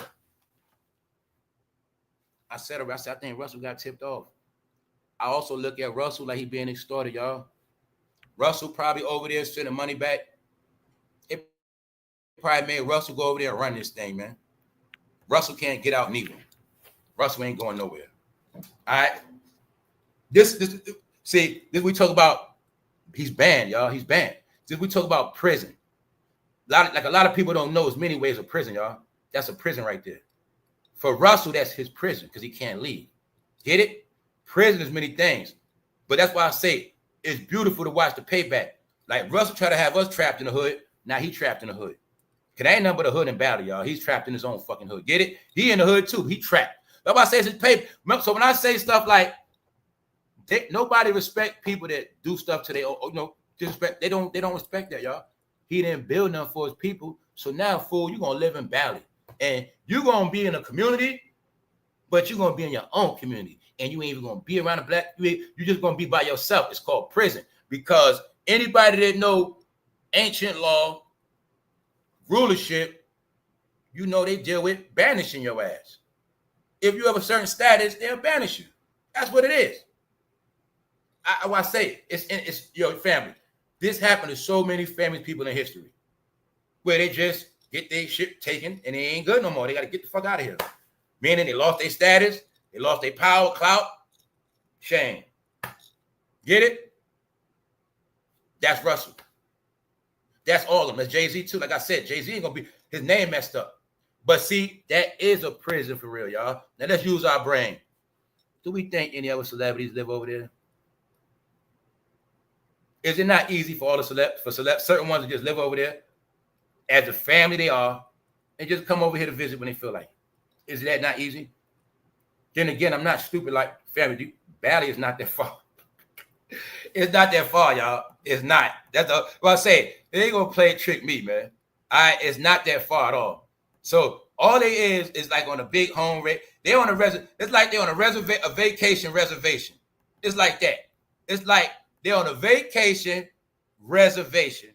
I think Russell got tipped off. I also look at Russell like he being extorted, y'all. Russell probably over there sending money back. It probably made Russell go over there and run this thing, man. Russell can't get out neither. Russell ain't going nowhere. All right. This we talk about, he's banned, y'all. He's banned. This we talk about prison. A lot of people don't know there's many ways of prison, y'all. That's a prison right there. For Russell, that's his prison because he can't leave. Get it? Prison is many things. But that's why I say it's beautiful to watch the payback. Like Russell tried to have us trapped in the hood. Now he trapped in the hood. Because there ain't nothing but a hood in battle, y'all. He's trapped in his own fucking hood. Get it? He in the hood too. He trapped. That's why I say it's his pay. So when I say stuff like nobody respect people that do stuff to their own, disrespect. They don't respect that, y'all. He didn't build nothing for his people. So now, fool, you're going to live in Bali. And you're going to be in a community, but you're going to be in your own community. And you ain't even going to be around the black. You're just going to be by yourself. It's called prison. Because anybody that know ancient law, rulership, they deal with banishing your ass. If you have a certain status, they'll banish you. That's what it is. I say it's your family. This happened to so many famous people in history where they just get their shit taken and they ain't good no more. They got to get the fuck out of here. Meaning they lost their status, they lost their power, clout. Shame. Get it? That's Russell. That's all of them. That's Jay-Z too. Like I said, Jay-Z ain't going to be, his name messed up. But see, that is a prison for real, y'all. Now let's use our brain. Do we think any other celebrities live over there? Is it not easy for all the certain ones to just live over there as the family they are and just come over here to visit when they feel like it? Is that not easy? Then again, I'm not stupid like family. Bali is not that far. It's not that far, y'all. It's not. That's what I say. They ain't gonna play trick me, man. All right, it's not that far at all. So all they is like on a big home rate. They on a it's like they're on a vacation reservation. It's like that. It's like they're on a vacation reservation,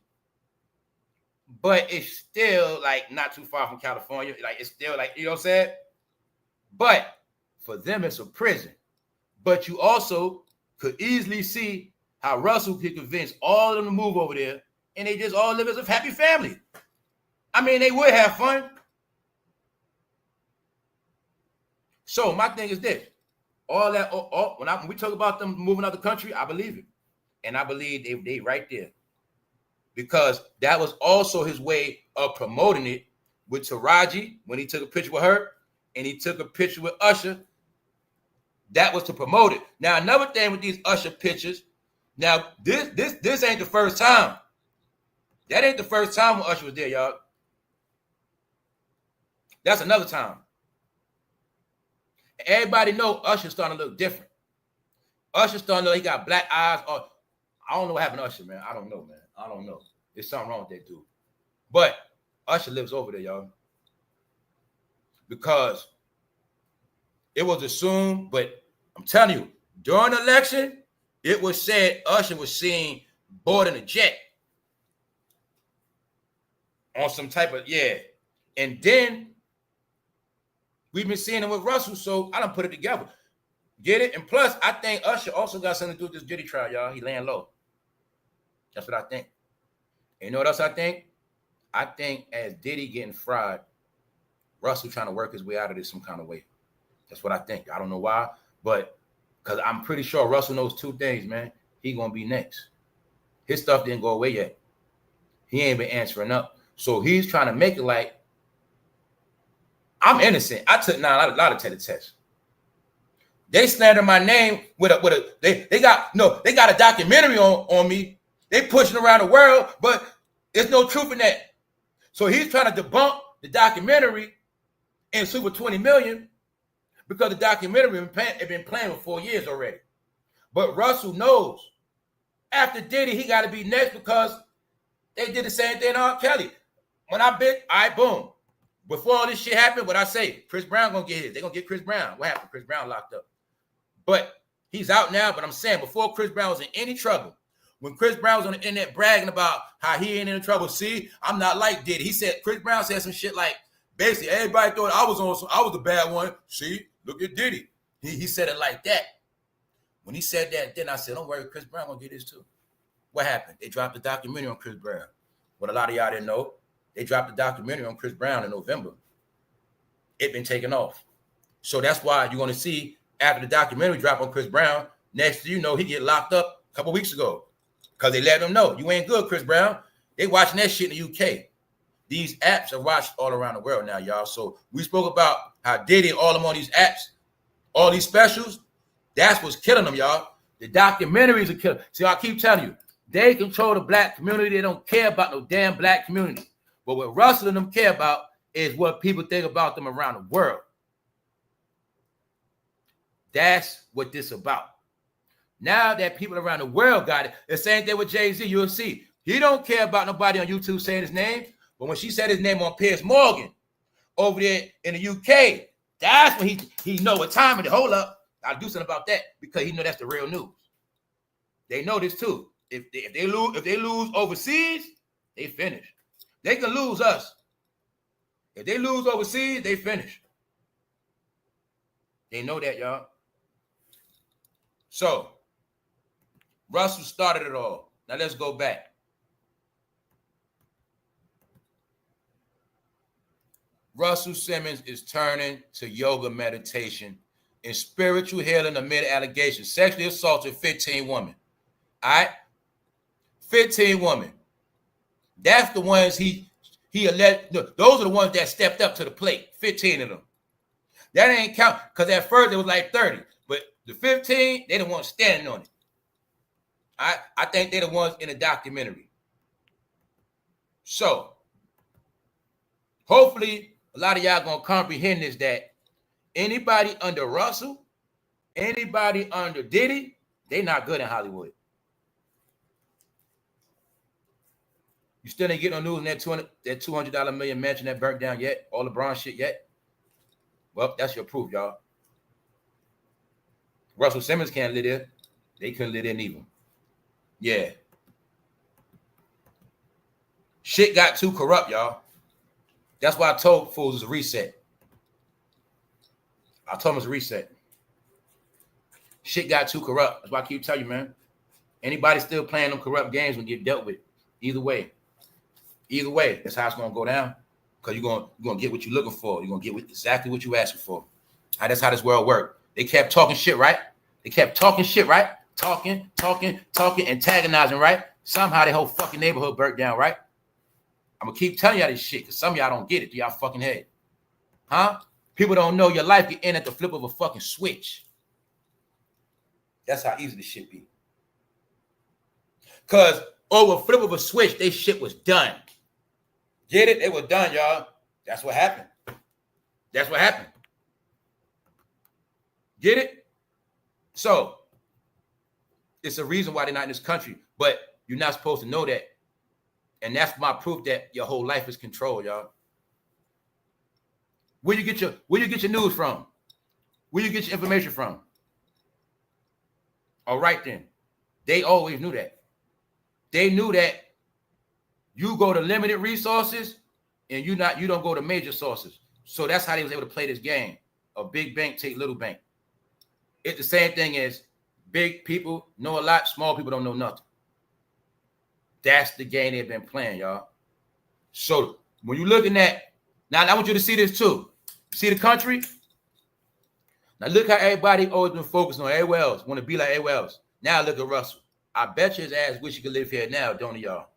but it's still like not too far from California. Like it's still like, you know what I'm saying? But for them, it's a prison. But you also could easily see how Russell could convince all of them to move over there and they just all live as a happy family. I mean, they would have fun. So my thing is this. All that, when we talk about them moving out the country, I believe it. And I believe they right there. Because that was also his way of promoting it with Taraji when he took a picture with her and he took a picture with Usher. That was to promote it. Now, another thing with these Usher pictures, now this ain't the first time. That ain't the first time when Usher was there, y'all. That's another time. Everybody know Usher's starting to look different. Usher's starting to look, he got black eyes. I don't know what happened to Usher, man. I don't know, man. I don't know. There's something wrong with that dude. But Usher lives over there, y'all. Because it was assumed, but I'm telling you, during the election, it was said Usher was seen boarding a jet on some type of, yeah. And then We've been seeing it with Russell, so I done put it together. Get it? And plus, I think Usher also got something to do with this Diddy trial, y'all. He laying low. That's what I think. And you know what else I think? I think as Diddy getting fried, Russell trying to work his way out of this some kind of way. That's what I think. I don't know why, but because I'm pretty sure Russell knows two things, man. He gonna be next. His stuff didn't go away yet. He ain't been answering up. So he's trying to make it like, I'm innocent. I took a lot of tests. They slandered my name they got a documentary on me. They pushing around the world, but there's no truth in that. So he's trying to debunk the documentary and sue for $20 million because the documentary had been playing for 4 years already. But Russell knows after Diddy, he got to be next because they did the same thing to R. Kelly. When I bit, boom. Before all this shit happened, what I say, Chris Brown gonna get his. They're gonna get Chris Brown. What happened? Chris Brown locked up. But he's out now. But I'm saying before Chris Brown was in any trouble, when Chris Brown was on the internet bragging about how he ain't in trouble, see, I'm not like Diddy. He said, Chris Brown said some shit like, basically, everybody thought I was the bad one. See, look at Diddy. He said it like that. When he said that, then I said, don't worry, Chris Brown gonna get this too. What happened? They dropped a documentary on Chris Brown. What a lot of y'all didn't know, they dropped a documentary on Chris Brown in November. It been taken off. So that's why you're going to see after the documentary drop on Chris Brown, next thing you know, he get locked up a couple weeks ago because they let him know, you ain't good, Chris Brown. They watching that shit in the UK. These apps are watched all around the world now, y'all. So we spoke about how Diddy, all them on these apps, all these specials, that's what's killing them, y'all. The documentaries are killing. See, I keep telling you, they control the black community. They don't care about no damn black community. But what Russell and them care about is what people think about them around the world. That's what this about. Now that people around the world got it, the same thing with Jay-Z, you'll see. He don't care about nobody on YouTube saying his name, but when she said his name on Piers Morgan over there in the UK, that's when he know what time it is. Hold up, I'll do something about that because he know that's the real news. They know this too. If they lose overseas, they finish. They can lose us. If they lose overseas, they finish. They know that, y'all. So, Russell started it all. Now let's go back. Russell Simmons is turning to yoga meditation and spiritual healing amid allegations. Sexually assaulted 15 women. All right? 15 women. That's the ones he alleged. Those are the ones that stepped up to the plate. 15 of them. That ain't count because at first it was like 30, but the 15 they the ones standing on it. I think they're the ones in the documentary. So hopefully a lot of y'all gonna comprehend this, that anybody under Russell, anybody under Diddy, they not good in Hollywood. You still ain't getting no news on that $200 million mansion that burnt down yet? All LeBron shit yet? Well, that's your proof, y'all. Russell Simmons can't live there. They couldn't live there neither. Yeah. Shit got too corrupt, y'all. That's why I told fools it's a reset. I told them it's a reset. Shit got too corrupt. That's why I keep telling you, man. Anybody still playing them corrupt games will get dealt with. Either way. Either way, that's how it's going to go down. Because you're going to get what you're looking for. You're going to get exactly what you're asking for. That's how this world works. They kept talking shit, right? They kept talking shit, right? Talking, antagonizing, right? Somehow their whole fucking neighborhood burnt down, right? I'm going to keep telling y'all this shit because some of y'all don't get it through y'all fucking head. Huh? People don't know your life can end at the flip of a fucking switch. That's how easy this shit be. Because over a flip of a switch, they shit was done. Get it? They were done, y'all. That's what happened. That's what happened. Get it? So, it's a reason why they're not in this country, but you're not supposed to know that. And that's my proof that your whole life is controlled, y'all. Where you get your news from? Where you get your information from? All right then. They always knew that. They knew that you go to limited resources and you don't go to major sources. So that's how they was able to play this game. A big bank take little bank. It's the same thing as big people know a lot, small people don't know nothing. That's the game they've been playing, y'all. So when you're looking at, now I want you to see this too. See the country? Now look how everybody always been focused on everywhere else, want to be like everywhere else. Now look at Russell. I bet you his ass wish he could live here now, don't he, y'all?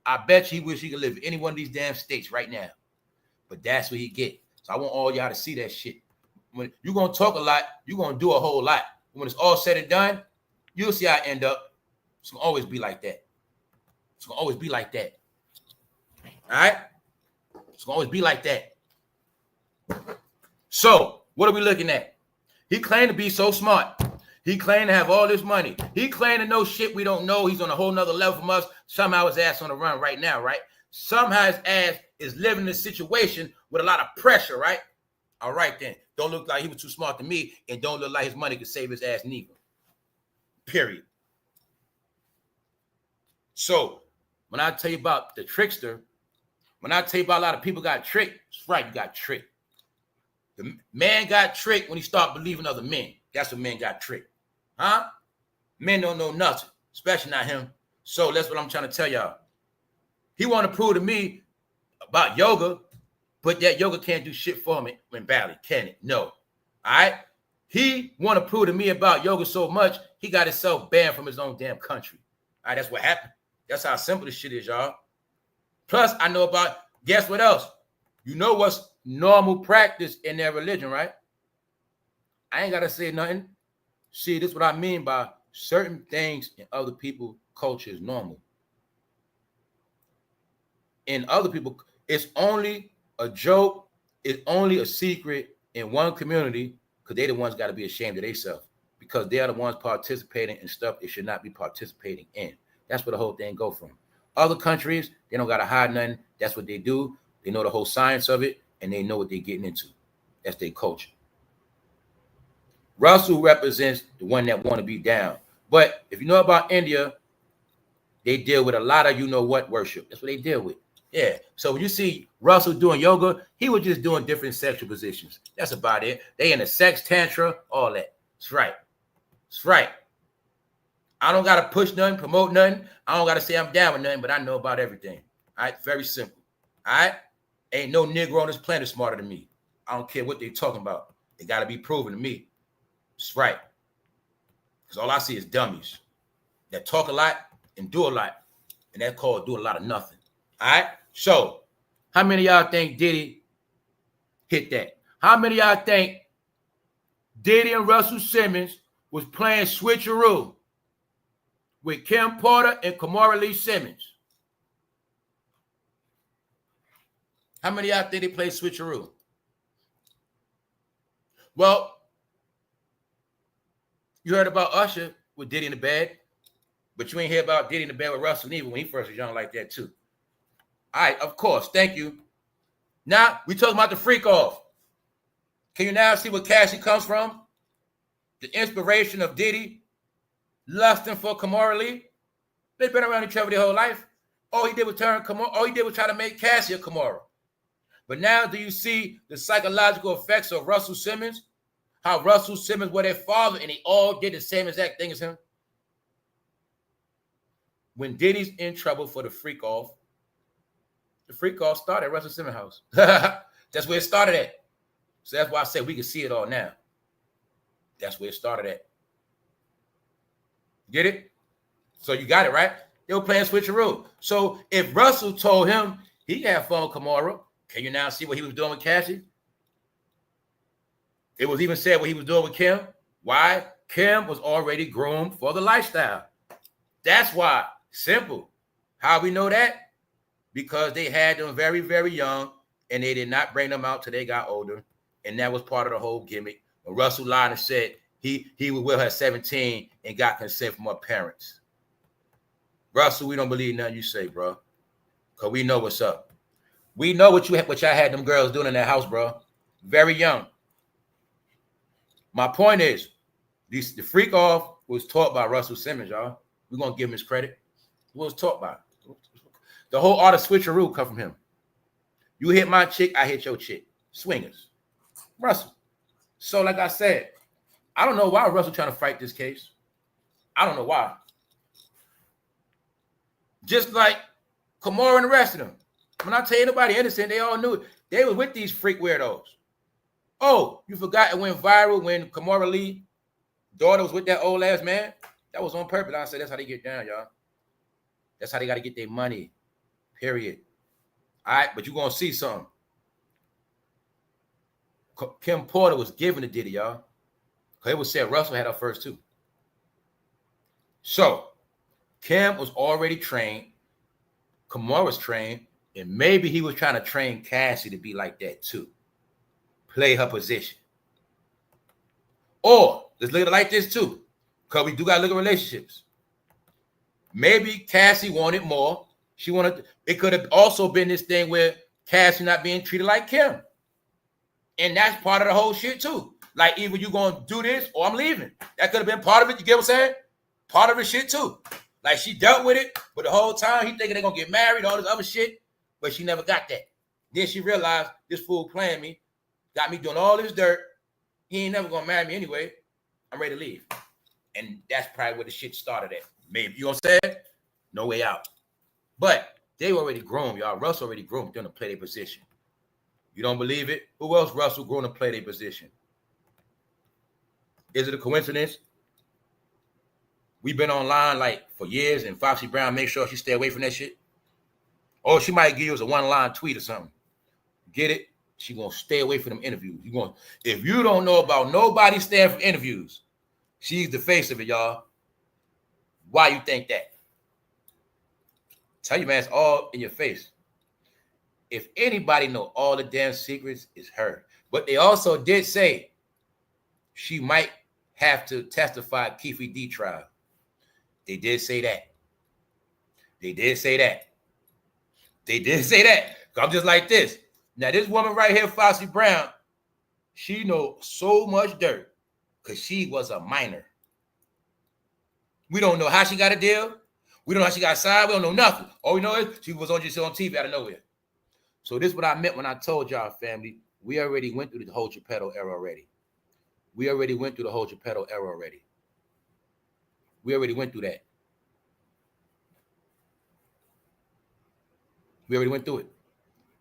I bet you he wish he could live in any one of these damn states right now. But that's what he get. So I want all y'all to see that shit. When you're going to talk a lot, you're going to do a whole lot. When it's all said and done, you'll see how I end up. It's going to always be like that. It's going to always be like that. All right? It's going to always be like that. So what are we looking at? He claimed to be so smart. He claimed to have all this money. He claimed to know shit we don't know. He's on a whole nother level from us. Somehow his ass on the run right now, right? Somehow his ass is living in a situation with a lot of pressure, right? All right, then. Don't look like he was too smart to me, and don't look like his money could save his ass neither. Period. So when I tell you about the trickster, when I tell you about a lot of people got tricked, it's right, you got tricked. The man got tricked when he started believing other men. That's when men got tricked. Huh? Men don't know nothing, especially not him. So that's what I'm trying to tell y'all. He want to prove to me about yoga, but that yoga can't do shit for me when badly, can it? No. All right? He want to prove to me about yoga so much, he got himself banned from his own damn country. All right, that's what happened. That's how simple this shit is, y'all. Plus, I know about, guess what else? You know what's normal practice in their religion, right? I ain't got to say nothing. See, this is what I mean by certain things in other people's culture is normal. In other people, it's only a joke. It's only a secret in one community because they're the ones got to be ashamed of themselves because they are the ones participating in stuff they should not be participating in. That's where the whole thing go from. Other countries, they don't got to hide nothing. That's what they do. They know the whole science of it, and they know what they're getting into. That's their culture. Russell represents the one that want to be down. But if you know about India, they deal with a lot of you-know-what worship. That's what they deal with. Yeah. So when you see Russell doing yoga, he was just doing different sexual positions. That's about it. They in a sex tantra, all that. That's right. That's right. I don't got to push nothing, promote nothing. I don't got to say I'm down with nothing, but I know about everything. All right? Very simple. All right? Ain't no Negro on this planet smarter than me. I don't care what they talking about. They got to be proven to me. That's right. Because all I see is dummies that talk a lot and do a lot. And that's called do a lot of nothing. All right? So, how many of y'all think Diddy hit that? How many of y'all think Diddy and Russell Simmons was playing switcheroo with Kimporter and Kamora Lee Simmons? How many of y'all think they played switcheroo? Well, you heard about Usher with Diddy in the bed, but you ain't hear about Diddy in the bed with Russell neither when he first was young like that too. All right, of course. Thank you. Now, we talking about the freak off. Can you now see where Cassie comes from? The inspiration of Diddy lusting for Kamora Lee. They've been around each other their whole life. All he did was try to make Cassie a Kamora. But now do you see the psychological effects of Russell Simmons? How Russell Simmons was their father and they all did the same exact thing as him? When Diddy's in trouble for the freak off started at Russell Simmons' house. That's where it started at. So that's why I said we can see it all now. That's where it started at. Get it? So you got it, right? They were playing switcheroo. So if Russell told him he had fun with Kamora, can you now see what he was doing with Cassie? It was even said what he was doing with Kim. Why? Kim was already groomed for the lifestyle. That's why. Simple. How we know that? Because they had them very, very young, and they did not bring them out till they got older. And that was part of the whole gimmick. When Russell lied and said he was with her at 17 and got consent from her parents. Russell, we don't believe nothing you say, bro. Because we know what's up. We know what y'all had them girls doing in that house, bro. Very young. My point is, the freak off was taught by Russell Simmons, y'all. We're going to give him his credit. It was taught by. The whole art of switcheroo come from him. You hit my chick, I hit your chick. swingers. Russell. So like I said, I don't know why Russell trying to fight this case. I don't know why. Just like Kimora and the rest of them. When I tell you nobody innocent, they all knew it. They were with these freak weirdos. Oh, you forgot it went viral when Kimora Lee's daughter was with that old ass man? That was on purpose. I said that's how they get down, y'all. That's how they got to get their money. Period. All right, but you're going to see something. Kimporter was given to Diddy, y'all. Because it was said Russell had her first too. So, Kim was already trained. Kimora was trained. And maybe he was trying to train Cassie to be like that too. Play her position. Or, let's look at it like this too. Because we do got to look at relationships. Maybe Cassie wanted more. She wanted, it could have also been this thing where Cassie not being treated like Kim. And that's part of the whole shit too. Like either you going to do this or I'm leaving. That could have been part of it. You get what I'm saying? Part of the shit too. Like she dealt with it, but the whole time he thinking they're going to get married, all this other shit, but she never got that. Then she realized this fool playing me, got me doing all this dirt. He ain't never going to marry me anyway. I'm ready to leave. And that's probably where the shit started at. Maybe, you know what I'm saying? No way out. But they already grown, y'all. Russell already grown them to play their position. You don't believe it? Who else Russell grown to play their position? Is it a coincidence? We've been online like for years and Foxy Brown make sure she stay away from that shit. Or she might give us a one-line tweet or something. Get it? She gonna stay away from them interviews. If you don't know about nobody staying for interviews, she's the face of it, y'all. Why you think that? Tell you, man, it's all in your face. If anybody know all the damn secrets, it's her. But they also did say she might have to testify at Keefe D trial. They did say that. They did say that. They did say that. I'm just like this. Now, this woman right here, Foxy Brown, she know so much dirt because she was a minor. We don't know how she got a deal. We don't know how she got signed. We don't know nothing. All we know is she was on TV out of nowhere. So this is what I meant when I told y'all, family, we already went through the whole Geppetto era already. We already went through the whole Geppetto era already. We already went through that. We already went through it.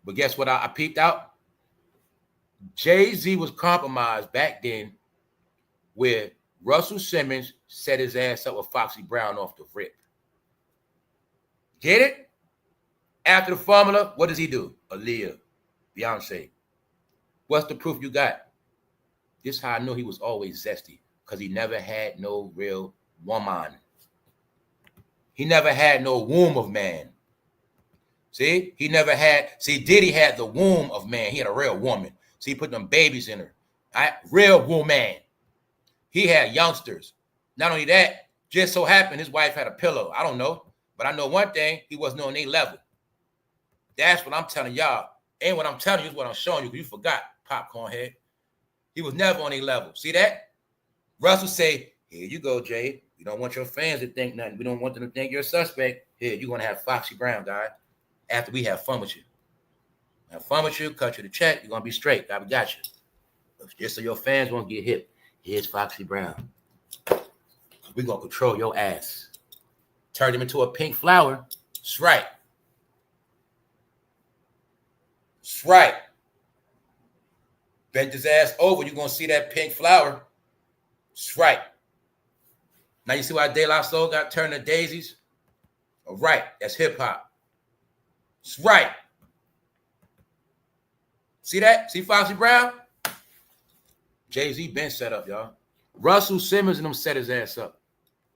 But guess what I peeped out? Jay-Z was compromised back then where Russell Simmons set his ass up with Foxy Brown off the rip. Get it? After the formula, what does he do? Aaliyah, Beyonce. What's the proof you got? This is how I know he was always zesty, because he never had no real woman. He never had no womb of man. See? Diddy had the womb of man. He had a real woman. So he put them babies in her. Right? Real woman. He had youngsters. Not only that, just so happened his wife had a pillow. I don't know. But I know one thing, he wasn't on their level. That's what I'm telling y'all. And what I'm telling you is what I'm showing you, because you forgot, popcorn head. He was never on their level. See that? Russell say, here you go, Jay. We don't want your fans to think nothing. We don't want them to think you're a suspect. Here, you're going to have Foxy Brown, guy. After we have fun with you. Have fun with you, cut you the check, you're going to be straight. God, we got you. Just so your fans won't get hit. Here's Foxy Brown. We're going to control your ass. Turn him into a pink flower. That's right. That's right. Bend his ass over. You're going to see that pink flower. That's right. Now you see why De La Soul got turned to daisies? All right. That's hip-hop. That's right. See that? See Foxy Brown? Jay-Z been set up, y'all. Russell Simmons and them set his ass up.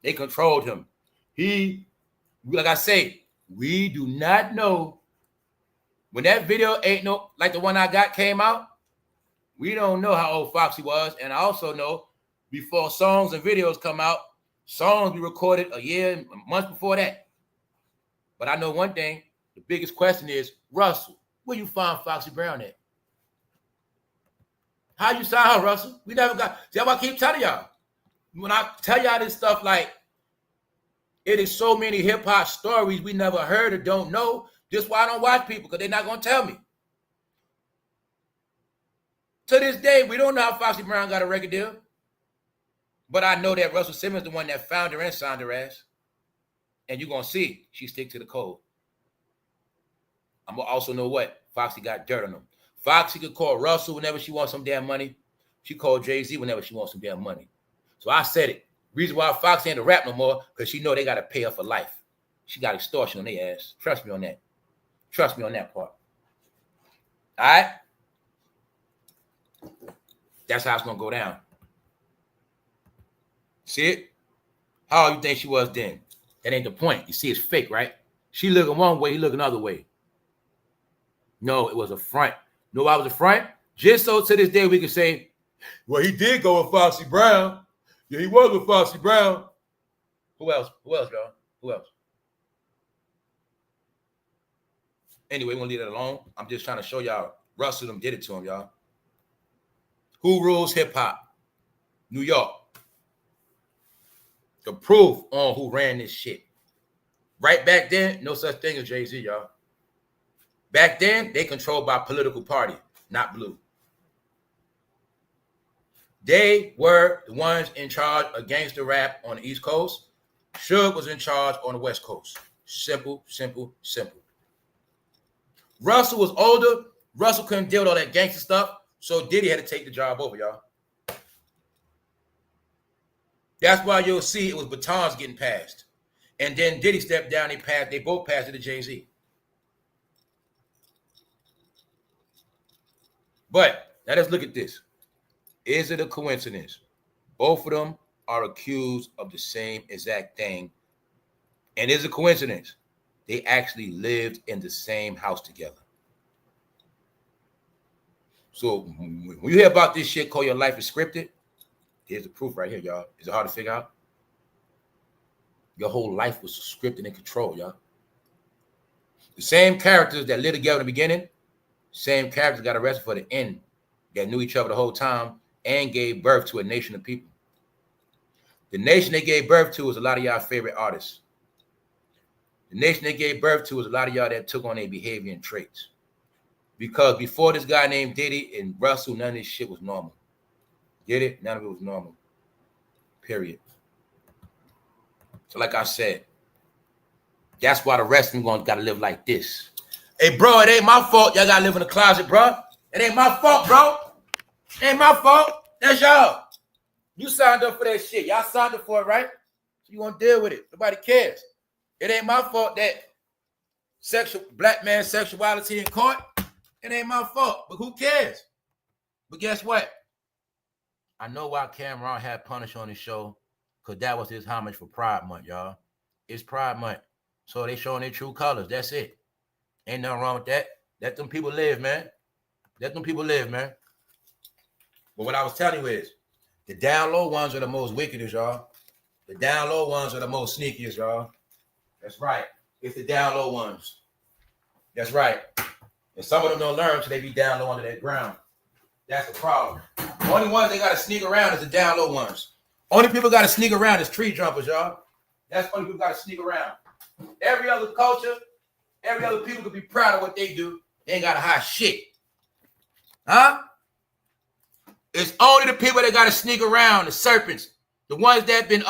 They controlled him. Like I say, we do not know. When that video ain't no, like the one I got came out, we don't know how old Foxy was. And I also know before songs and videos come out, songs we recorded a year, months before that. But I know one thing, the biggest question is, Russell, where you find Foxy Brown at? How you sign her, Russell? We never got, see how I keep telling y'all. When I tell y'all this stuff, like, it is so many hip-hop stories we never heard or don't know. Just why I don't watch people, because they're not going to tell me. To this day, we don't know how Foxy Brown got a record deal. But I know that Russell Simmons the one that found her and signed her ass. And you're going to see she stick to the code. I'm going to also know what? Foxy got dirt on him. Foxy could call Russell whenever she wants some damn money. She called Jay-Z whenever she wants some damn money. So I said it. Reason why Foxy ain't a rap no more, because she know they got to pay her for life. She got extortion on their ass. Trust me on that. Trust me on that part. All right? That's how it's going to go down. See it? How old you think she was then? That ain't the point. You see, it's fake, right? She looking one way, he looking another way. No, it was a front. You know why it was a front? Just so to this day we can say, well, he did go with Foxy Brown. Yeah, he was with Foxy Brown. Who else? Who else, y'all? Who else? Anyway, we're going to leave that alone. I'm just trying to show y'all. Russell them did it to him, y'all. Who rules hip-hop? New York. The proof on who ran this shit. Right back then, no such thing as Jay-Z, y'all. Back then, they controlled by political party, not blue. They were the ones in charge of gangster rap on the East Coast. Suge was in charge on the West Coast. Simple, simple, simple. Russell was older. Russell couldn't deal with all that gangster stuff, so Diddy had to take the job over, y'all. That's why you'll see it was batons getting passed. And then Diddy stepped down, they both passed it to Jay-Z. But now let's look at this. Is it a coincidence? Both of them are accused of the same exact thing. And is it a coincidence? They actually lived in the same house together. So when you hear about this shit called Your Life is Scripted, here's the proof right here, y'all. Is it hard to figure out? Your whole life was scripted and controlled, y'all. The same characters that lived together in the beginning, same characters got arrested for the end, that knew each other the whole time and gave birth to a nation of people. The nation they gave birth to is a lot of y'all favorite artists. The nation they gave birth to is a lot of y'all that took on their behavior and traits. Because before this guy named Diddy and Russell, none of this shit was normal. Get it? None of it was normal. Period. So like I said, that's why the rest of them got to live like this. Hey, bro, it ain't my fault y'all got to live in the closet, bro. It ain't my fault, bro. It ain't my fault. That's y'all. You signed up for that shit. Y'all signed up for it, right? So you want to deal with it. Nobody cares. It ain't my fault that black man sexuality in court. It ain't my fault, but who cares? But guess what? I know why Cameron had Punish on his show, because that was his homage for Pride Month, y'all. It's Pride Month. So they showing their true colors. That's it. Ain't nothing wrong with that. Let them people live, man. Let them people live, man. But what I was telling you is, the down low ones are the most wickedest, y'all. The down low ones are the most sneakiest, y'all. That's right. It's the down low ones. That's right. And some of them don't learn until they be down low under that ground. That's the problem. The only ones they got to sneak around is the down low ones. Only people got to sneak around is tree jumpers, y'all. That's only people got to sneak around. Every other culture, every other people could be proud of what they do. They ain't got to hide shit. Huh? It's only the people that got to sneak around, the serpents, the ones that been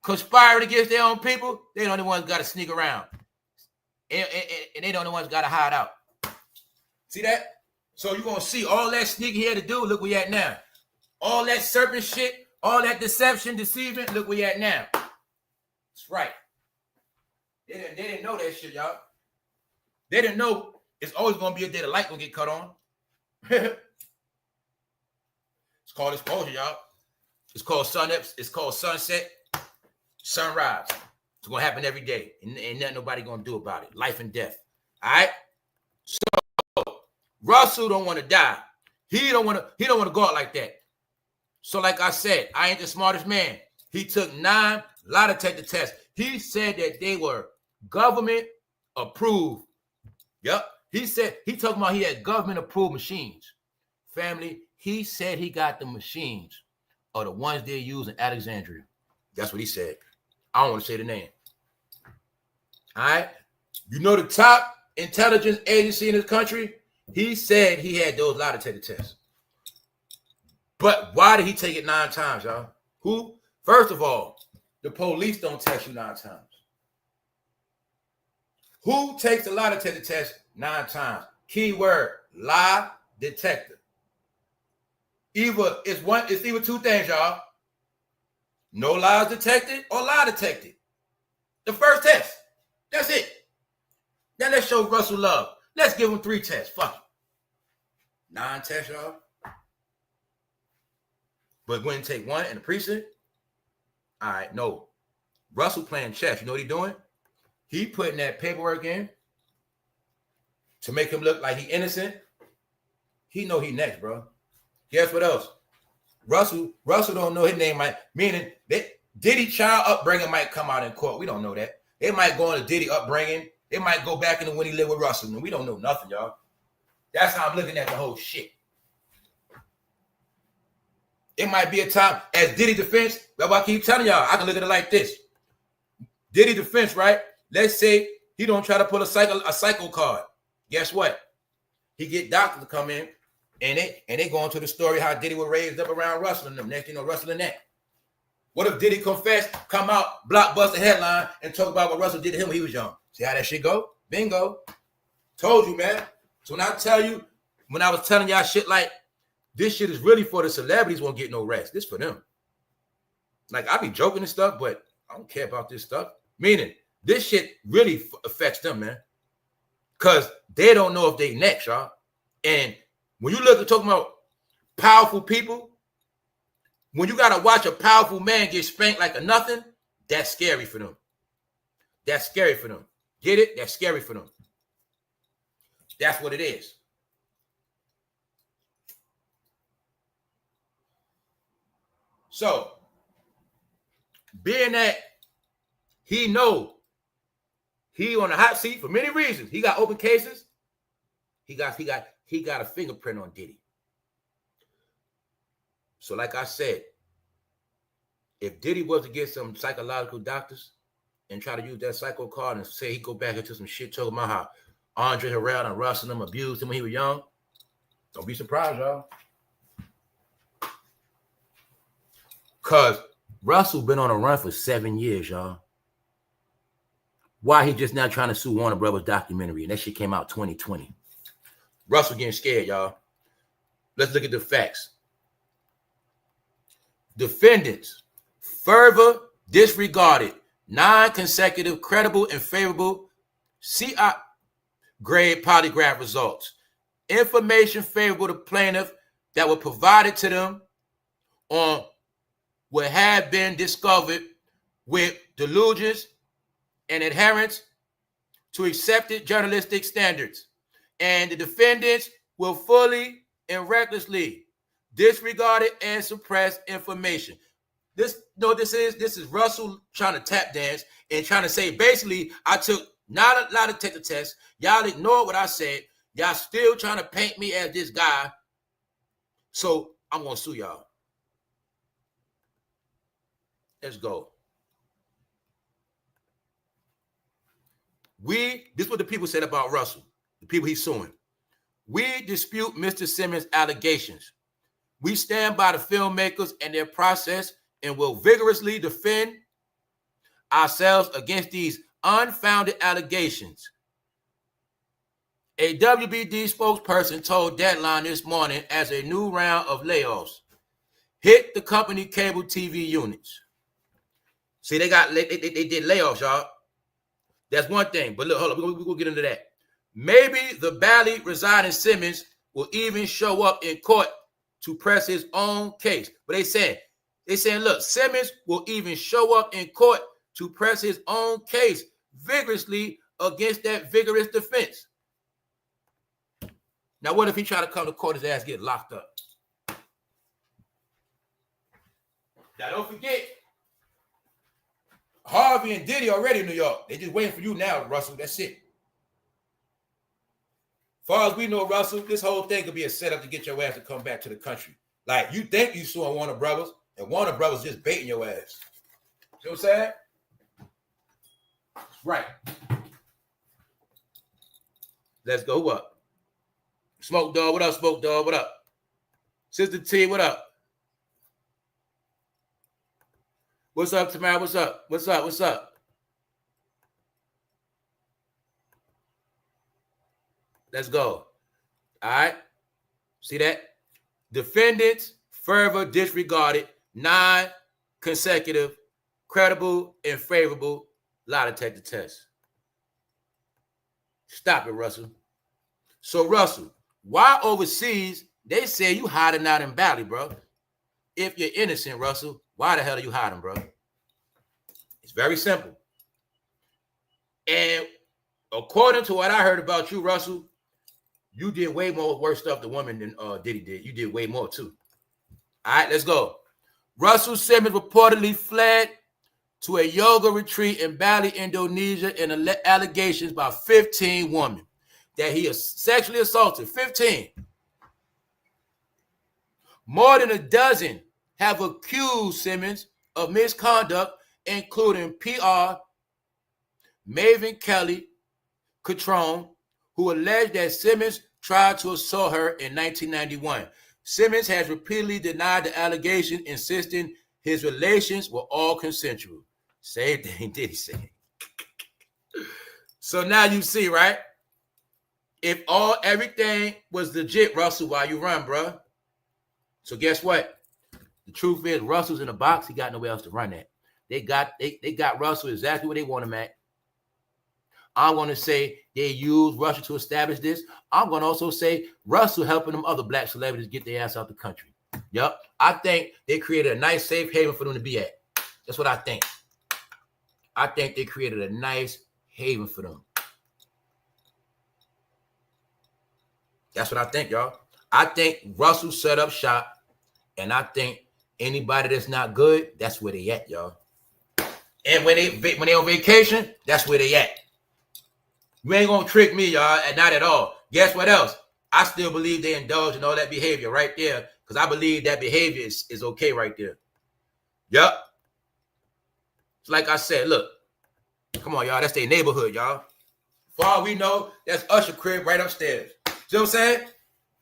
conspiring against their own people. They the only ones got to sneak around. And they the only ones got to hide out. See that? So you're going to see all that sneaking here to do. Look where you at now. All that serpent shit, all that deception, deceiving, look where you at now. That's right. They didn't know that shit, y'all. They didn't know it's always going to be a day the light going to get cut on. It's called exposure, y'all. It's called sunset, sunrise. It's going to happen every day. And ain't nothing nobody going to do about it. Life and death. All right? So Russell don't want to die. He don't want to go out like that. So like I said, I ain't the smartest man. He took 9 lie detector tests. He said that they were government approved. Yep. He talking about he had government approved machines. Family, he said he got the machines or the ones they use in Alexandria. That's what he said. I don't want to say the name. All right. You know the top intelligence agency in this country? He said he had those lie detector tests. But why did he take it 9 times, y'all? Who? First of all, the police don't test you 9 times. Who takes a lie detector test 9 times? Keyword, lie detector. It's either 2 things, y'all. No lies detected or lie detected. The first test. That's it. Now let's show Russell love. Let's give him 3 tests. Fuck it. 9 tests, y'all. But when you take 1 in the precinct, all right, no. Russell playing chess. You know what he doing? He putting that paperwork in to make him look like he innocent. He know he next, bro. Guess what else? Russell don't know his name might, meaning that Diddy child upbringing might come out in court. We don't know that. They might go into Diddy upbringing. They might go back into when he lived with Russell. And we don't know nothing, y'all. That's how I'm looking at the whole shit. It might be a time as Diddy defense. That's why I keep telling y'all. I can look at it like this. Diddy defense, right? Let's say he don't try to pull a psycho card. Guess what? He get doctors to come in and they go into the story how Diddy was raised up around Russell and them. Next thing you know, Russell and that. What if Diddy confess, come out, blockbuster headline, and talk about what Russell did to him when he was young? See how that shit go? Bingo. Told you, man. So when I tell you, when I was telling y'all shit like, this shit is really for the celebrities won't get no rest. This for them. Like, I be joking and stuff, but I don't care about this stuff. Meaning, this shit really affects them, man. Because they don't know if they next, y'all. And when you look at talking about powerful people, when you got to watch a powerful man get spanked like a nothing, that's scary for them. That's scary for them. Get it? That's scary for them. That's what it is. So, being that he know he on the hot seat for many reasons, he got open cases. He got a fingerprint on Diddy. So, like I said, if Diddy was to get some psychological doctors and try to use that psycho card and say he go back into some shit talking about how Andre Harrell and Russell him abused him when he was young, don't be surprised, y'all. Because Russell been on a run for 7 years, y'all. Why he just now trying to sue Warner Brothers documentary? And that shit came out 2020. Russell getting scared, y'all. Let's look at the facts. Defendants further disregarded 9 consecutive credible and favorable CI grade polygraph results. Information favorable to plaintiff that were provided to them on what had been discovered with delusions and adherence to accepted journalistic standards. And the defendants will fully and recklessly disregarded and suppressed information. This is Russell trying to tap dance and trying to say, basically, I took not a lot of detective tests. Y'all ignored what I said. Y'all still trying to paint me as this guy. So I'm going to sue y'all. Let's go. This is what the people said about Russell, the people he's suing. We dispute Mr. Simmons' allegations. We stand by the filmmakers and their process and will vigorously defend ourselves against these unfounded allegations. A WBD spokesperson told Deadline this morning as a new round of layoffs hit the company cable TV units. See, they did layoffs, y'all. That's one thing. But look, hold on, we're going to get into that. Maybe the badly residing Simmons will even show up in court to press his own case. But they saying, look, Simmons will even show up in court to press his own case vigorously against that vigorous defense. Now, what if he try to come to court, his ass get locked up? Now, don't forget, Harvey and Diddy already in New York. They just waiting for you now, Russell. That's it. Far as we know, Russell, this whole thing could be a setup to get your ass to come back to the country. Like, you think you suing Warner Brothers, and Warner Brothers just baiting your ass. See what I'm saying? Right. Let's go up. Smoke Dog, what up, Smoke Dog? What up? Sister T, what up? What's up, Tamara? What's up? What's up? What's up? Let's go. All right. See that? Defendants further disregarded non-consecutive, credible, and favorable lie detector tests. Stop it, Russell. So, Russell, why overseas they say you hiding out in Bali, bro? If you're innocent, Russell, why the hell are you hiding, bro? It's very simple. And according to what I heard about you, Russell, you did way more worse stuff to women than Diddy did. You did way more, too. All right, let's go. Russell Simmons reportedly fled to a yoga retreat in Bali, Indonesia, in allegations by 15 women that he sexually assaulted. 15. More than a dozen have accused Simmons of misconduct, including PR, Maven Kelly Catrone, who alleged that Simmons tried to assault her in 1991. Simmons has repeatedly denied the allegation, insisting his relations were all consensual. Same thing Diddy said. So now you see, right? If everything was legit, Russell, while you run, bro. So guess what? The truth is, Russell's in a box. He got nowhere else to run at. They got Russell exactly where they want him at. I'm going to say they used Russell to establish this. I'm going to also say Russell helping them other black celebrities get their ass out the country. Yep. I think they created a nice safe haven for them to be at. That's what I think. I think they created a nice haven for them. That's what I think, y'all. I think Russell set up shop, and I think anybody that's not good, that's where they at, y'all. And when they on vacation, that's where they at. You ain't gonna trick me, y'all, and not at all. Guess what else? I still believe they indulge in all that behavior right there, because I believe that behavior is okay right there. Yep. It's like I said, look, come on, y'all. That's their neighborhood, y'all. For all we know, that's Usher crib right upstairs. See what I'm saying?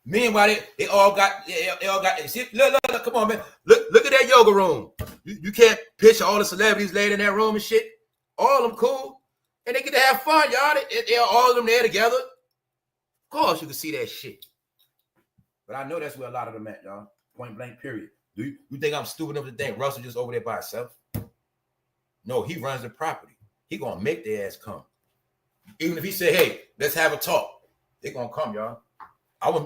Meanwhile, they all got. See, look, come on, man. Look at that yoga room. You can't picture all the celebrities laying in that room and shit. All of them cool, and they get to have fun, y'all. They all of them there together. Of course, you can see that shit. But I know that's where a lot of them at, y'all. Point blank, period. Do you think I'm stupid enough to think Russell just over there by himself? No, he runs the property. He gonna make their ass come. Even if he say, "Hey, let's have a talk," they gonna come, y'all.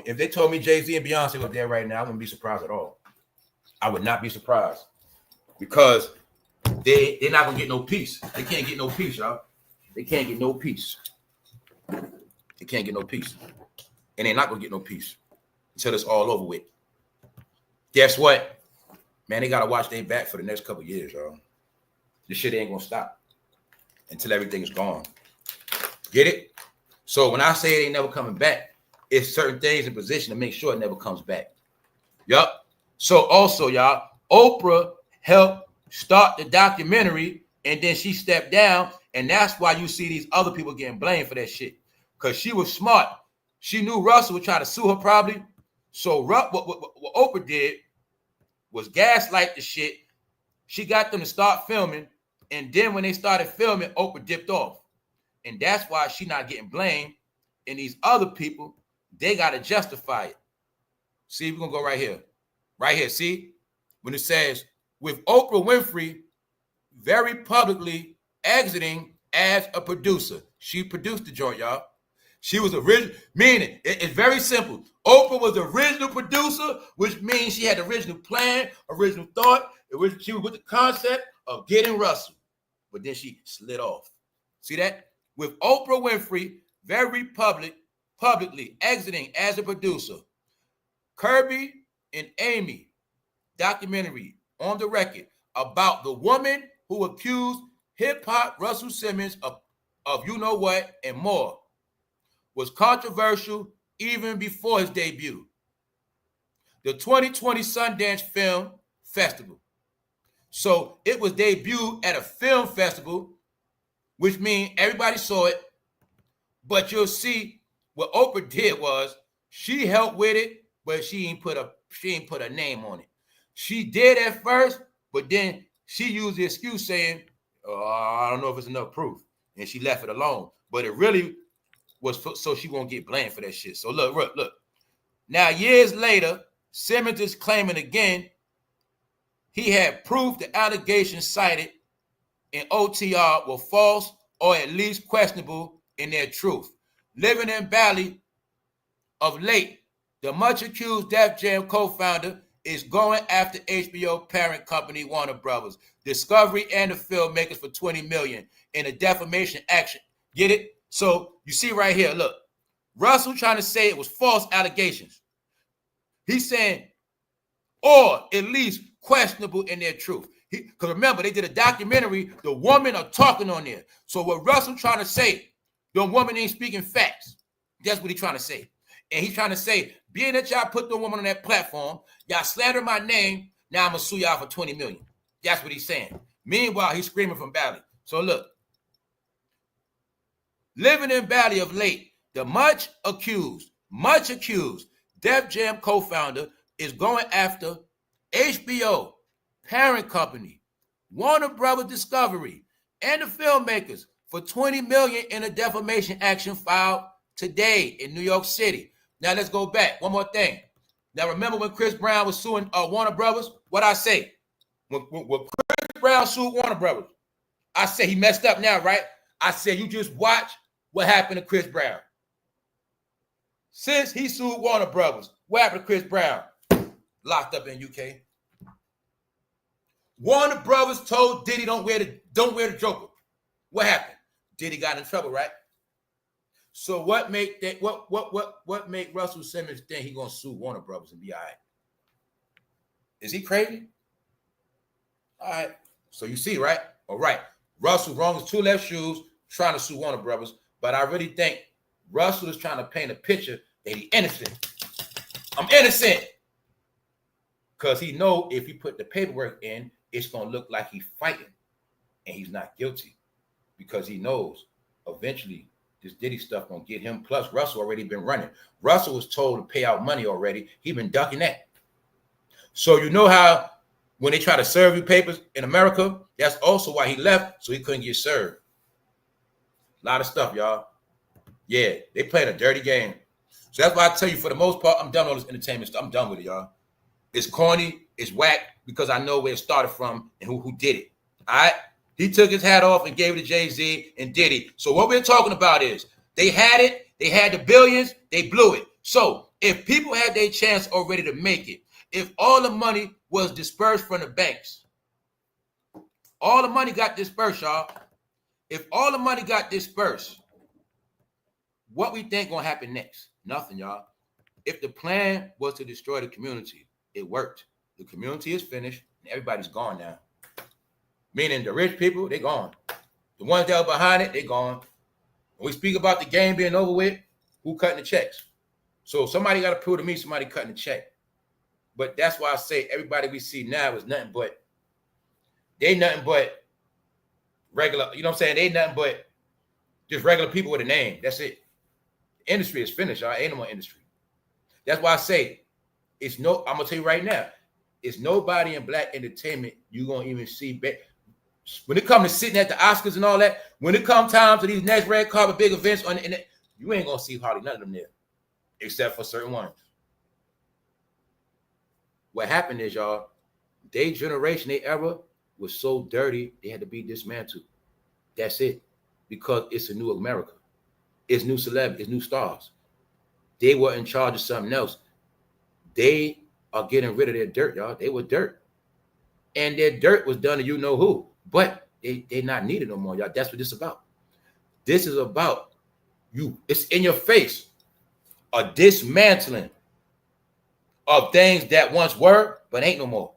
If they told me Jay-Z and Beyonce were there right now, I wouldn't be surprised at all. I would not be surprised, because they're not gonna get no peace. They can't get no peace, y'all. They can't get no peace. They can't get no peace, and they're not gonna get no peace until it's all over with. Guess what, man? They gotta watch their back for the next couple of years, y'all. This shit ain't gonna stop until everything is gone. Get it? So when I say it ain't never coming back, it's certain things in position to make sure it never comes back. Yup. So also, y'all, Oprah helped start the documentary, and then she stepped down, and that's why you see these other people getting blamed for that shit. Because she was smart. She knew Russell would try to sue her probably. So what Oprah did was gaslight the shit. She got them to start filming, and then when they started filming, Oprah dipped off. And that's why she not getting blamed. And these other people, they got to justify it. See, we're going to go right here. Right here, see? When it says, with Oprah Winfrey very publicly exiting as a producer. She produced the joint, y'all. She was original, meaning, it's very simple. Oprah was the original producer, which means she had the original plan, original thought. She was with the concept of getting Russell. But then she slid off. See that? With Oprah Winfrey very publicly exiting as a producer. Kirby and Amy documentary on the record about the woman who accused hip-hop Russell Simmons of you know what and more was controversial even before his debut. The 2020 Sundance Film Festival. So it was debuted at a film festival, which means everybody saw it. But you'll see what Oprah did was she helped with it, but she ain't put a name on it. She did at first, but then She used the excuse saying, I don't know if it's enough proof. And she left it alone. But it really was so she won't get blamed for that shit. So look. Now, years later, Simmons is claiming again he had proof the allegations cited in OTR were false or at least questionable in their truth. Living in Bali of late, the much accused Def Jam co-founder is going after HBO parent company Warner Brothers, Discovery, and the filmmakers for $20 million in a defamation action. Get it? So you see right here, look, Russell trying to say it was false allegations. He's saying, or at least questionable in their truth. Because remember, they did a documentary, the women are talking on there. So what Russell trying to say, the woman ain't speaking facts. That's what he's trying to say. And he's trying to say, being that y'all put the woman on that platform, y'all slander my name, now I'm going to sue y'all for $20 million. That's what he's saying. Meanwhile, he's screaming from Bali. So look, living in Bali of late, the much accused Def Jam co-founder is going after HBO, parent company, Warner Brothers Discovery, and the filmmakers for $20 million in a defamation action filed today in New York City. Now let's go back. One more thing. Now remember when Chris Brown was suing Warner Brothers? What I say? When Chris Brown sued Warner Brothers, I said he messed up now, right? I said you just watch what happened to Chris Brown. Since he sued Warner Brothers, what happened to Chris Brown? Locked up in UK. Warner Brothers told Diddy don't wear the Joker. What happened? Diddy got in trouble, right? So what make Russell Simmons think he gonna sue Warner Brothers and be all right? Is he crazy? All right. So you see, right? All right. Russell wrong as two left shoes, trying to sue Warner Brothers, but I really think Russell is trying to paint a picture that he's innocent. I'm innocent. Because he know if he put the paperwork in, it's going to look like he's fighting. And he's not guilty. Because he knows eventually this Diddy stuff going to get him. Plus, Russell already been running. Russell was told to pay out money already. He been ducking that. So you know how when they try to serve you papers in America, that's also why he left, so he couldn't get served. A lot of stuff, y'all. Yeah, they playing a dirty game. So that's why I tell you, for the most part, I'm done with all this entertainment stuff. I'm done with it, y'all. It's corny, it's whack, because I know where it started from and who did it. All right? He took his hat off and gave it to Jay-Z and Diddy. So what we're talking about is they had it, they had the billions, they blew it. So if people had their chance already to make it, if all the money was dispersed from the banks, all the money got dispersed, y'all. If all the money got dispersed, what we think gonna happen next? Nothing, y'all. If the plan was to destroy the community, it worked. The community is finished and everybody's gone now. Meaning the rich people, they gone. The ones that are behind it, they gone. When we speak about the game being over with, who cutting the checks? So somebody got to prove to me somebody cutting the check. But that's why I say everybody we see now is nothing but, they nothing but regular, you know what I'm saying? They nothing but just regular people with a name. That's it. The industry is finished, y'all. Ain't no more industry. That's why I say, I'm going to tell you right now, it's nobody in black entertainment you going to even see. When it comes to sitting at the Oscars and all that, when it comes time to these next red carpet big events, you ain't going to see hardly none of them there, except for certain ones. What happened is, y'all, their generation, their era was so dirty, they had to be dismantled. That's it. Because it's a new America. It's new celebrities, it's new stars. They were in charge of something else. They are getting rid of their dirt, y'all. They were dirt. And their dirt was done to you know who. But they're not needed no more, y'all. That's what this is about. This is about you. It's in your face. A dismantling of things that once were, but ain't no more.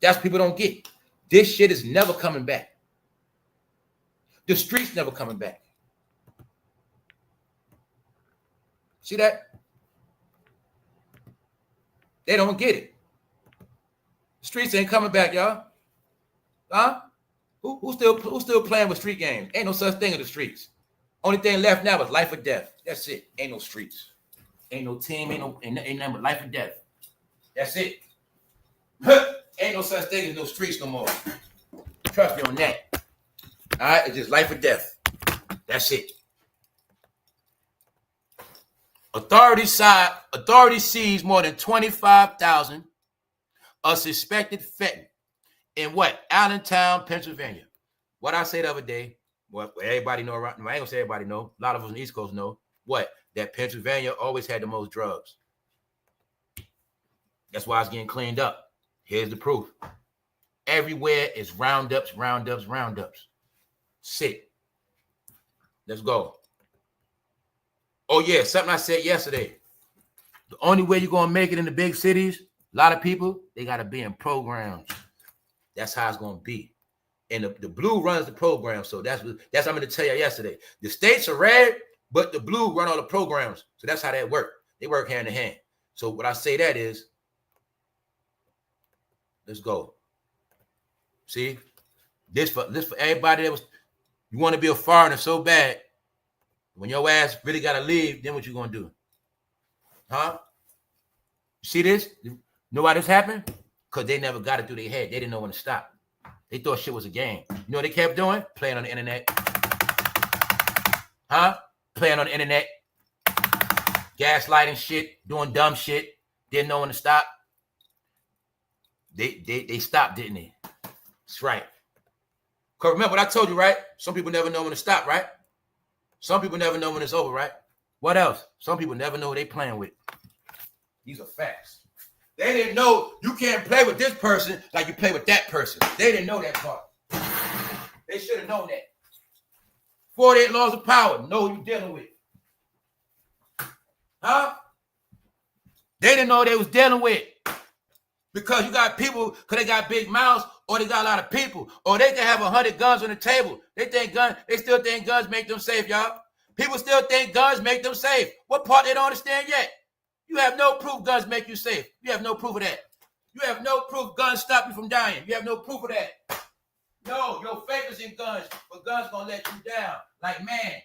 That's what people don't get. This shit is never coming back. The streets never coming back. See that? They don't get it. Streets ain't coming back, y'all. Huh? Who's still playing with street games? Ain't no such thing in the streets. Only thing left now is life or death. That's it. Ain't no streets. Ain't no team. Ain't nothing but life or death. That's it. Ain't no such thing as no streets no more. Trust me on that. All right, it's just life or death. That's it. Authorities seize more than 25,000 of suspected fentanyl in what? Allentown, Pennsylvania. What I said the other day, what everybody know around, I ain't gonna say everybody know, a lot of us on the East Coast know, what? That Pennsylvania always had the most drugs. That's why it's getting cleaned up. Here's the proof. Everywhere is roundups. Sick. Let's go. Oh, yeah, something I said yesterday. The only way you're going to make it in the big cities, a lot of people, they got to be in programs. That's how it's going to be. And the blue runs the program. So that's what I'm going to tell you yesterday. The states are red, but the blue run all the programs. So that's how that work. They work hand in hand. So what I say that is, let's go. See, this for everybody that was, you want to be a foreigner so bad. When your ass really got to leave, then what you going to do? Huh? You see this? You know why this happened? Because they never got it through their head. They didn't know when to stop. They thought shit was a game. You know what they kept doing? Playing on the internet. Huh? Playing on the internet. Gaslighting shit. Doing dumb shit. Didn't know when to stop. They stopped, didn't they? That's right. Because remember what I told you, right? Some people never know when to stop, right? Some people never know when it's over, right? What else? Some people never know who they playing with. These are facts. They didn't know you can't play with this person like you play with that person. They didn't know that part. They should have known that. 48 laws of power. Know who you dealing with. Huh? They didn't know they was dealing with. Because you got people, because they got big mouths, or they got a lot of people, or they can have 100 guns on the table. They still think guns make them safe, y'all. People still think guns make them safe. What part they don't understand yet? You have no proof guns make you safe. You have no proof of that. You have no proof guns stop you from dying. You have no proof of that. No, your faith is in guns, but guns gonna let you down. Like man.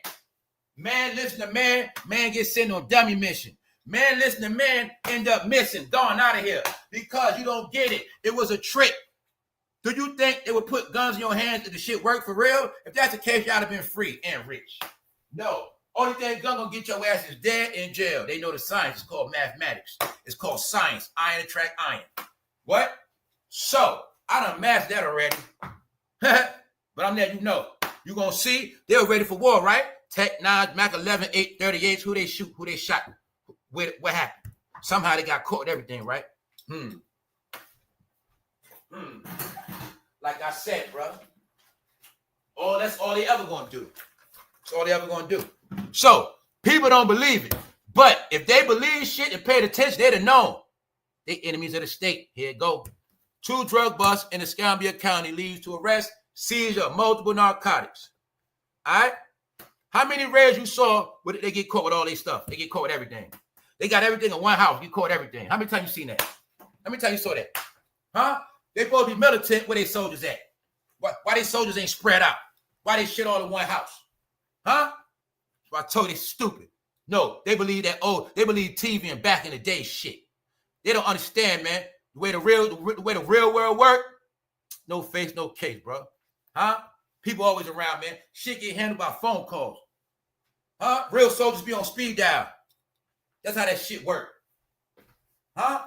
Man listen to man, man gets sent on dummy mission. Man listen to man, end up missing, gone out of here. Because you don't get it. It was a trick. Do you think they would put guns in your hands if the shit worked for real? If that's the case, y'all have been free and rich. No. Only thing gun gonna get your ass is dead in jail. They know the science. It's called mathematics. It's called science. Iron attract iron. What? So, I done mastered that already. But I'm letting you know. You gonna see, they were ready for war, right? Tech 9, Mac 11, 838, who they shoot, who they shot. What happened? Somehow they got caught with everything, right? Like I said, bro. That's all they ever gonna do. That's all they ever gonna do. So people don't believe it. But if they believe shit and paid attention, they'd have known. They enemies of the state. Here it go. 2 drug busts in Escambia County leads to arrest, seizure of multiple narcotics. All right? How many raids you saw where they get caught with all their stuff? They get caught with everything. They got everything in one house. You caught everything. How many times you seen that? How many times you saw that? Huh? They supposed to be militant. Where they soldiers at? Why they soldiers ain't spread out? Why they shit all in one house? Huh? So I told you, stupid. No, they believe that, they believe TV and back in the day shit. They don't understand, man. The way the real world work, no face, no case, bro. Huh? People always around, man. Shit get handled by phone calls. Huh? Real soldiers be on speed dial. That's how that shit work. Huh?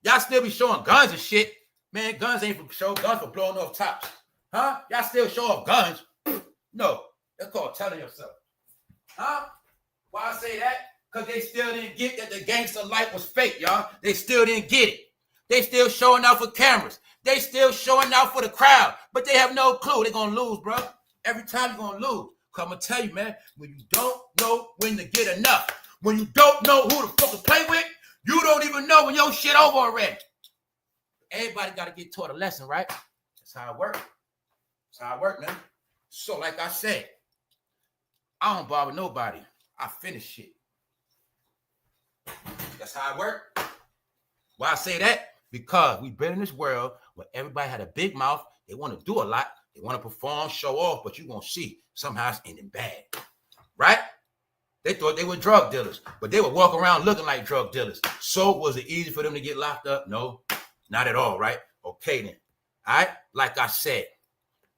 Y'all still be showing guns and shit. Man, guns ain't for show. Guns for blowing off tops. Huh? Y'all still show off guns. No. That's called telling yourself. Huh? Why I say that? Because they still didn't get that the gangster life was fake, y'all. They still didn't get it. They still showing out for cameras. They still showing out for the crowd. But they have no clue. They're going to lose, bro. Every time you're going to lose. Because I'm going to tell you, man, when you don't know when to get enough, when you don't know who to fucking play with, you don't even know when your shit over already. Everybody got to get taught a lesson, right? That's how it works. That's how it works, man. So, like I said, I don't bother nobody. I finish shit. That's how it works. Why I say that? Because we've been in this world where everybody had a big mouth. They want to do a lot. They want to perform, show off, but you're going to see somehow it's ending bad. Right? They thought they were drug dealers, but they would walk around looking like drug dealers. So was it easy for them to get locked up? No. Not at all, right? Okay then. All right? Like I said,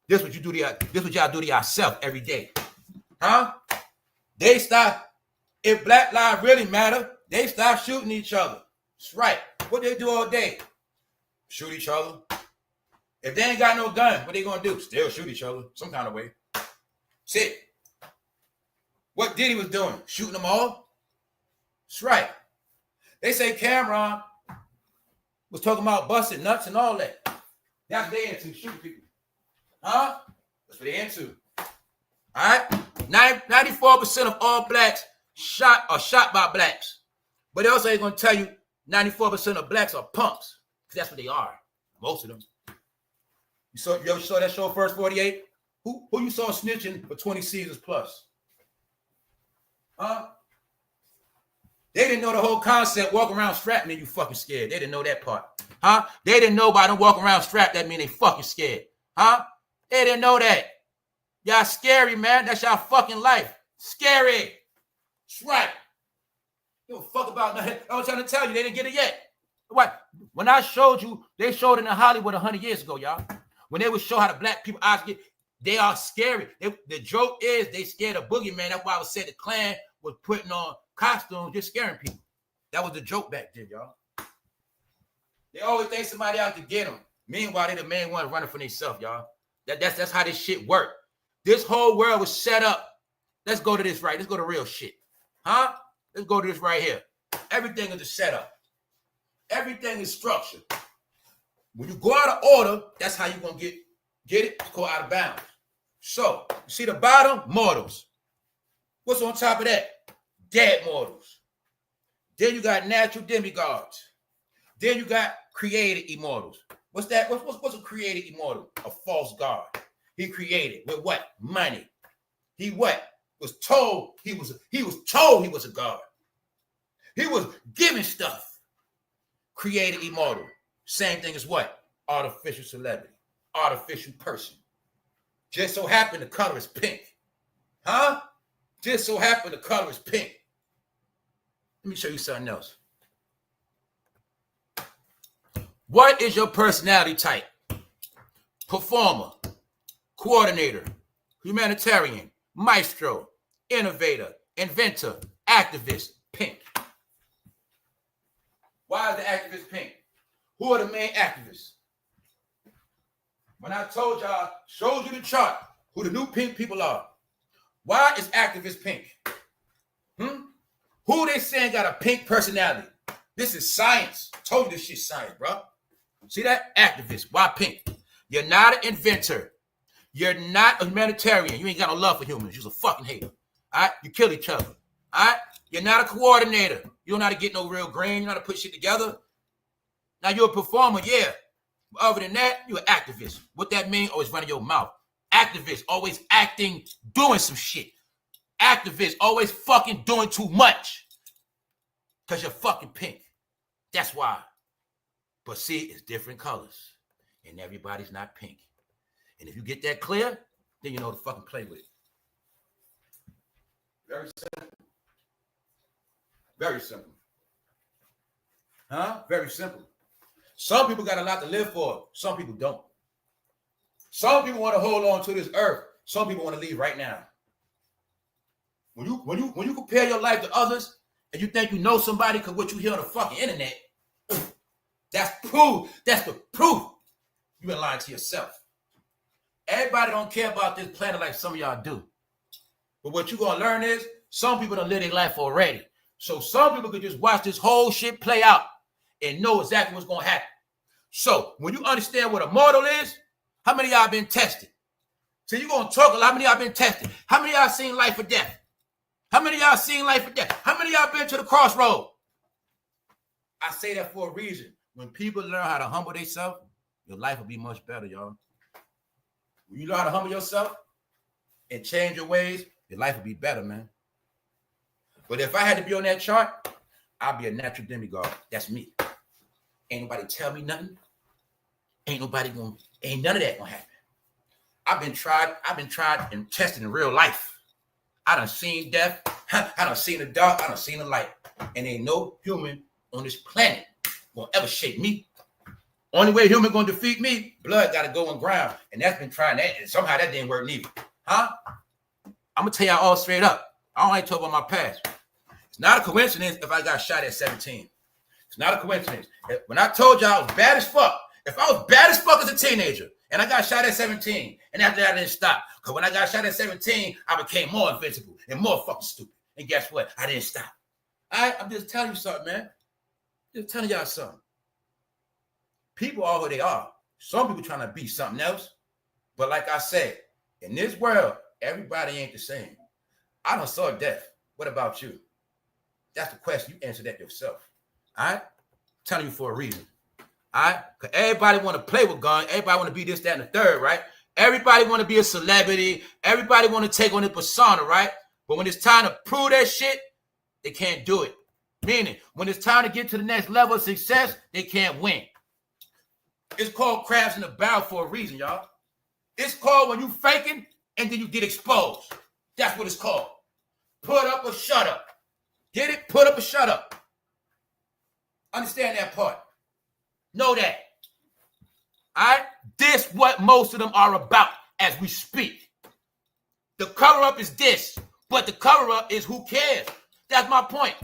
this what y'all do to yourself every day. Huh? They stop. If Black Lives really matter, they stop shooting each other. That's right. What they do all day? Shoot each other. If they ain't got no gun, what they gonna do? Still shoot each other some kind of way. See? What Diddy was doing? Shooting them all? That's right. They say Cameron was talking about busting nuts and all that. That's what they into, shooting people. Huh? That's what they into. All right? 94% of all blacks shot by blacks. But they also ain't going to tell you 94% of blacks are punks. Because that's what they are. Most of them. You ever saw that show, First 48? Who you saw snitching for 20 seasons plus? Huh? They didn't know the whole concept. Walk around strapped mean you fucking scared. They didn't know that part. Huh? They didn't know by them walking around strapped that mean they fucking scared. Huh? They didn't know that. Y'all scary, man. That's y'all fucking life. Scary. That's right. You don't fuck about nothing. I was trying to tell you, they didn't get it yet. What? When I showed you, they showed it in Hollywood 100 years ago, y'all. When they would show how the black people eyes get, they are scary. The joke is they scared of boogeyman. That's why I was saying the Klan was putting on costumes, just scaring people. That was the joke back then, y'all. They always think somebody out to get them. Meanwhile, they the main one running for themselves, y'all. That's how this shit worked. This whole world was set up. Let's go to this right. Let's go to real shit. Huh? Let's go to this right here. Everything is a setup. Everything is structured. When you go out of order, that's how you're going to get it. Go out of bounds. So, you see the bottom? Mortals. What's on top of that? Dead mortals. Then you got natural demigods. Then you got created immortals. What's that? What's a created immortal? A false god. He created with what? Money. He what? Was told he was told he was a god. He was given stuff. Created immortal. Same thing as what? Artificial celebrity. Artificial person. Just so happened the color is pink. Huh? Just so happened the color is pink. Let me show you something else. What is your personality type? Performer, coordinator, humanitarian, maestro, innovator, inventor, activist, pink. Why is the activist pink? Who are the main activists? When I told y'all, showed you the chart, who the new pink people are. Why is activist pink? Who they saying got a pink personality? This is science. I told you this shit's science, bro. See that? Activist. Why pink? You're not an inventor. You're not a humanitarian. You ain't got no love for humans. You're a fucking hater. All right? You kill each other. All right? You're not a coordinator. You don't know how to get no real grain. You don't know how to put shit together. Now, you're a performer, yeah. But other than that, you're an activist. What that mean? Always running your mouth. Activist, always acting, doing some shit. Activist, always fucking doing too much. Because you're fucking pink. That's why. But see, it's different colors. And everybody's not pink. And if you get that clear, then you know to fucking play with it. Very simple. Very simple. Huh? Very simple. Some people got a lot to live for. Some people don't. Some people want to hold on to this earth. Some people want to leave right now. When you compare your life to others and you think you know somebody because what you hear on the fucking internet, that's proof. That's the proof. You've been lying to yourself. Everybody don't care about this planet like some of y'all do. But what you're going to learn is some people don't live their life already. So some people could just watch this whole shit play out and know exactly what's going to happen. So when you understand what a mortal is, how many of y'all been tested? So you're going to talk a lot. How many of y'all been tested? How many of y'all seen life or death? How many of y'all seen life or death? How many of y'all been to the crossroad? I say that for a reason. When people learn how to humble themselves, your life will be much better, y'all. When you learn how to humble yourself and change your ways, your life will be better, man. But if I had to be on that chart, I'd be a natural demigod. That's me. Ain't nobody tell me nothing. Ain't none of that gonna happen. I've been tried and tested in real life. I done seen death. I done seen the dark. I done seen the light. And ain't no human on this planet gonna ever shake me. Only way human gonna defeat me, blood gotta go on ground. And that's been trying that, and somehow that didn't work neither. Huh? I'm gonna tell y'all all straight up. I don't like to talk about my past. It's not a coincidence if I got shot at 17. It's not a coincidence. When I told y'all I was bad as fuck, if I was bad as fuck as a teenager, and I got shot at 17, and after that I didn't stop. Because when I got shot at 17, I became more invincible and more fucking stupid. And guess what? I didn't stop. I'm just telling you something, man. Just telling y'all something. People are who they are. Some people trying to be something else. But like I said, in this world, everybody ain't the same. I done saw death. What about you? That's the question. You answer that yourself. All right? I'm telling you for a reason. All right? Because everybody want to play with guns. Everybody want to be this, that, and the third, right? Everybody want to be a celebrity. Everybody want to take on the persona, right? But when it's time to prove that shit, they can't do it. Meaning, when it's time to get to the next level of success, they can't win. It's called crabs in a barrel for a reason, y'all. It's called when you faking and then you get exposed. That's what it's called. Put up or shut up. Get it? Put up or shut up. Understand that part. Know that. All right? This what most of them are about as we speak. The cover-up is this, but the cover-up is who cares. That's my point.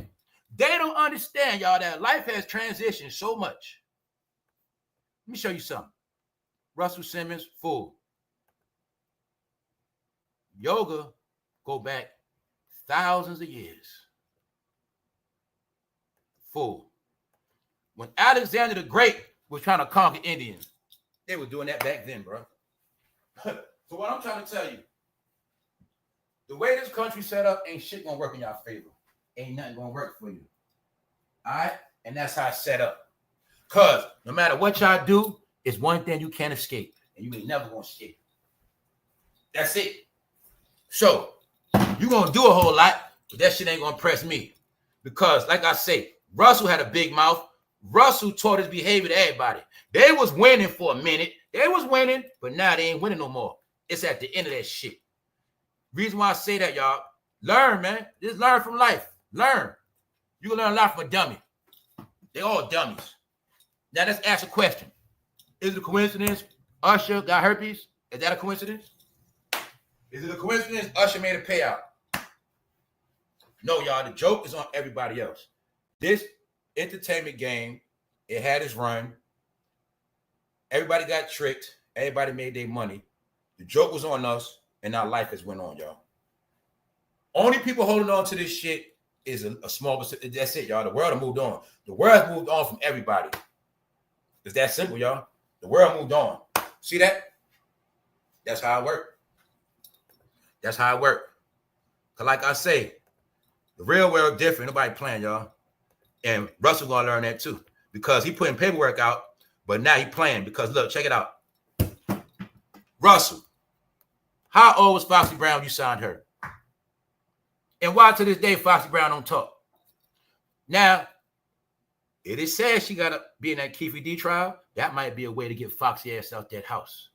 They don't understand, y'all, that life has transitioned so much. Let me show you something. Russell Simmons, fool. Yoga go back thousands of years. Fool. When Alexander the Great was trying to conquer Indians, they were doing that back then, bro. So what I'm trying to tell you, the way this country set up, ain't shit gonna work in y'all favor. Ain't nothing gonna work for you. All right? And that's how it's set up. Because no matter what y'all do, it's one thing you can't escape. And you ain't never gonna escape. That's it. So, you're gonna do a whole lot, but that shit ain't gonna impress me. Because, like I say, Russell had a big mouth. Russell taught his behavior to everybody. They was winning for a minute. They was winning, but now they ain't winning no more. It's at the end of that shit. Reason why I say that, y'all, learn, man. Just learn from life. Learn. You can learn a lot from a dummy. They all dummies. Now let's ask a question. Is it a coincidence Usher got herpes? Is that a coincidence? Is it a coincidence Usher made a payout? No, y'all. The joke is on everybody else. This entertainment game, it had its run. Everybody got tricked. Everybody made their money. The joke was on us, and our life has went on, y'all. Only people holding on to this shit is a small percentage. That's it, y'all. The world has moved on. The world has moved on from everybody. It's that simple, y'all. The world moved on. See that? That's how it worked. That's how it worked. Because like I say, the real world different. Nobody playing, y'all. And Russell gonna learn that too. Because he putting paperwork out, but now he playing. Because look, check it out. Russell, how old was Foxy Brown when you signed her? And why to this day Foxy Brown don't talk? Now, it is said she got to be in that Keefe D trial. That might be a way to get Foxy ass out that house.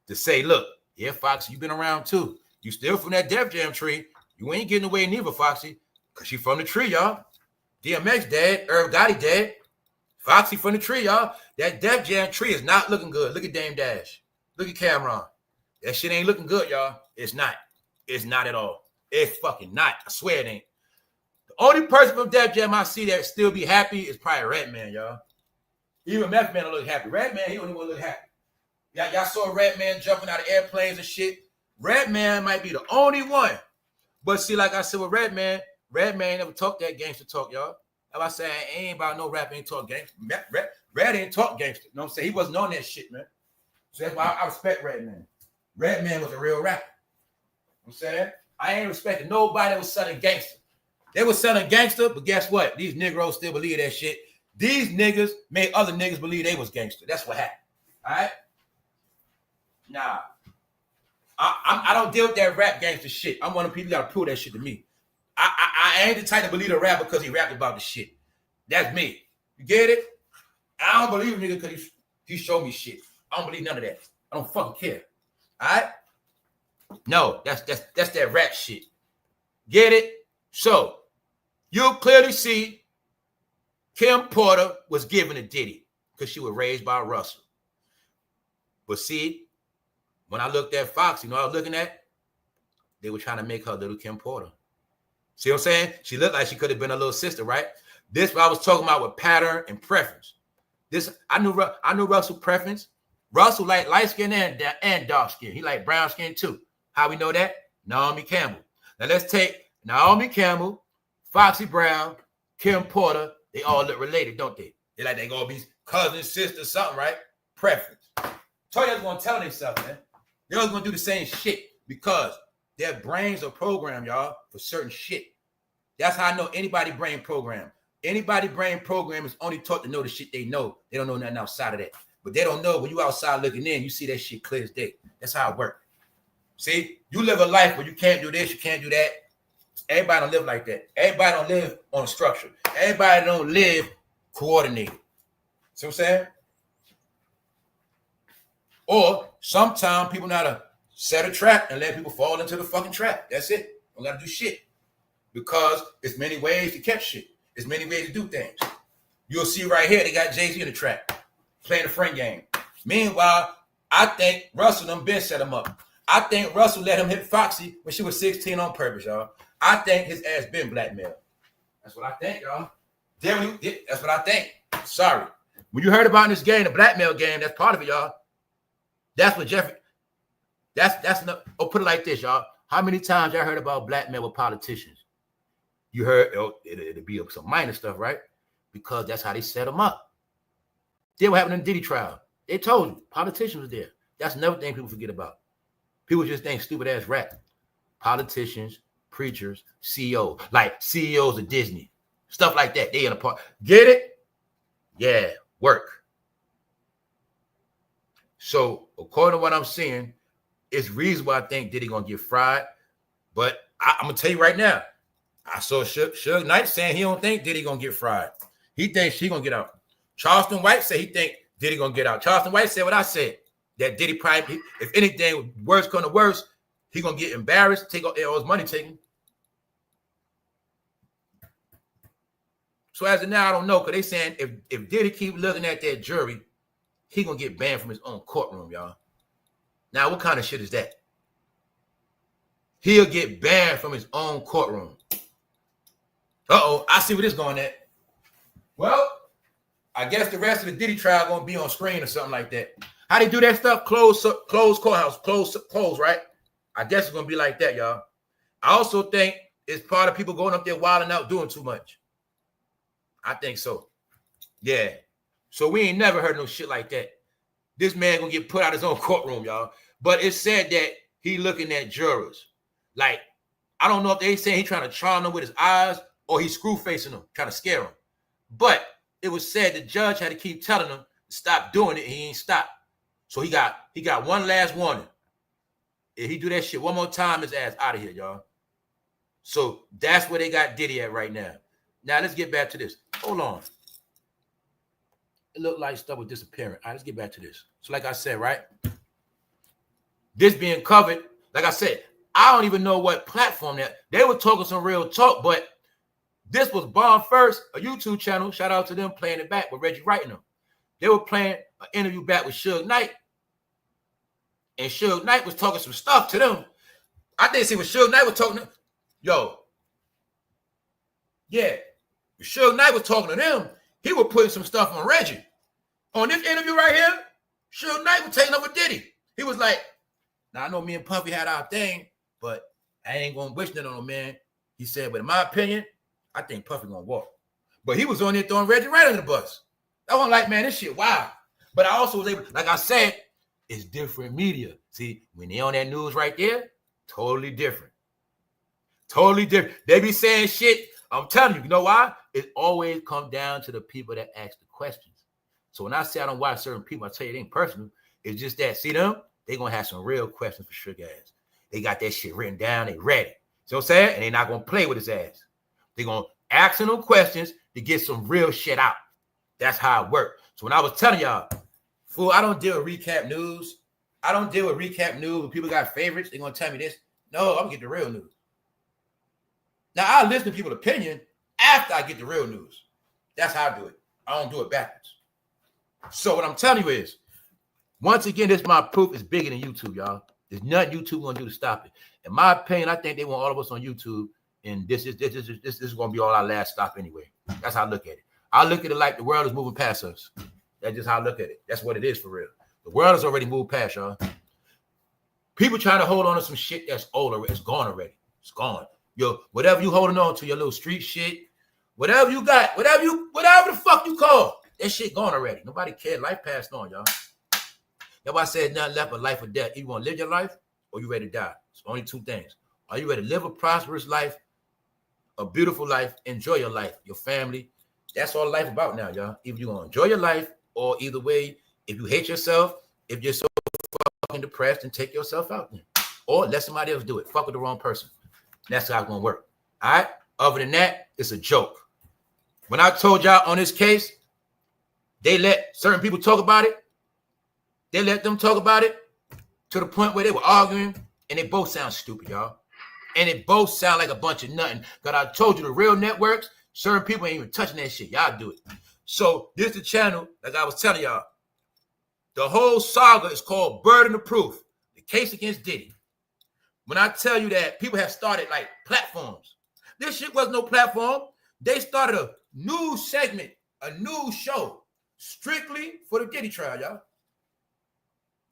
To say, look, yeah, Foxy, you been around too. You still from that Def Jam tree. You ain't getting away neither, Foxy. Because she from the tree, y'all. DMX dead. Irv Gotti dead. Foxy from the tree, y'all. That Def Jam tree is not looking good. Look at Dame Dash. Look at Cameron. That shit ain't looking good, y'all. It's not. It's not at all. It's fucking not. I swear it ain't. The only person from Def Jam I see that still be happy is probably Redman, y'all. Even Meth Man don't look happy. Redman, he don't even look happy. Y'all saw Redman jumping out of airplanes and shit. Redman might be the only one. But see, like I said with Redman never talk that gangster talk, y'all. Like I said, ain't about no rap, ain't talk gangster. Red ain't talk gangster. You know what I'm saying? He wasn't on that shit, man. So that's why I respect Redman. Redman was a real rapper. You know what I'm saying? I ain't respecting nobody that was selling gangster. They were selling gangster, but guess what? These Negroes still believe that shit. These niggas made other niggas believe they was gangster. That's what happened. All right? Nah. I don't deal with that rap gangster shit. I'm one of the people that gotta prove that shit to me. I ain't the type to believe a rapper because he rapped about the shit. That's me. You get it? I don't believe a nigga because he showed me shit. I don't believe none of that. I don't fucking care. All right? No, that's that rap shit. Get it? So, you'll clearly see Kim Porter was given to Diddy. because she was raised by Russell. But see, when I looked at Fox, you know what I was looking at? They were trying to make her little Kimporter. See what I'm saying? She looked like she could have been a little sister, right? This what I was talking about with pattern and preference. This I knew Russell preference. Russell like light skin and dark skin. He like brown skin too. How we know that? Naomi Campbell. Now let's take Naomi Campbell, Foxy Brown, Kimporter. They all look related, don't they? They like they gonna be cousin, sister, something, right? Preference. Toya's gonna tell themselves, man. They're all gonna do the same shit because their brains are programmed, y'all, for certain shit. That's how I know anybody brain program. Anybody brain program is only taught to know the shit they know. They don't know nothing outside of that. But they don't know when you outside looking in, you see that shit clear as day. That's how it works. See, you live a life where you can't do this, you can't do that. Everybody don't live like that. Everybody don't live on a structure. Everybody don't live coordinated. See what I'm saying? Or sometimes people know how to set a trap and let people fall into the fucking trap. That's it. Don't gotta do shit. Because it's many ways to catch shit. There's many ways to do things. You'll see right here, they got Jayz in the trap, playing the friend game. Meanwhile, I think Russell done been set him up. I think Russell let him hit Foxy when she was 16 on purpose, y'all. I think his ass been blackmailed. That's what I think, y'all. That's what I think. Sorry. When you heard about this game, the blackmail game, that's part of it, y'all. That's what Jeffrey, that's enough. Oh, put it like this, y'all. How many times y'all heard about blackmail with politicians? You heard, it'll be some minor stuff, right? Because that's how they set them up. Then what happened in the Diddy trial? They told you, politicians was there. That's another thing people forget about. People just think stupid ass rap. Politicians, preachers, CEOs, like CEOs of Disney, stuff like that. They in a part. Get it? Yeah, work. So according to what I'm seeing, it's reasonable I think Diddy gonna get fried. But I'm gonna tell you right now, I saw Sugeknight saying he don't think Diddy gonna get fried. He thinks she gonna get out. Charleston White said he think Diddy gonna get out. Charleston White said what I said. That Diddy probably, if anything, worse come to worse, he gonna get embarrassed, take all his money taken. So as of now, I don't know, because they saying if Diddy keep looking at that jury, he gonna get banned from his own courtroom, y'all. Now, what kind of shit is that? He'll get banned from his own courtroom. Uh-oh, I see where this going at. Well, I guess the rest of the Diddy trial gonna be on screen or something like that. How they do that stuff? Closed courthouse, closed, right? I guess it's gonna be like that, y'all. I also think it's part of people going up there wilding out, doing too much. I think so. Yeah. So we ain't never heard no shit like that. This man gonna get put out his own courtroom, y'all. But it said that he looking at jurors. Like, I don't know if they saying he trying to charm them with his eyes or he screw facing them, trying to scare them. But it was said the judge had to keep telling him to stop doing it. He ain't stopped. So he got one last warning. If he do that shit one more time, his ass out of here, y'all. So that's where they got Diddy at right now. Now let's get back to this. Hold on. It looked like stuff was disappearing. All right, let's get back to this. So like I said, right? This being covered, like I said, I don't even know what platform that. They were talking some real talk, but this was Bomb First, a YouTube channel. Shout out to them playing it back with Reggie writing them. They were playing an interview back with Sugeknight. And Sugeknight was talking some stuff to them. I think see what Sugeknight was talking to. Yo. Yeah. When Sugeknight was talking to them, he was putting some stuff on Reggie. On this interview right here, Sugeknight was taking over Diddy. He was like, now I know me and Puffy had our thing, but I ain't gonna wish that on him, man. He said, but in my opinion, I think Puffy gonna walk. But he was on there throwing Reggie right under the bus. I was like, man, this shit wild. But I also was able, like I said, it's different media. See, when they on that news right there, totally different. Totally different. They be saying shit. I'm telling you, you know why? It always comes down to the people that ask the questions. So when I say I don't watch certain people, I tell you it ain't personal. It's just that, see them? They gonna have some real questions for Sugar ass. They got that shit written down, they ready. See what I'm saying? And they not gonna play with his ass. They gonna ask him questions to get some real shit out. That's how it works. So when I was telling y'all, fool, I don't deal with recap news. I don't deal with recap news when people got favorites. They're gonna tell me this. No, I'm gonna get the real news. Now I listen to people's opinion after I get the real news. That's how I do it. I don't do it backwards. So what I'm telling you is, once again, this is my proof. It's bigger than YouTube, y'all. There's nothing YouTube gonna do to stop it. In my opinion, I think they want all of us on YouTube, and this is gonna be all our last stop anyway. That's how I look at it. I look at it like the world is moving past us. That's just how I look at it. That's what it is for real. The world has already moved past, y'all. People trying to hold on to some shit that's old. It's gone already. It's gone. Yo, whatever you holding on to, your little street shit, whatever you got, whatever the fuck you call, that shit gone already. Nobody cared. Life passed on, y'all. Nobody said nothing left but life or death. You want to live your life or you ready to die? It's only two things. Are you ready to live a prosperous life, a beautiful life, enjoy your life, your family? That's all life about now, y'all. Either you're going to enjoy your life or either way, if you hate yourself, if you're so fucking depressed, then take yourself out. Or let somebody else do it. Fuck with the wrong person. That's how it's going to work. All right? Other than that, it's a joke. When I told y'all on this case, they let certain people talk about it. They let them talk about it to the point where they were arguing, and they both sound stupid, y'all. And it both sound like a bunch of nothing. Because I told you the real networks, certain people ain't even touching that shit. Y'all do it. So this is the channel, like I was telling y'all. The whole saga is called Burden of Proof, the case against Diddy. When I tell you that people have started like platforms, this shit was no platform. They started a new segment, a new show, strictly for the Diddy trial, y'all.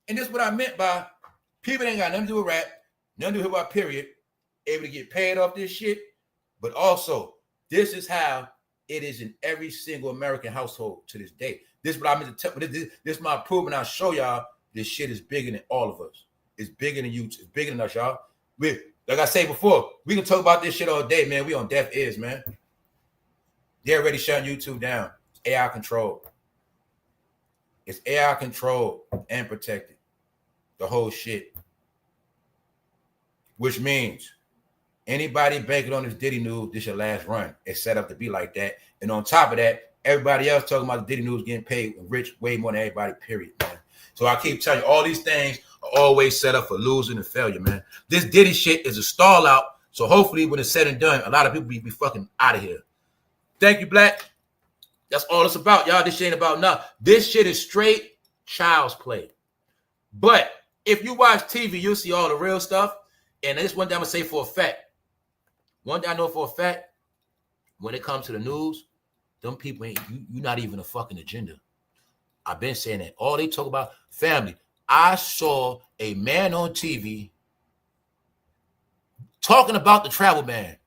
And this is what I meant by people ain't got nothing to do with rap, nothing to do with hip-hop, period, able to get paid off this shit. But also, this is how it is in every single American household to this day. This is what I meant to tell. This is my proof, and I'll show y'all this shit is bigger than all of us. It's bigger than you. It's bigger than us, y'all. Like I said before, we can talk about this shit all day, man. We on deaf ears, man. They're already shutting YouTube down. It's AI controlled. It's AI controlled and protected. The whole shit. Which means anybody banking on this Diddy news, this your last run. It's set up to be like that. And on top of that, everybody else talking about the Diddy news getting paid rich way more than everybody, period, man. So I keep telling you, all these things are always set up for losing and failure, man. This Diddy shit is a stall out. So hopefully when it's said and done, a lot of people be fucking out of here. Thank you, Black. That's all it's about, y'all. This shit ain't about nothing. This shit is straight child's play. But if you watch TV, you'll see all the real stuff. And this one thing I'm going to say for a fact. One thing I know for a fact, when it comes to the news, them people ain't, you're not even a fucking agenda. I've been saying that. All they talk about, family. I saw a man on TV talking about the travel ban.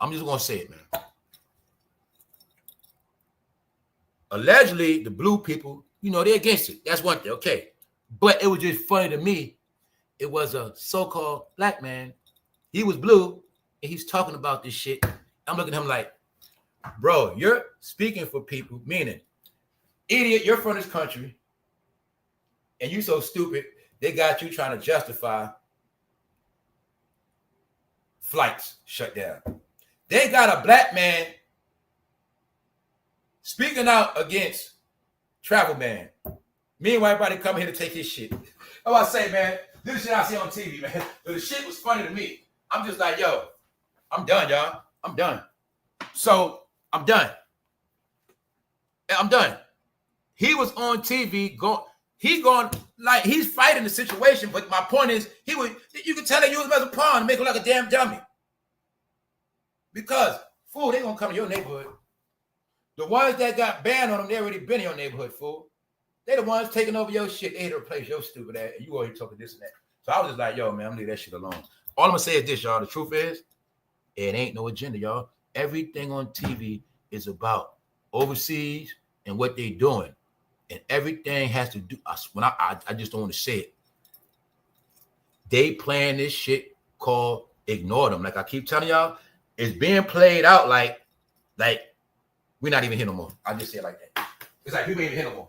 I'm just going to say it, man. Allegedly, the blue people, you know, they're against it. That's one thing, okay. But it was just funny to me. It was a so-called black man. He was blue, and he's talking about this shit. I'm looking at him like, bro, you're speaking for people, meaning, idiot, you're from this country, and you so stupid, they got you trying to justify flights shut down. They got a black man speaking out against travel ban. Meanwhile, everybody come here to take his shit. I want to say, man, this is shit I see on TV, man. But the shit was funny to me. I'm just like, yo, I'm done, y'all. I'm done. So I'm done. I'm done. He was on TV going like he's fighting the situation, but my point is you can tell that you was as a pawn and make him like a damn dummy. Because fool, they gonna come to your neighborhood. The ones that got banned on them, they already been in your neighborhood, fool. They the ones taking over your shit. They here to replace your stupid ass, and you already talking this and that. So I was just like, yo, man, I'm gonna leave that shit alone. All I'm gonna say is this, y'all. The truth is, it ain't no agenda, y'all. Everything on TV is about overseas and what they doing. And everything has to do, I just don't want to say it. They playing this shit called ignore them. Like I keep telling y'all, it's being played out like we're not even here no more. I just say it like that. It's like people ain't even here no more.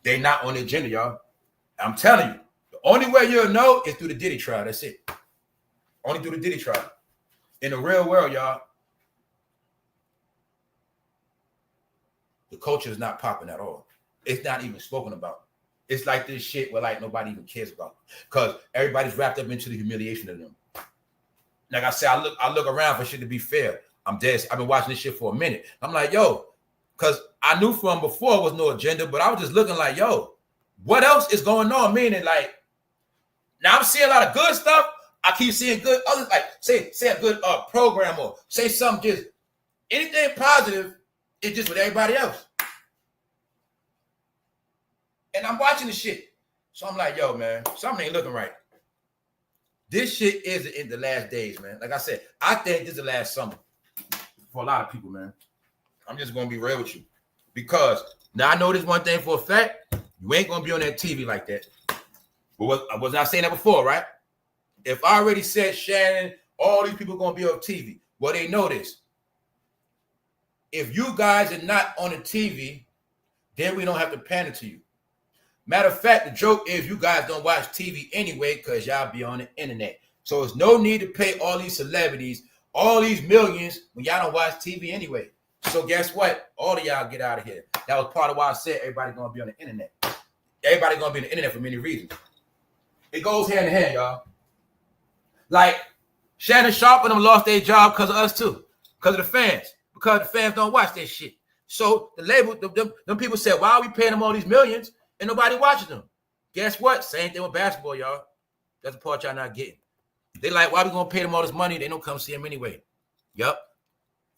They not on the agenda, y'all. I'm telling you, the only way you'll know is through the Diddy trial. That's it. Only through the Diddy trial. In the real world, y'all, the culture is not popping at all. It's not even spoken about. It's like this shit where like nobody even cares about, because everybody's wrapped up into the humiliation of them. Like I said, I look around for shit to be fair. I'm dead. I've been watching this shit for a minute. I'm like, yo, Because I knew from before was no agenda, but I was just looking like, yo, what else is going on? Meaning, like, now I'm seeing a lot of good stuff. I keep seeing good others, like say a good program or say something, just anything positive is just with everybody else. And I'm watching the shit. So I'm like, yo, man, something ain't looking right. This shit isn't in the last days, man. Like I said, I think this is the last summer for a lot of people, man. I'm just going to be real with you. Because now I know this one thing for a fact. You ain't going to be on that TV like that. But was I saying that before, right? If I already said Shannon, all these people going to be on TV. Well, they know this. If you guys are not on the TV, then we don't have to pander to you. Matter of fact, the joke is you guys don't watch TV anyway because y'all be on the internet. So there's no need to pay all these celebrities, all these millions when y'all don't watch TV anyway. So guess what? All of y'all get out of here. That was part of why I said everybody going to be on the internet. Everybody going to be on the internet for many reasons. It goes hand in hand, y'all. Like Shannon Sharp and them lost their job because of us too. Because of the fans. Because the fans don't watch that shit. So the label, them people said, why are we paying them all these millions and nobody watches them? Guess what? Same thing with basketball, y'all. That's the part y'all not getting. They like, why we gonna pay them all this money? They don't come see them anyway. Yup.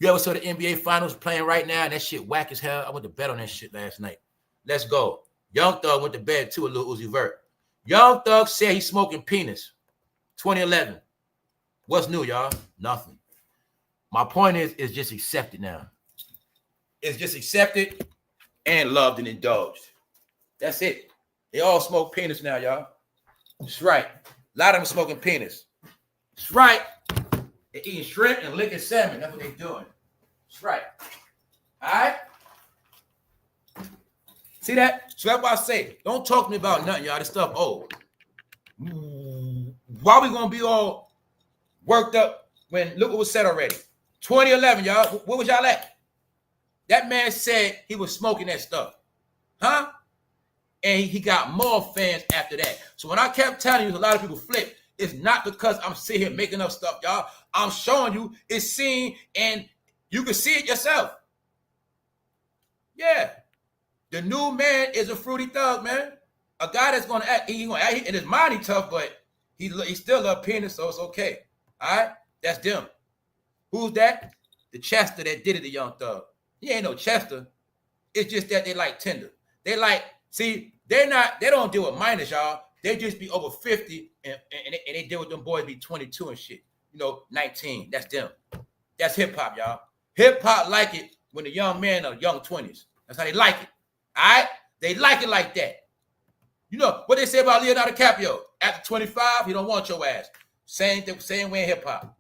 You ever saw the NBA Finals playing right now? And that shit whack as hell. I went to bed on that shit last night. Let's go. Young Thug went to bed too, a little Uzi Vert. Young Thug said he's smoking penis. 2011. What's new, y'all? Nothing. My point is, it's just accepted now. It's just accepted and loved and indulged. That's it. They all smoke penis now, y'all. That's right. A lot of them smoking penis. That's right. They're eating shrimp and licking salmon. That's what they're doing. That's right. All right? See that? So that's why I say, don't talk to me about nothing, y'all. This stuff old. Why we going to be all worked up when look what was said already? 2011, y'all. What was y'all at? That man said he was smoking that stuff. Huh? And he got more fans after that. So when I kept telling you a lot of people flip, it's not because I'm sitting here making up stuff, y'all. I'm showing you it's seen and you can see it yourself. Yeah. The new man is a fruity thug, man. A guy that's going to act, he's going to act, in his mind he's tough, but he still love penis, so it's okay. All right? That's them. Who's that? The Chester that did it, the Young Thug. He ain't no Chester. It's just that they like tender. They like, see, they don't deal with minors, y'all. They just be over 50 and they deal with them boys be 22 and shit. 19. That's them. That's hip hop, y'all. Hip hop like it when the young men are young 20s. That's how they like it. All right? They like it like that. You know what they say about Leonardo DiCaprio? After 25, he don't want your ass. Same way in hip hop.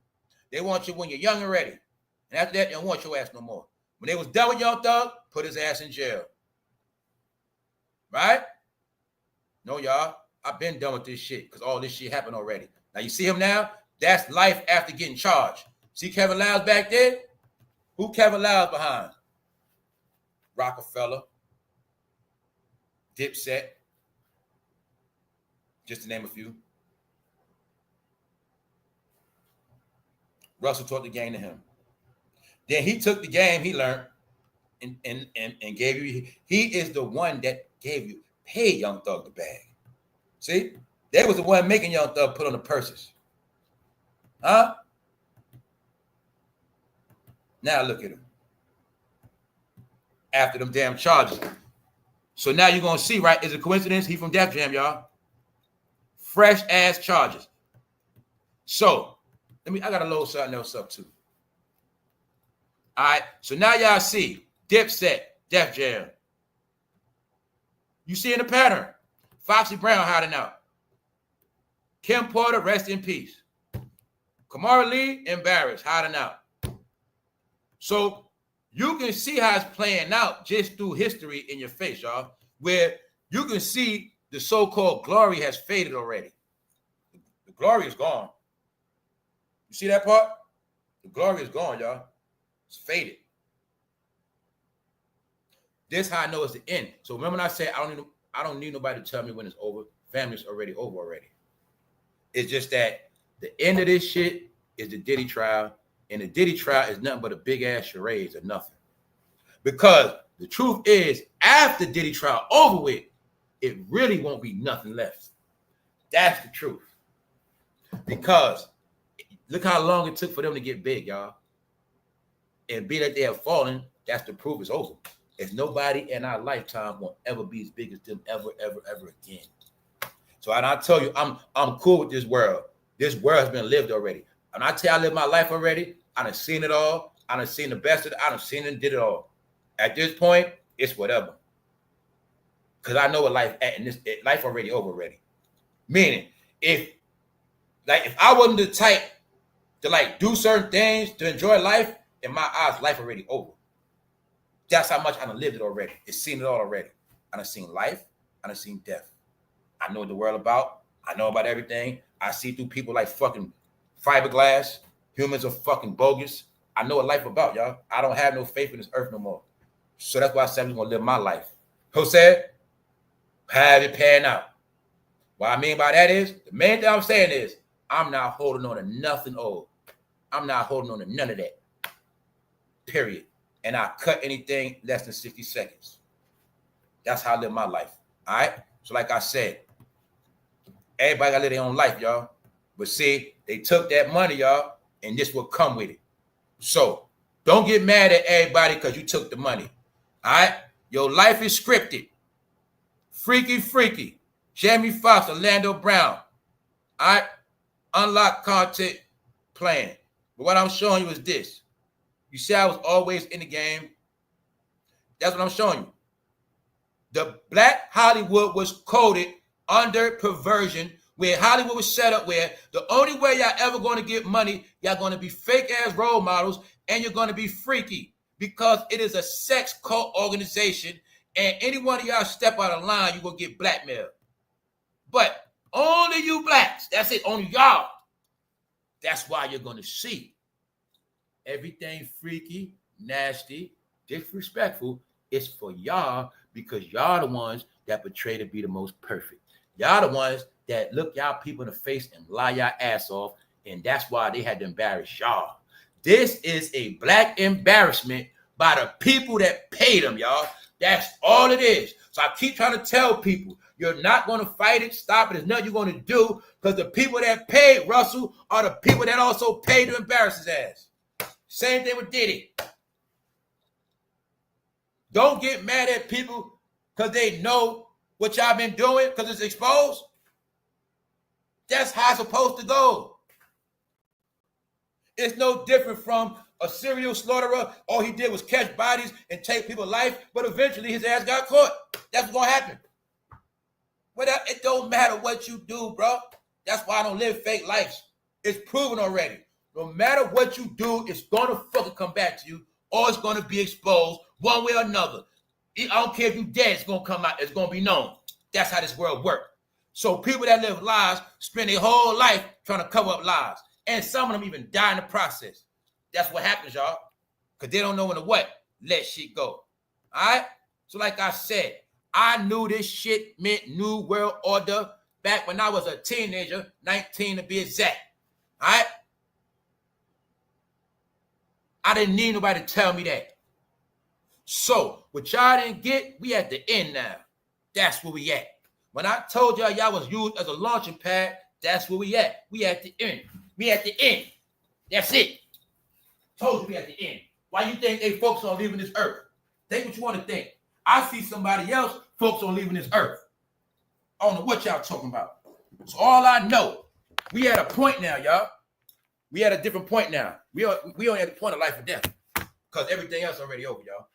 They want you when you're young and ready. And after that, they don't want your ass no more. When they was done with Young Thug, put his ass in jail. Right? No, y'all. I've been done with this shit because all this shit happened already. Now, you see him now? That's life after getting charged. See Kevin Lyles back there? Who Kevin Lyles behind? Rockefeller. Dipset. Just to name a few. Russell taught the game to him. Then he took the game he learned and gave you. He is the one that gave you, paid Young Thug the bag. See? They was the one making Young Thug put on the purses. Huh? Now look at him. After them damn charges. So now you're going to see, right? Is it a coincidence? He from Def Jam, y'all. Fresh ass charges. So, I got to load something else up too. All right. So now y'all see Dipset, Def Jam. You seeing the pattern. Foxy Brown hiding out. Kimporter, rest in peace. Kamara Lee, embarrassed, hiding out. So you can see how it's playing out just through history in your face, y'all, where you can see the so-called glory has faded already. The glory is gone. You see that part? The glory is gone, y'all. It's faded. This how I know it's the end. So remember when I said I don't need nobody to tell me when it's over. Family's already over already. It's just that the end of this shit is the Diddy trial. And the Diddy trial is nothing but a big ass charades or nothing. Because The truth is, after Diddy trial over with, it really won't be nothing left. That's the truth. Because look how long it took for them to get big, y'all. And be that they have fallen, that's the proof it's over. If nobody in our lifetime will ever be as big as them ever again. So and I tell you, I'm cool with this world. This world has been lived already. And I tell you, I live my life already. I done seen it all. I done seen the best of it. I done seen it and did it all. At this point, it's whatever. Because I know what life at, and this life already over already. Meaning, if I wasn't the type to like do certain things to enjoy life, in my eyes, life already over. That's how much I done lived it already. It's seen it all already. I done seen life. I done seen death. I know what the world about. I know about everything. I see through people like fucking fiberglass. Humans are fucking bogus. I know what life about, y'all. I don't have no faith in this earth no more. So that's why I said I'm going to live my life. Who said? Have it pan out. What I mean by that is, the main thing I'm saying is, I'm not holding on to nothing old. I'm not holding on to none of that. Period. And I cut anything less than 60 seconds. That's how I live my life. All right? So like I said, everybody got to live their own life, y'all. But see, they took that money, y'all, and this will come with it. So don't get mad at everybody because you took the money. All right? Your life is scripted. Freaky. Jamie Foxx, Orlando Brown. All right? Unlock content plan. But what I'm showing you is this. You see, I was always in the game. That's what I'm showing you. The Black Hollywood was coded under perversion, where Hollywood was set up where the only way y'all ever going to get money, y'all going to be fake-ass role models, and you're going to be freaky because it is a sex cult organization, and any one of y'all step out of line, you're going to get blackmailed. But only you blacks, that's it, only y'all. That's why you're going to see everything freaky, nasty, disrespectful. It's for y'all because y'all the ones that portray to be the most perfect. Y'all the ones that look y'all people in the face and lie y'all ass off, and that's why they had to embarrass y'all. This is a black embarrassment by the people that paid them, y'all. That's all it is. So I keep trying to tell people, you're not going to fight it, stop it. There's nothing you're going to do because the people that paid Russell are the people that also paid to embarrass his ass. Same thing with Diddy. Don't get mad at people because they know what y'all been doing because it's exposed. That's how it's supposed to go. It's no different from a serial slaughterer. All he did was catch bodies and take people's life, but eventually his ass got caught. That's what's going to happen. But it don't matter what you do, bro. That's why I don't live fake lives. It's proven already. No matter what you do, it's going to fucking come back to you, or it's going to be exposed one way or another. I don't care if you're dead, it's going to come out. It's going to be known. That's how this world works. So people that live lies spend their whole life trying to cover up lies. And some of them even die in the process. That's what happens, y'all. Because they don't know when to what? Let shit go. All right? So like I said, I knew this shit meant New World Order back when I was a teenager, 19 to be exact. All right? I didn't need nobody to tell me that. So, what y'all didn't get, we at the end now. That's where we at. When I told y'all was used as a launching pad, that's where we at. We at the end. We at the end. That's it. Told you we at the end. Why you think they folks on leaving this earth? Think what you want to think. I see somebody else, folks on leaving this earth. I don't know what y'all talking about. So all I know, we at a point now, y'all. We at a different point now. We only at the point of life or death. Because everything else already over, y'all.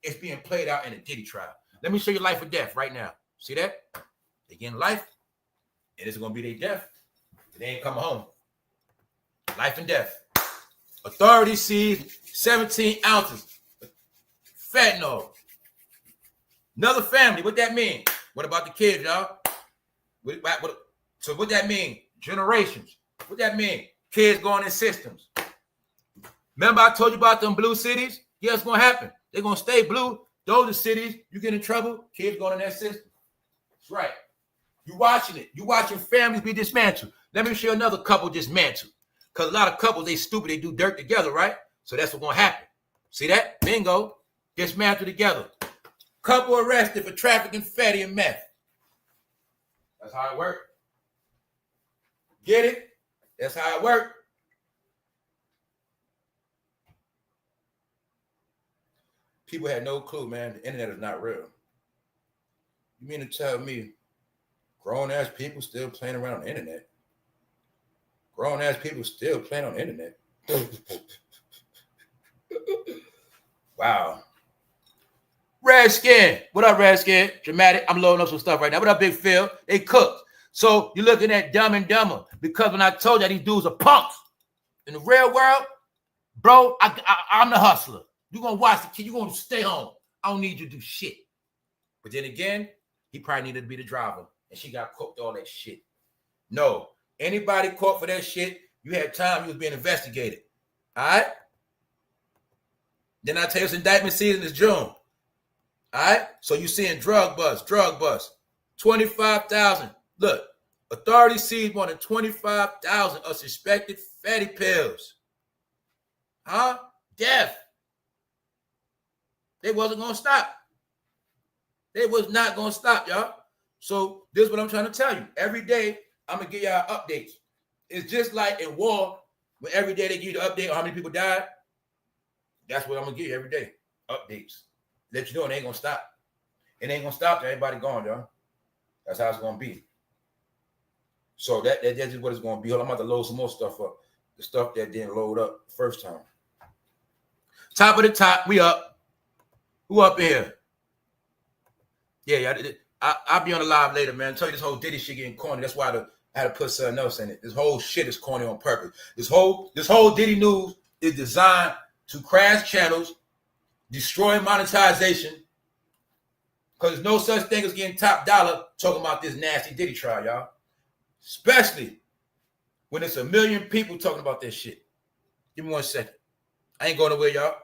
It's being played out in a Diddy trial. Let me show you life or death right now. See that? They getting life, and it's going to be their death. They ain't coming home. Life and death. Authority sees 17 ounces. Fentanyl. Another family. What that mean? What about the kids, y'all? So what that mean? Generations. What that mean? Kids going in systems. Remember I told you about them blue cities? Yeah, it's going to happen. They're going to stay blue. Those are cities. You get in trouble, kids going in that system. That's right. You watching it. You watching families be dismantled. Let me show you another couple dismantled. Because a lot of couples, they stupid. They do dirt together, right? So that's what's going to happen. See that? Bingo. dismantled together. Couple arrested for trafficking fatty and meth. That's how it worked. Get it? That's how it worked. People had no clue, man. The internet is not real. You mean to tell me grown-ass people still playing around on the internet? Grown-ass people still playing on the internet? Wow. Redskin. What up, Redskin? Dramatic. I'm loading up some stuff right now. What up, Big Phil? They cooked. So you're looking at Dumb and Dumber because when I told you these dudes are punks. In the real world, bro, I'm the hustler. You're going to watch the kid. You're going to stay home. I don't need you to do shit. But then again, he probably needed to be the driver. And she got cooked all that shit. No. Anybody caught for that shit, you had time, you was being investigated. All right? Then I tell you, it's indictment season is June. All right? So you seeing drug bust. 25,000. Look, authorities seized more than 25,000 of suspected fatty pills. Huh? Death. They wasn't going to stop. They was not going to stop, y'all. So this is what I'm trying to tell you. Every day, I'm going to give y'all updates. It's just like in war, when every day they give you the update on how many people died. That's what I'm going to give you every day. Updates. Let you know it ain't going to stop. It ain't going to stop till everybody gone, y'all. That's how it's going to be. So that's just what it's going to be. I'm about to load some more stuff up. The stuff that didn't load up the first time. Top of the top, we up. Who up here? Yeah, I'll be on the live later, man. I'll tell you this whole Diddy shit getting corny. That's why I had to put something else in it. This whole shit is corny on purpose. This whole Diddy news is designed to crash channels, destroy monetization, because there's no such thing as getting top dollar talking about this nasty Diddy trial, y'all. Especially when it's 1 million people talking about this shit. Give me 1 second. I ain't going nowhere, y'all.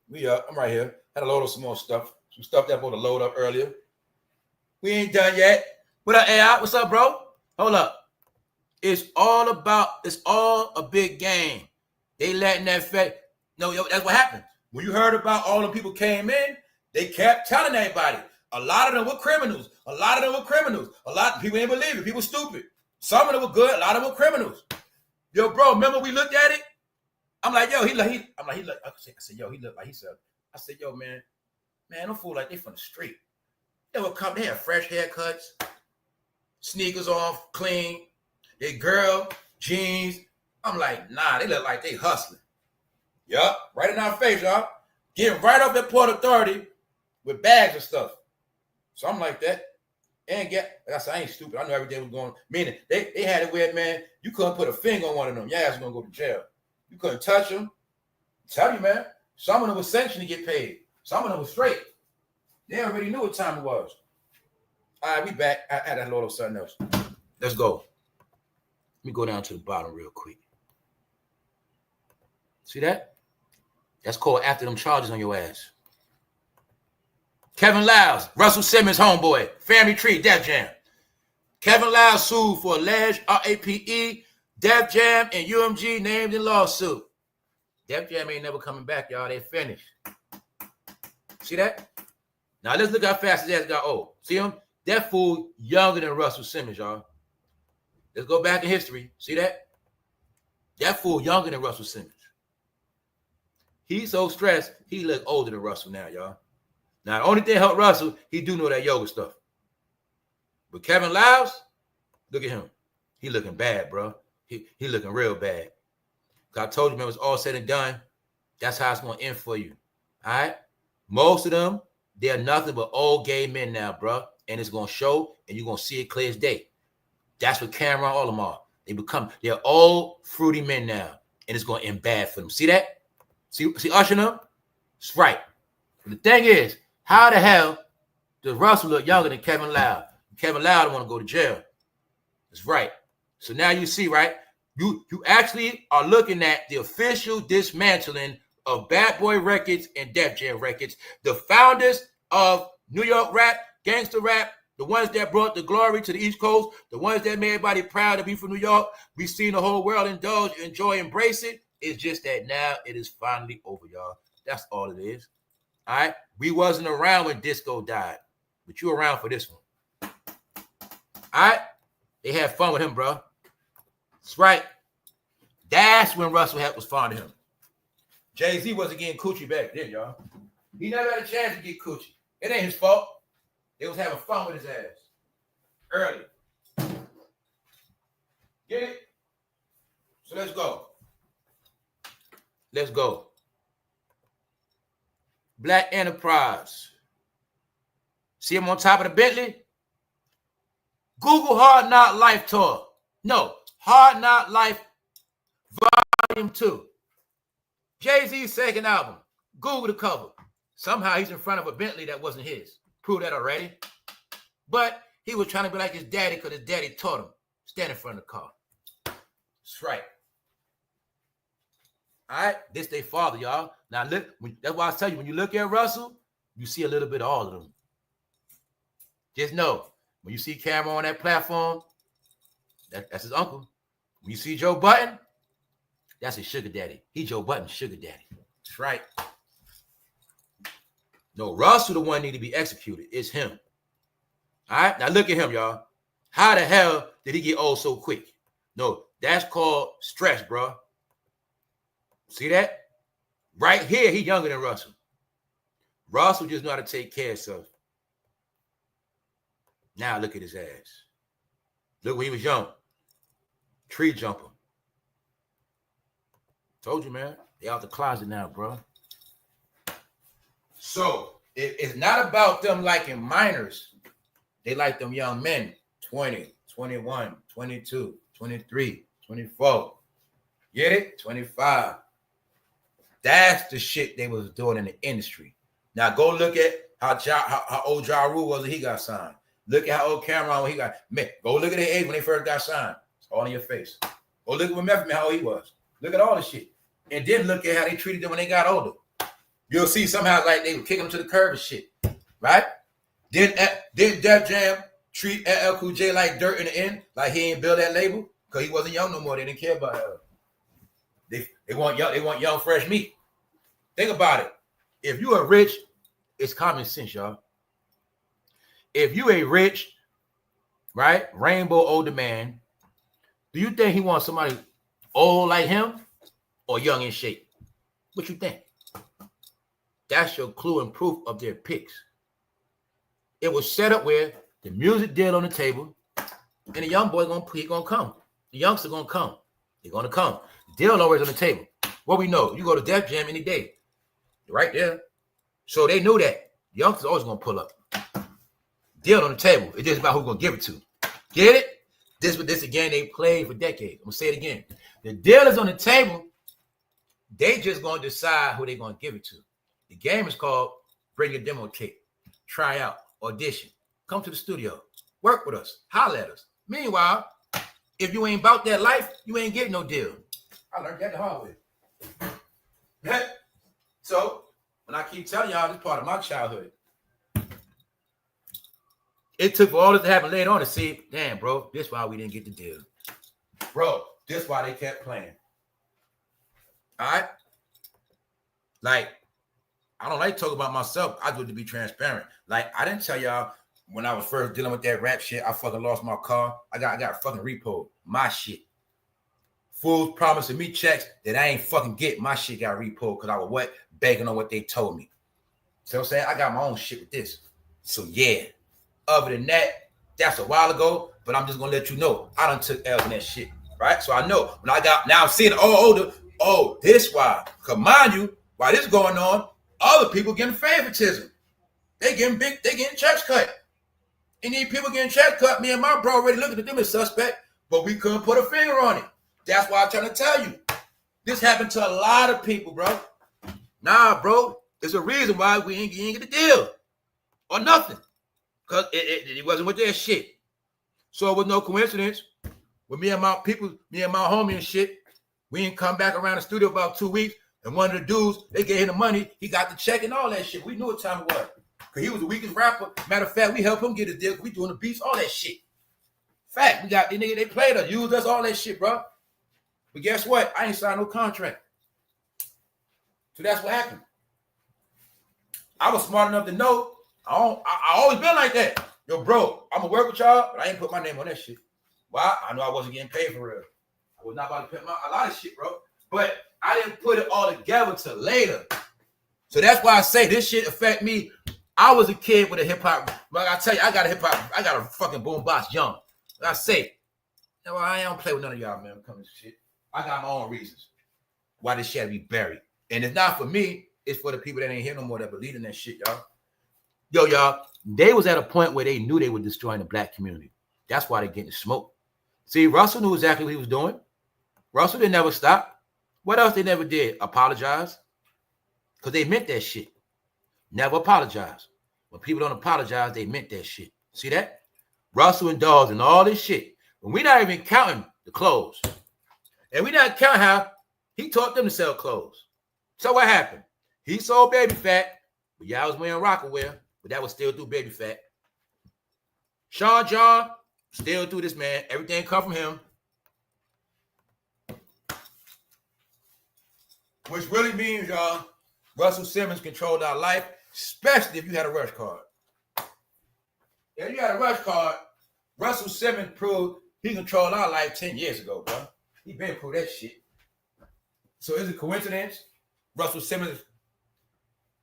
We up. I'm right here. Had to load up some more stuff. Some stuff that I supposed to load up earlier. We ain't done yet. What up, AI? What's up, bro? Hold up. It's all a big game. They letting that fact. No, yo, that's what happened. When you heard about all the people came in, they kept telling everybody. A lot of them were criminals. A lot of people didn't believe it. People stupid. Some of them were good. A lot of them were criminals. Yo, bro, remember we looked at it? I'm like, yo, he look. I said, yo, he look like he said. I said, yo, man, don't fool like they from the street. They would come, they have fresh haircuts, sneakers off, clean. They girl, jeans. I'm like, nah, they look like they hustling. Yup, right in our face, y'all. Getting right up at Port Authority with bags and stuff. So I'm like that. And like I said, I ain't stupid. I know everything was going. Meaning they had it where, man, you couldn't put a finger on one of them. Your ass was gonna go to jail. You couldn't touch them. Tell you, man. Some of them was sanctioned to get paid. Some of them was straight. They already knew what time it was. All right, we back. I had to load up something else. Let's go. Let me go down to the bottom real quick. See that? That's called after them charges on your ass. Kevin Lyles, Russell Simmons homeboy, Family Tree, Def Jam. Kevin Lyles sued for alleged RAPE, Def Jam, and UMG named in lawsuit. Def Jam ain't never coming back, y'all. They finished. See that? Now let's look how fast his ass got old. See him? That fool younger than Russell Simmons, y'all. Let's go back in history. See that? That fool younger than Russell Simmons. He's so stressed, he look older than Russell now, y'all. Now, the only thing helped Russell, he do know that yoga stuff. But Kevin Lyles, look at him. He looking bad, bro. He looking real bad. I told you, man, it was all said and done. That's how it's going to end for you. All right? Most of them, they're nothing but old gay men now, bro. And it's going to show, and you're going to see it clear as day. That's what Cameron, all of them are. They're old, fruity men now. And it's going to end bad for them. See that? See Usher them? It's right. But the thing is, how the hell does Russell look younger than Kevin Lyles? Kevin Lyles don't want to go to jail. That's right. So now you see, right? You actually are looking at the official dismantling of Bad Boy Records and Def Jam Records, the founders of New York rap, gangster rap, the ones that brought the glory to the East Coast, the ones that made everybody proud to be from New York. We've seen the whole world indulge, enjoy, embrace it. It's just that now it is finally over, y'all. That's all it is. All right? We wasn't around when disco died, but you around for this one. All right? They had fun with him, bro. That's right. That's when Russell was fond of him. Jay-Z wasn't getting coochie back then, y'all. He never had a chance to get coochie. It ain't his fault. They was having fun with his ass. Early. Get it? So let's go. Let's go. Black Enterprise. See him on top of the Bentley? Google Hard Knock Life Tour. No, Hard Knock Life Volume 2. Jay-Z's second album. Google the cover. Somehow he's in front of a Bentley that wasn't his. Prove that already. But he was trying to be like his daddy because his daddy taught him. Stand in front of the car. That's right. All right? This their father, y'all. Now, look, that's why I tell you, when you look at Russell, you see a little bit of all of them. Just know, when you see Cameron on that platform, that's his uncle. When you see Joe Budden, that's his sugar daddy. He Joe Budden's sugar daddy. That's right. No, Russell the one need to be executed. It's him. All right? Now look at him, y'all. How the hell did he get old so quick? No, that's called stress, bro. See that? Right here, he younger than Russell. Russell just know how to take care of himself. Now look at his ass. Look when he was young. Tree jumper. Told you, man. They out the closet now, bro. So, it's not about them liking minors. They like them young men. 20, 21, 22, 23, 24. Get it? 25. That's the shit they was doing in the industry. Now, go look at how old Ja Rule was when he got signed. Look at how old Cameron when he got... Man, go look at their age when they first got signed. It's all in your face. Go look at Method Man, how old he was. Look at all the shit. And then look at how they treated them when they got older. You'll see somehow like they were kicking them to the curb and shit. Right? Didn't Def Jam treat LL Cool J like dirt in the end? Like he ain't build that label? Because he wasn't young no more. They didn't care about her. They want young fresh meat. Think about it. If you are rich, it's common sense, y'all. If you a rich, right, rainbow older man, do you think he wants somebody old like him or young in shape? What you think? That's your clue and proof of their picks. It was set up where the music deal on the table, and the young boy gonna come. The youngster gonna come. They're gonna come. The deal always on the table. What we know, you go to Def Jam any day, right there. So they knew that the youngster's always gonna pull up. Deal on the table. It's just about who's gonna give it to. Get it? This again they played for decades. I'm gonna say it again. The deal is on the table. They just gonna decide who they gonna give it to. The game is called bring your demo tape, try out, audition, come to the studio, work with us, holler at us. Meanwhile, if you ain't about that life, you ain't getting no deal. I learned that the hard way. So when I keep telling y'all this part of my childhood, it took for all this to happen later on to see, damn, bro, this why we didn't get the deal. Bro, this why they kept playing. All right? Like, I don't like to talk about myself. I do it to be transparent. Like, I didn't tell y'all when I was first dealing with that rap shit, I fucking lost my car. I got fucking repo. My shit. Fools promising me checks that I ain't fucking get. My shit got repo because I was what? Begging on what they told me. So I'm saying I got my own shit with this. So yeah. Other than that, that's a while ago, but I'm just gonna let you know I done took L's in that shit. Right? So I know when I got now I'm seeing older, this why. Cause mind you, while this going on, other people getting favoritism. They getting checks cut. And these people getting checks cut, me and my bro already looking at them as suspect, but we couldn't put a finger on it. That's why I'm trying to tell you. This happened to a lot of people, bro. Nah, bro. There's a reason why we ain't get the deal. Or nothing. Because it wasn't with their shit. So it was no coincidence When me and my homie and shit, we ain't come back around the studio about 2 weeks, and one of the dudes, they gave him the money, he got the check and all that shit. We knew what time it was. Because he was the weakest rapper. Matter of fact, we helped him get his deal. We doing the beats, all that shit. Fact, we got the nigga, they played us, used us, all that shit, bro. But guess what? I ain't signed no contract. So that's what happened. I was smart enough to know, I always been like that. Yo, bro, I'm going to work with y'all, but I ain't put my name on that shit. Why? I know I wasn't getting paid for real. I was not about to pay a lot of shit, bro. But I didn't put it all together till later. So that's why I say this shit affect me. I was a kid with a hip hop. Like I tell you, I got a fucking boombox young. Like I say, well, I don't play with none of y'all, man. Come shit. I got my own reasons why this shit had to be buried. And it's not for me, it's for the people that ain't here no more that believe in that shit, y'all. Yo, y'all, they was at a point where they knew they were destroying the black community. That's why they getting smoked. See, Russell knew exactly what he was doing. Russell didn't never stop. What else they never did? Apologize. Because they meant that shit. Never apologize. When people don't apologize, they meant that shit. See that? Russell and Dawes and all this shit. When we're not even counting the clothes. And we not counting how he taught them to sell clothes. So what happened? He sold baby fat, but y'all was wearing Rockaware, but that was still through baby fat. Sean John, still through this man. Everything come from him. Which really means, y'all, Russell Simmons controlled our life, especially if you had a rush card. If you had a rush card, Russell Simmons proved he controlled our life 10 years ago, bro. He been proved that shit. So is it coincidence? Russell Simmons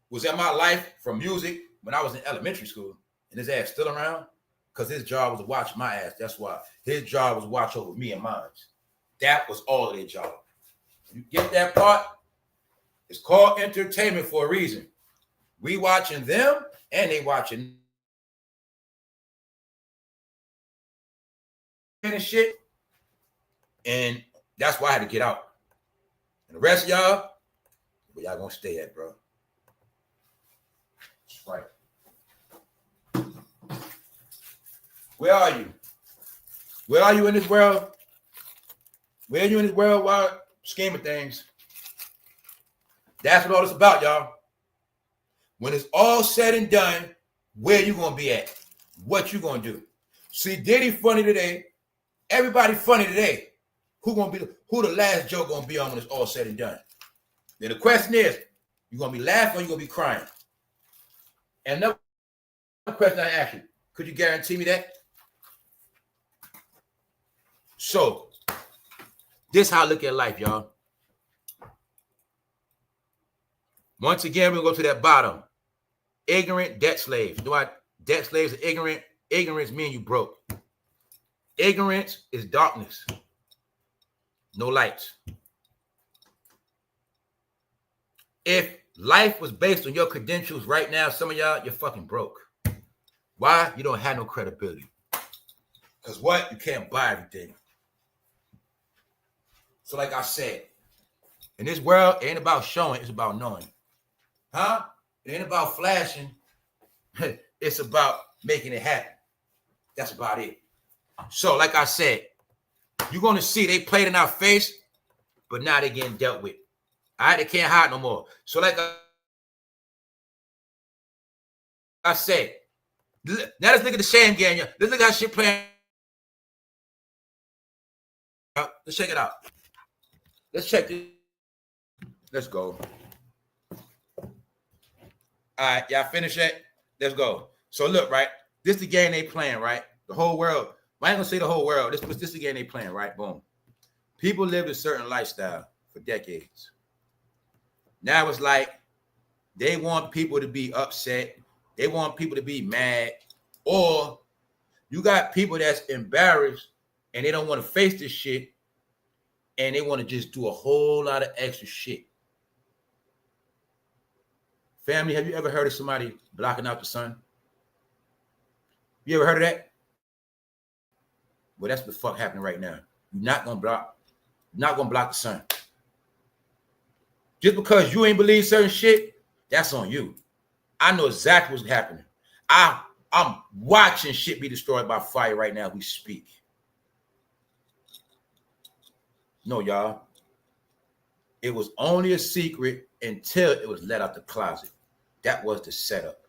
was in my life from music when I was in elementary school, and his ass still around because his job was to watch my ass. That's why. His job was to watch over me and mine. That was all of their job. You get that part? It's called entertainment for a reason. We watching them and they watching and shit. And that's why I had to get out. And the rest of y'all, where y'all gonna stay at, bro? That's right. Where are you? Where are you in this world? Where are you in this worldwide scheme of things? That's what all this about, y'all. When it's all said and done, where you gonna be at? What you gonna do? See, Diddy funny today. Everybody funny today. Who the last joke gonna be on when it's all said and done? Then the question is, you gonna be laughing or you gonna be crying? And another question I ask you, could you guarantee me that? So, this is how I look at life, y'all. Once again, we're gonna go to that bottom. Ignorant debt slaves. Do I debt slaves are ignorant? Ignorance means you broke. Ignorance is darkness. No lights. If life was based on your credentials right now, some of y'all, you're fucking broke. Why? You don't have no credibility. Because what? You can't buy everything. So like I said, in this world, it ain't about showing, it's about knowing. Huh? It ain't about flashing. It's about making it happen. That's about it. So like I said, you're going to see they played in our face, but now they're getting dealt with. All right? They can't hide no more. So like I said, now let's look at the shame game. Let's look at how shit playing. Let's check it out. Let's check it. Let's go. All right, y'all finish that? Let's go. So look, right? This is the game they playing, right? The whole world. I ain't gonna say the whole world. This is the game they playing, right? Boom. People lived a certain lifestyle for decades. Now it's like they want people to be upset. They want people to be mad. Or you got people that's embarrassed and they don't want to face this shit and they want to just do a whole lot of extra shit. Family, have you ever heard of somebody blocking out the sun? You ever heard of that? Well, that's what the fuck happening right now. You're not gonna block the sun. Just because you ain't believe certain shit, that's on you. I know exactly what's happening. I'm watching shit be destroyed by fire right now as we speak. No, y'all. It was only a secret until it was let out the closet. That was the setup.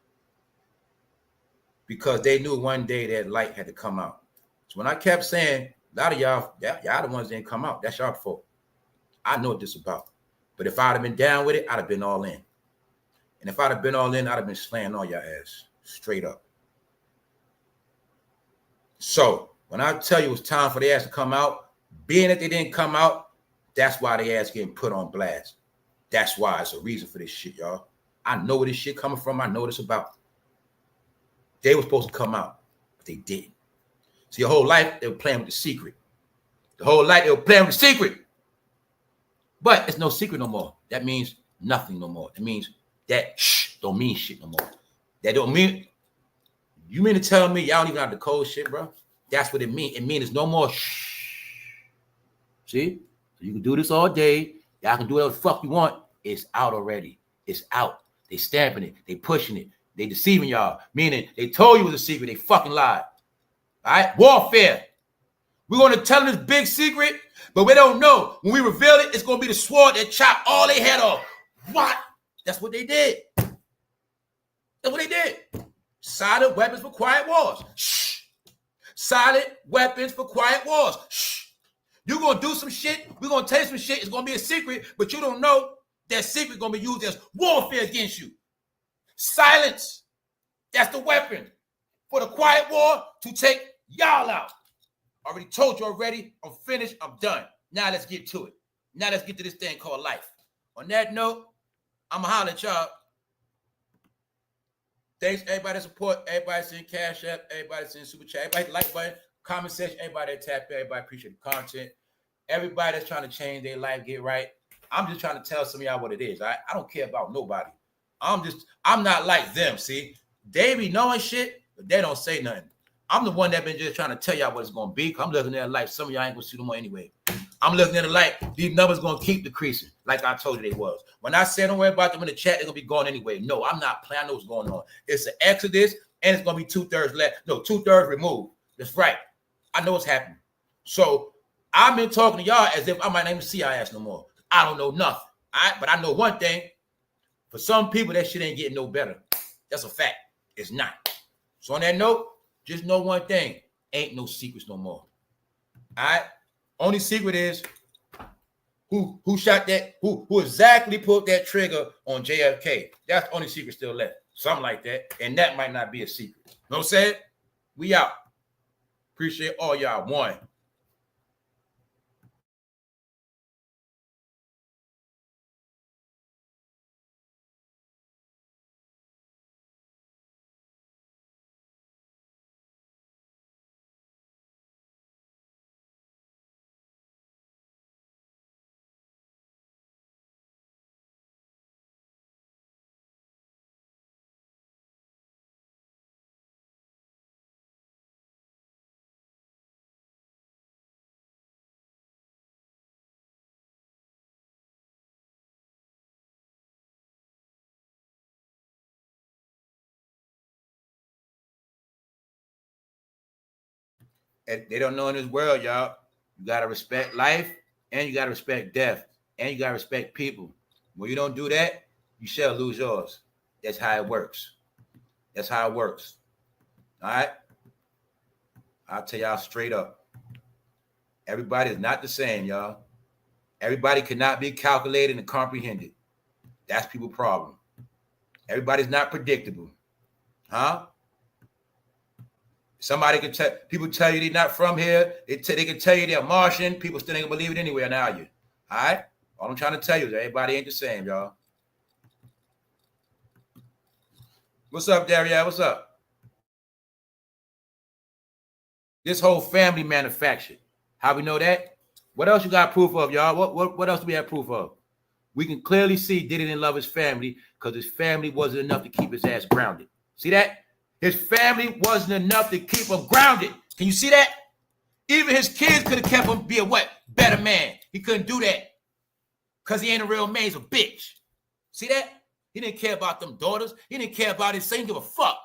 Because they knew one day that light had to come out. So when I kept saying, a lot of y'all the ones that didn't come out. That's y'all fault. I know what this is about. But if I'd have been down with it, I'd have been all in. And if I'd have been all in, I'd have been slaying all your ass. Straight up. So when I tell you it's time for the ass to come out, being that they didn't come out, that's why the ass getting put on blast. That's why it's a reason for this shit, y'all. I know where this shit coming from. I know what it's about. They were supposed to come out, but they didn't. See, your whole life, they were playing with the secret. The whole life, they were playing with the secret. But it's no secret no more. That means nothing no more. It means that don't mean shit no more. That don't mean, you mean to tell me y'all don't even have the code shit, bro? That's what it means. It means there's no more See? So you can do this all day. Y'all can do whatever the fuck you want. It's out already. It's out. They stamping it. They pushing it. They deceiving y'all. Meaning they told you it was a secret. They fucking lied. All right? Warfare. We're going to tell them this big secret, but we don't know. When we reveal it, it's going to be the sword that chop all their head off. What? That's what they did. That's what they did. Silent weapons for quiet wars. Shh. Silent weapons for quiet wars. Shh. You're going to do some shit. We're going to tell you some shit. It's going to be a secret, but you don't know that secret going to be used as warfare against you. Silence. That's the weapon for the quiet war to take y'all out. Already told you already. I'm finished. I'm done. Now let's get to it. Now let's get to this thing called life. On that note, I'm going to holler at y'all. Thanks everybody that support. Everybody send Cash App. Everybody send Super Chat. Everybody hit the like button. Comment section. Everybody that tap. Everybody appreciate the content. Everybody that's trying to change their life, get right. I'm just trying to tell some of y'all what it is. I don't care about nobody. I'm not like them, see? They be knowing shit, but they don't say nothing. I'm the one that been just trying to tell y'all what it's going to be. I'm looking at it like some of y'all ain't going to see no more anyway. I'm looking at it like these numbers going to keep decreasing, like I told you they was. When I said don't worry about them in the chat, they're going to be gone anyway. No, I'm not playing. I know what's going on. It's an exodus, and it's going to be 2/3 left. No, 2/3 removed. That's right. I know what's happening. So I've been talking to y'all as if I might not even see CIS no more. I don't know nothing. All right? But I know one thing. For some people, that shit ain't getting no better. That's a fact. It's not. So on that note, just know one thing. Ain't no secrets no more. All right? Only secret is who shot that, who exactly pulled that trigger on JFK. That's the only secret still left. Something like that. And that might not be a secret. You know what I'm saying? We out. Appreciate all y'all. One. They don't know in this world, y'all. You got to respect life, and you got to respect death, and you got to respect people. When you don't do that, you shall lose yours. That's how it works. That's how it works. All right? I'll tell y'all straight up. Everybody is not the same, y'all. Everybody cannot be calculated and comprehended. That's people's problem. Everybody's not predictable. Huh? Somebody can tell, people tell you they're not from here. They can tell you they're Martian. People still ain't gonna believe it anyway, now you. All right? All I'm trying to tell you is that everybody ain't the same, y'all. What's up, Daria? What's up? This whole family manufactured. How we know that? What else you got proof of, y'all? What else do we have proof of? We can clearly see Diddy didn't love his family because his family wasn't enough to keep his ass grounded. See that? His family wasn't enough to keep him grounded. Can you see that? Even his kids could have kept him be a what? Better man. He couldn't do that because he ain't a real man. He's a bitch. See that? He didn't care about them daughters. He didn't care about his son. He didn't give a fuck.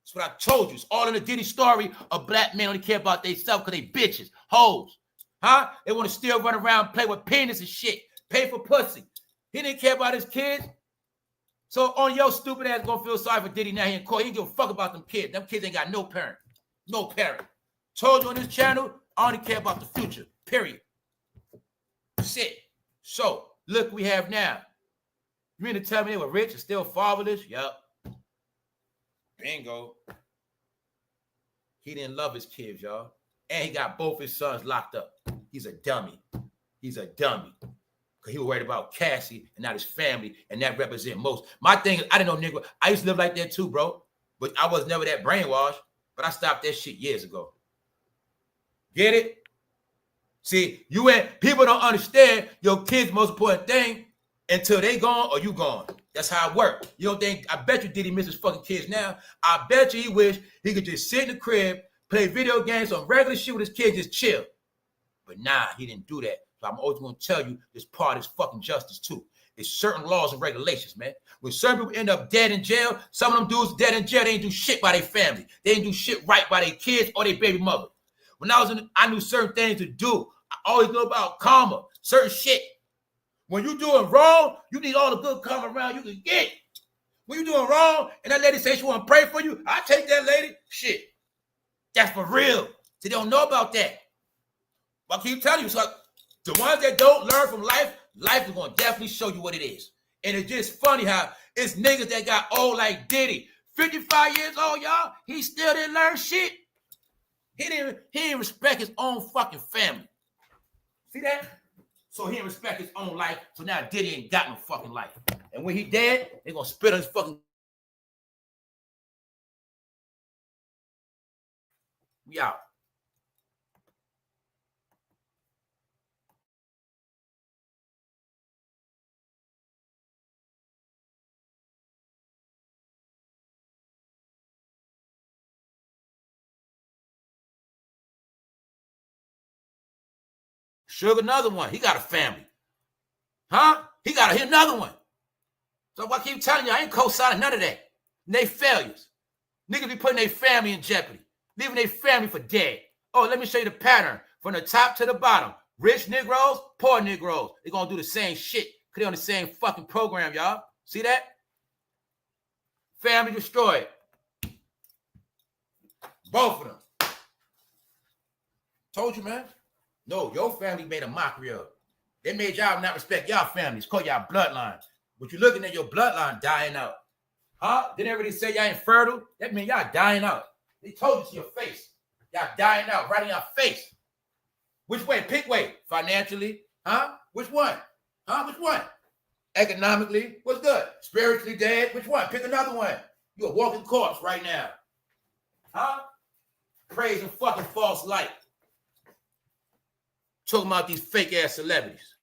That's what I told you. It's all in the Diddy story. A black man only care about themselves because they bitches, hoes. Huh? They want to still run around and play with penis and shit. Pay for pussy. He didn't care about his kids. So on your stupid ass gonna feel sorry for Diddy now he in court. He don't give a fuck about them kids. Them kids ain't got no parent. No parent. Told you on this channel, I only care about the future. Period. Shit. So look we have now. You mean to tell me they were rich and still fatherless? Yup. Bingo. He didn't love his kids, y'all. And he got both his sons locked up. He's a dummy. He's a dummy. Because he was worried about Cassie and not his family, and that represent most. My thing is, I didn't know nigga. I used to live like that too, bro. But I was never that brainwashed. But I stopped that shit years ago. Get it? See, people don't understand your kid's most important thing until they gone or you gone. That's how it works. You don't think, I bet you Diddy miss his fucking kids now. I bet you he wish he could just sit in the crib, play video games on regular shit with his kids, just chill. But nah, he didn't do that. So I'm always going to tell you this part is fucking justice too. It's certain laws and regulations, man. When certain people end up dead in jail, some of them dudes dead in jail, they ain't do shit by their family. They ain't do shit right by their kids or their baby mother. When I knew certain things to do. I always know about karma, certain shit. When you doing wrong, you need all the good karma around you can get. When you doing wrong, and that lady says she want to pray for you, I take that lady. Shit. That's for real. They don't know about that. But I keep telling you, so the ones that don't learn from life is going to definitely show you what it is. And it's just funny how it's niggas that got old like Diddy. 55 years old, y'all. He still didn't learn shit. He didn't respect his own fucking family. See that? So he didn't respect his own life. So now Diddy ain't got no fucking life. And when he dead, they going to spit on his fucking... We out. Suge another one. He got a family. Huh? He got another one. So I keep telling you, I ain't co-signing none of that. And they failures. Niggas be putting their family in jeopardy. Leaving their family for dead. Oh, let me show you the pattern. From the top to the bottom. Rich Negroes, poor Negroes. They're going to do the same shit. Because they're on the same fucking program, y'all. See that? Family destroyed. Both of them. Told you, man. No, your family made a mockery of. They made y'all not respect y'all families, call y'all bloodline. But you're looking at your bloodline dying out. Huh? Didn't everybody say y'all infertile? That means y'all dying out. They told you to your face. Y'all dying out right in your face. Which way? Pick way. Financially? Huh? Which one? Huh? Which one? Economically? What's good? Spiritually dead? Which one? Pick another one. You're a walking corpse right now. Huh? Praising fucking false light. Talking about these fake ass celebrities.